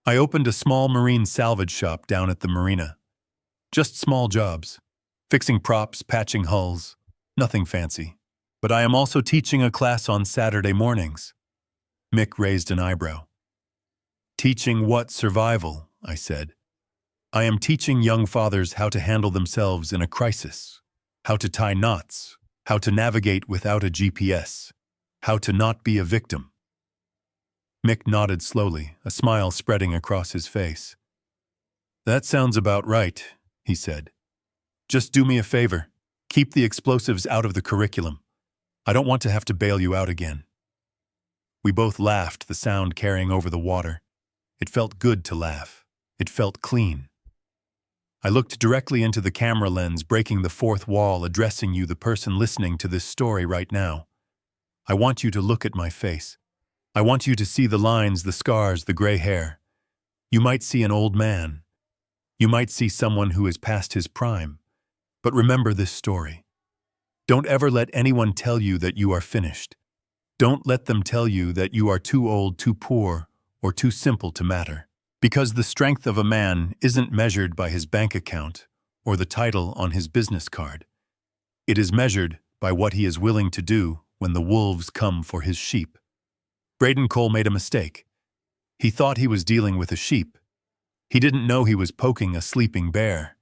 I opened a small marine salvage shop down at the marina. Just small jobs, fixing props, patching hulls, nothing fancy. But I am also teaching a class on Saturday mornings. Mick raised an eyebrow. "Teaching what survival?" I said. "I am teaching young fathers how to handle themselves in a crisis, how to tie knots, how to navigate without a GPS, how to not be a victim." Mick nodded slowly, a smile spreading across his face. "That sounds about right," he said. "Just do me a favor. Keep the explosives out of the curriculum. I don't want to have to bail you out again." We both laughed, the sound carrying over the water. It felt good to laugh. It felt clean. I looked directly into the camera lens, breaking the fourth wall, addressing you, the person listening to this story right now. I want you to look at my face. I want you to see the lines, the scars, the gray hair. You might see an old man. You might see someone who is past his prime. But remember this story. Don't ever let anyone tell you that you are finished. Don't let them tell you that you are too old, too poor, or too simple to matter. Because the strength of a man isn't measured by his bank account or the title on his business card. It is measured by what he is willing to do when the wolves come for his sheep. Braden Cole made a mistake. He thought he was dealing with a sheep. He didn't know he was poking a sleeping bear.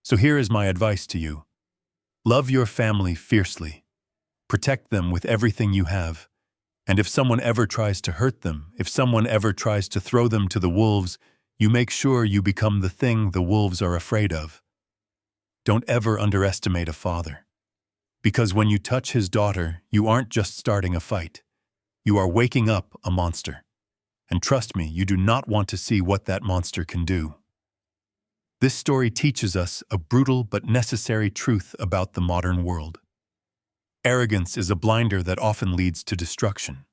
So here is my advice to you. Love your family fiercely. Protect them with everything you have. And if someone ever tries to hurt them, if someone ever tries to throw them to the wolves, you make sure you become the thing the wolves are afraid of. Don't ever underestimate a father. Because when you touch his daughter, you aren't just starting a fight. You are waking up a monster. And trust me, you do not want to see what that monster can do. This story teaches us a brutal but necessary truth about the modern world. Arrogance is a blinder that often leads to destruction.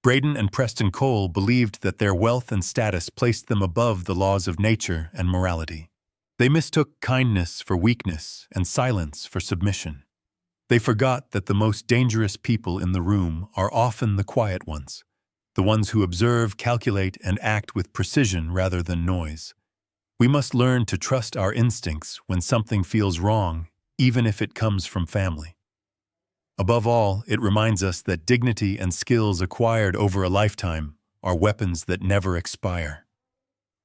Braden and Preston Cole believed that their wealth and status placed them above the laws of nature and morality. They mistook kindness for weakness and silence for submission. They forgot that the most dangerous people in the room are often the quiet ones, the ones who observe, calculate, and act with precision rather than noise. We must learn to trust our instincts when something feels wrong, even if it comes from family. Above all, it reminds us that dignity and skills acquired over a lifetime are weapons that never expire.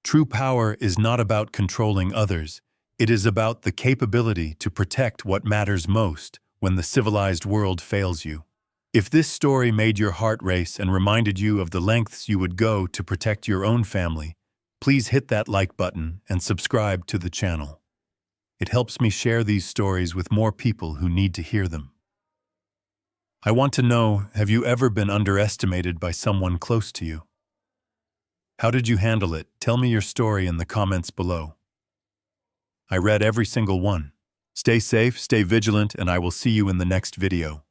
True power is not about controlling others. It is about the capability to protect what matters most when the civilized world fails you. If this story made your heart race and reminded you of the lengths you would go to protect your own family, please hit that like button and subscribe to the channel. It helps me share these stories with more people who need to hear them. I want to know, have you ever been underestimated by someone close to you? How did you handle it? Tell me your story in the comments below. I read every single one. Stay safe, stay vigilant, and I will see you in the next video.